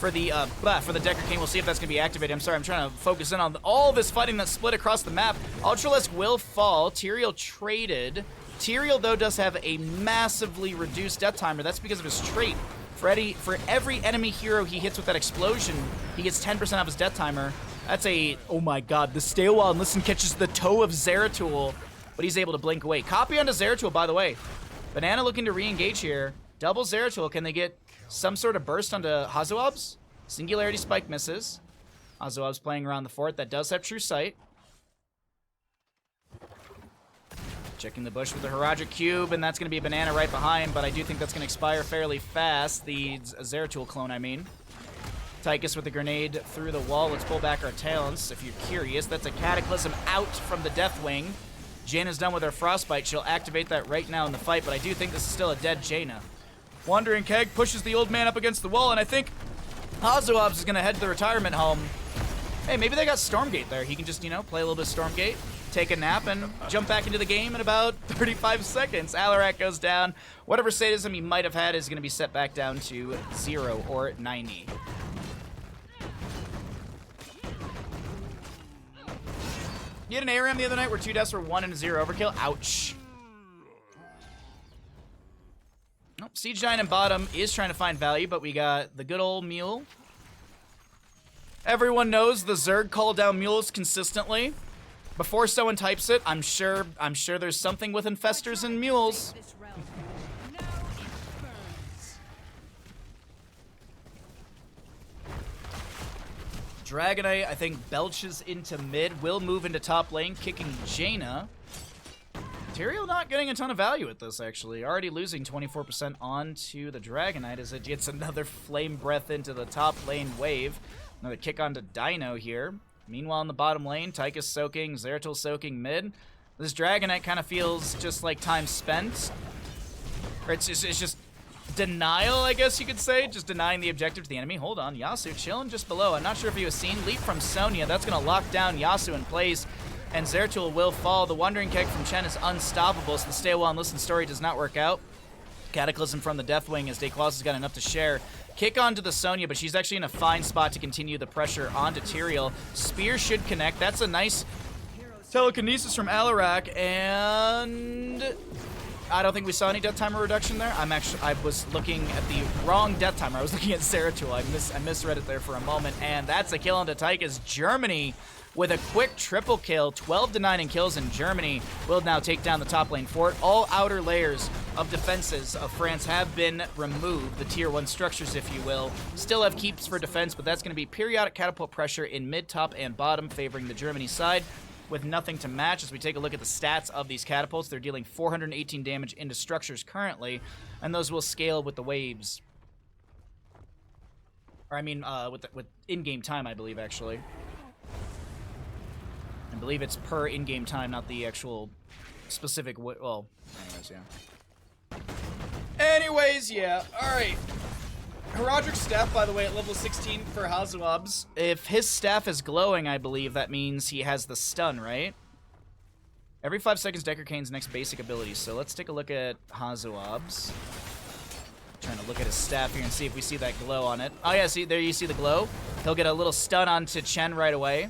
Decker King. We'll see if that's going to be activated. I'm sorry, I'm trying to focus in on all this fighting that's split across the map. Ultralisk will fall. Tyrael traded. Tyrael, though, does have a massively reduced death timer. That's because of his trait. For every enemy hero he hits with that explosion, he gets 10% off his death timer. That's a, oh my god, the Stay a While and Listen catches the toe of Zeratul, but he's able to blink away. Copy onto Zeratul, by the way. Banana looking to re-engage here. Double Zeratul. Can they get some sort of burst onto Hazuabs? Singularity Spike misses. Hazuabs playing around the fort. That does have True Sight. Checking the bush with the Heraldric Cube, and that's going to be a Banana right behind, but I do think that's going to expire fairly fast. The Zeratul clone, I mean. Tychus with the grenade through the wall. Let's pull back our talents. If you're curious, that's a Cataclysm out from the Deathwing. Jaina's done with her Frostbite. She'll activate that right now in the fight, but I do think this is still a dead Jaina. Wandering Keg pushes the old man up against the wall, and I think Hazuabs is going to head to the retirement home. Hey, maybe they got Stormgate there. He can just, play a little bit of Stormgate, take a nap, and jump back into the game in about 35 seconds. Alarak goes down. Whatever sadism he might have had is going to be set back down to 0 or 90. You had an ARAM the other night where 2 deaths were 1 and a 0 overkill. Ouch. Oh, Siege Giant in bottom is trying to find value, but we got the good old mule. Everyone knows the Zerg call down mules consistently. Before someone types it, I'm sure there's something with infestors and mules. Dragonite, I think, belches into mid, will move into top lane, kicking Jaina. Tyrael not getting a ton of value at this, actually. Already losing 24% onto the Dragonite as it gets another Flame Breath into the top lane wave. Another kick onto Dino here. Meanwhile, in the bottom lane, Tychus soaking, Zeratul soaking mid. This Dragonite kind of feels just like time spent. Or it's just denial, I guess you could say. Just denying the objective to the enemy. Hold on, Yasuo chilling just below. I'm not sure if he was seen. Leap from Sonya. That's going to lock down Yasuo in place. And Zeratul will fall. The Wandering Keg from Chen is unstoppable, so the Stay a While and Listen story does not work out. Cataclysm from the Deathwing as Dayquoise has got enough to share. Kick onto the Sonya, but she's actually in a fine spot to continue the pressure onto Tyrael. Spear should connect. That's a nice telekinesis from Alarak, and I don't think we saw any death timer reduction there. I was looking at the wrong death timer. I was looking at Zeratul. I misread it there for a moment, and that's a kill onto Tychus. Germany with a quick triple kill, 12-9 in kills in Germany, will now take down the top lane fort. All outer layers of defenses of France have been removed, the tier 1 structures, if you will. Still have keeps for defense, but that's going to be periodic catapult pressure in mid, top, and bottom, favoring the Germany side, with nothing to match. As we take a look at the stats of these catapults, they're dealing 418 damage into structures currently, and those will scale with the waves. Or I mean, with in-game time, I believe, actually. I believe it's per in-game time, not the actual specific, well, anyways, yeah. Alright. Herodric's staff, by the way, at level 16 for Hazuabs. If his staff is glowing, I believe that means he has the stun, right? Every 5 seconds, Decker Kane's next basic ability. So let's take a look at Hazuabs. Trying to look at his staff here and see if we see that glow on it. Oh yeah, see, there you see the glow. He'll get a little stun onto Chen right away.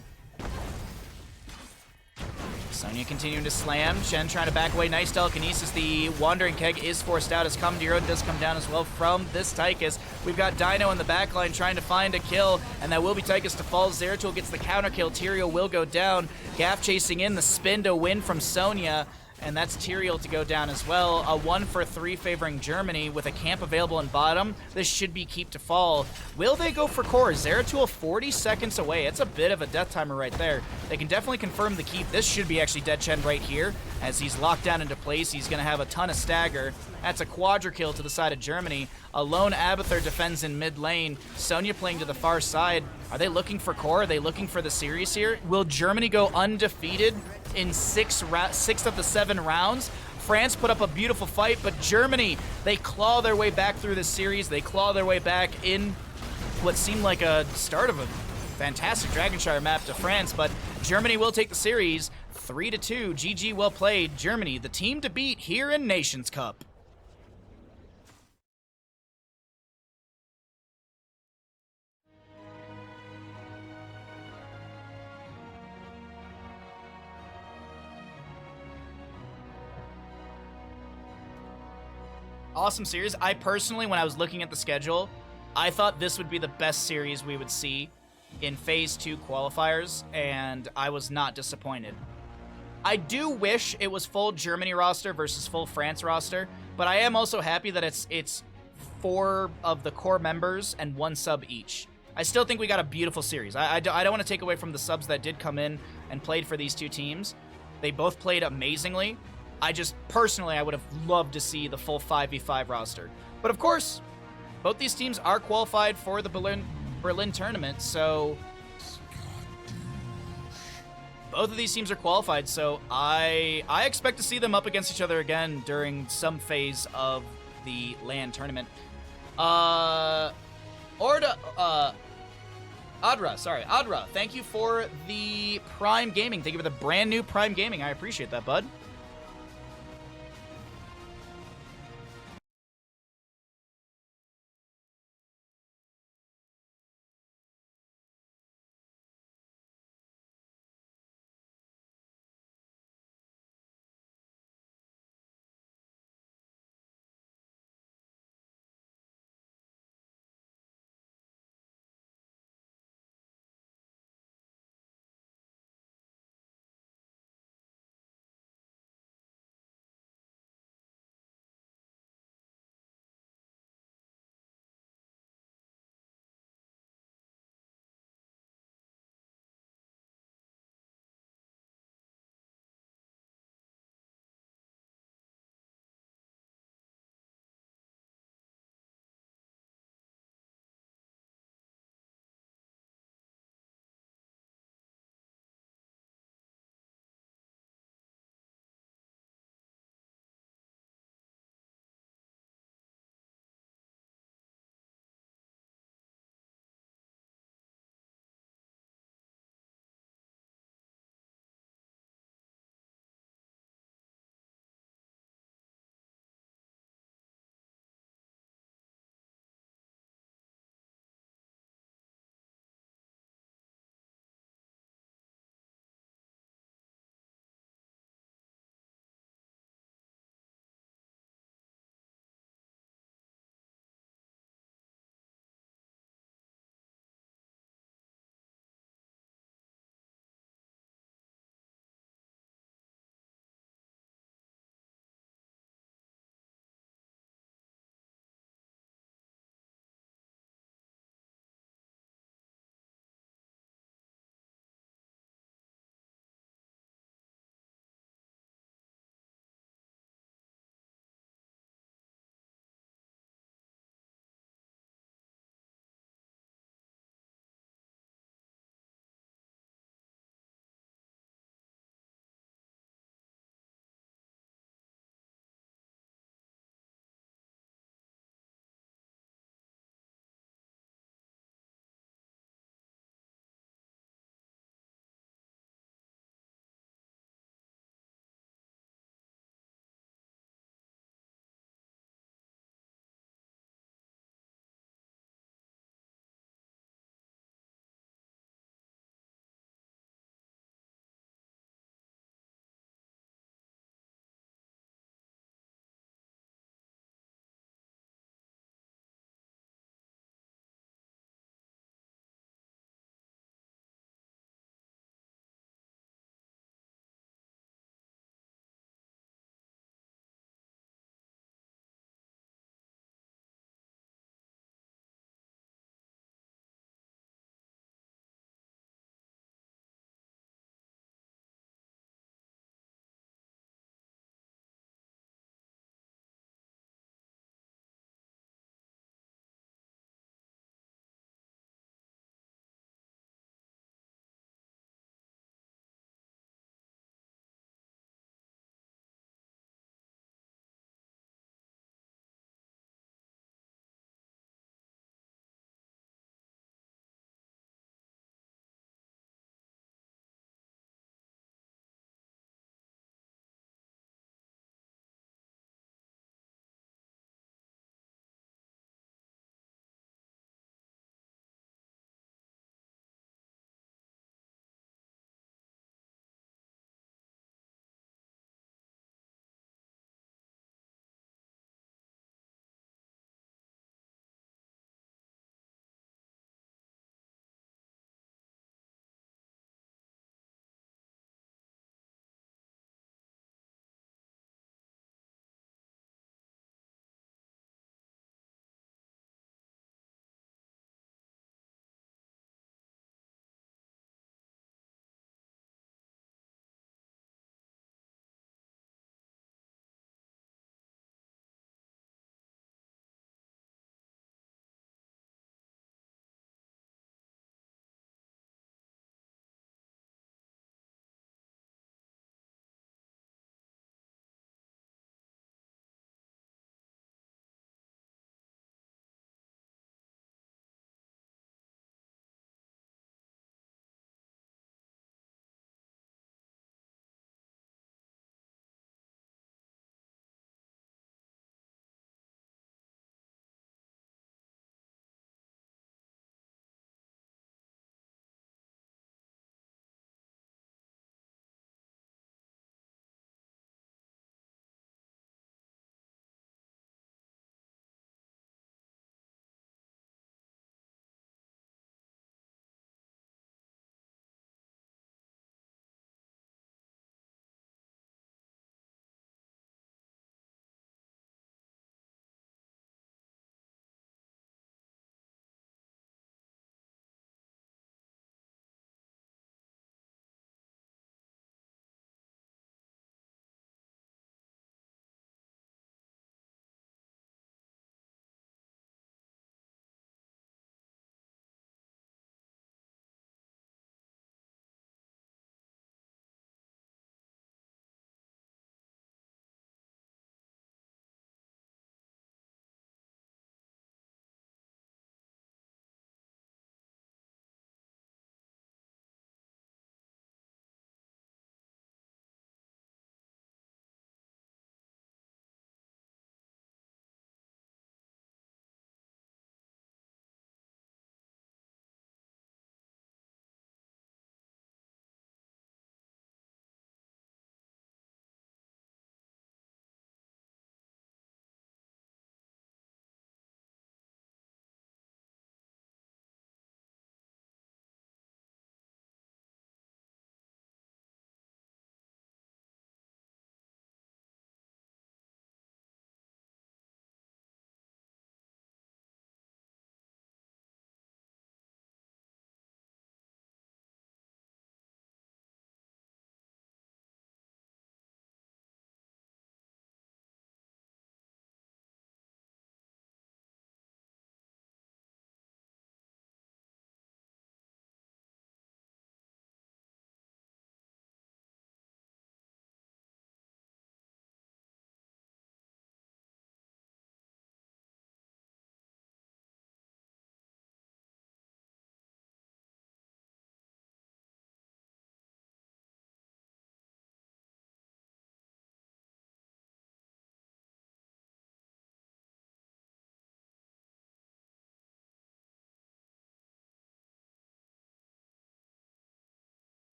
Sonya continuing to slam. Chen trying to back away. Nice telekinesis. The Wandering Keg is forced out as Commandeero does come down as well from this Tychus. We've got Dino in the backline trying to find a kill, and that will be Tychus to fall. Zeratul gets the counter kill. Tyrael will go down. Gaff chasing in the spin to win from Sonya, and that's Tyrael to go down as well. A 1-for-3 favoring Germany with a camp available in bottom. This should be keep to fall. Will they go for core? Zeratul 40 seconds away. It's a bit of a death timer right there. They can definitely confirm the keep. This should be actually Dead Chen right here. As he's locked down into place, he's going to have a ton of stagger. That's a quadra kill to the side of Germany. A lone Abathur defends in mid lane. Sonya playing to the far side. Are they looking for core? Are they looking for the series here? Will Germany go undefeated in 6 of the 7 rounds? France put up a beautiful fight, but Germany, they claw their way back through this series. They claw their way back in what seemed like a start of a fantastic Dragonshire map to France, but Germany will take the series 3-2. GG, well played. Germany, the team to beat here in Nations Cup. Awesome series. I personally, when I was looking at the schedule, I thought this would be the best series we would see in Phase 2 qualifiers, and I was not disappointed. I do wish it was full Germany roster versus full France roster, but I am also happy that it's 4 of the core members and 1 sub each. I still think we got a beautiful series. I don't want to take away from the subs that did come in and played for these 2 teams. They both played amazingly. I just, personally, I would have loved to see the full 5v5 roster. But of course, both these teams are qualified for the Berlin tournament, so both of these teams are qualified, so I expect to see them up against each other again during some phase of the LAN tournament. Adra, thank you for the Prime Gaming. Thank you for the brand new Prime Gaming. I appreciate that, bud.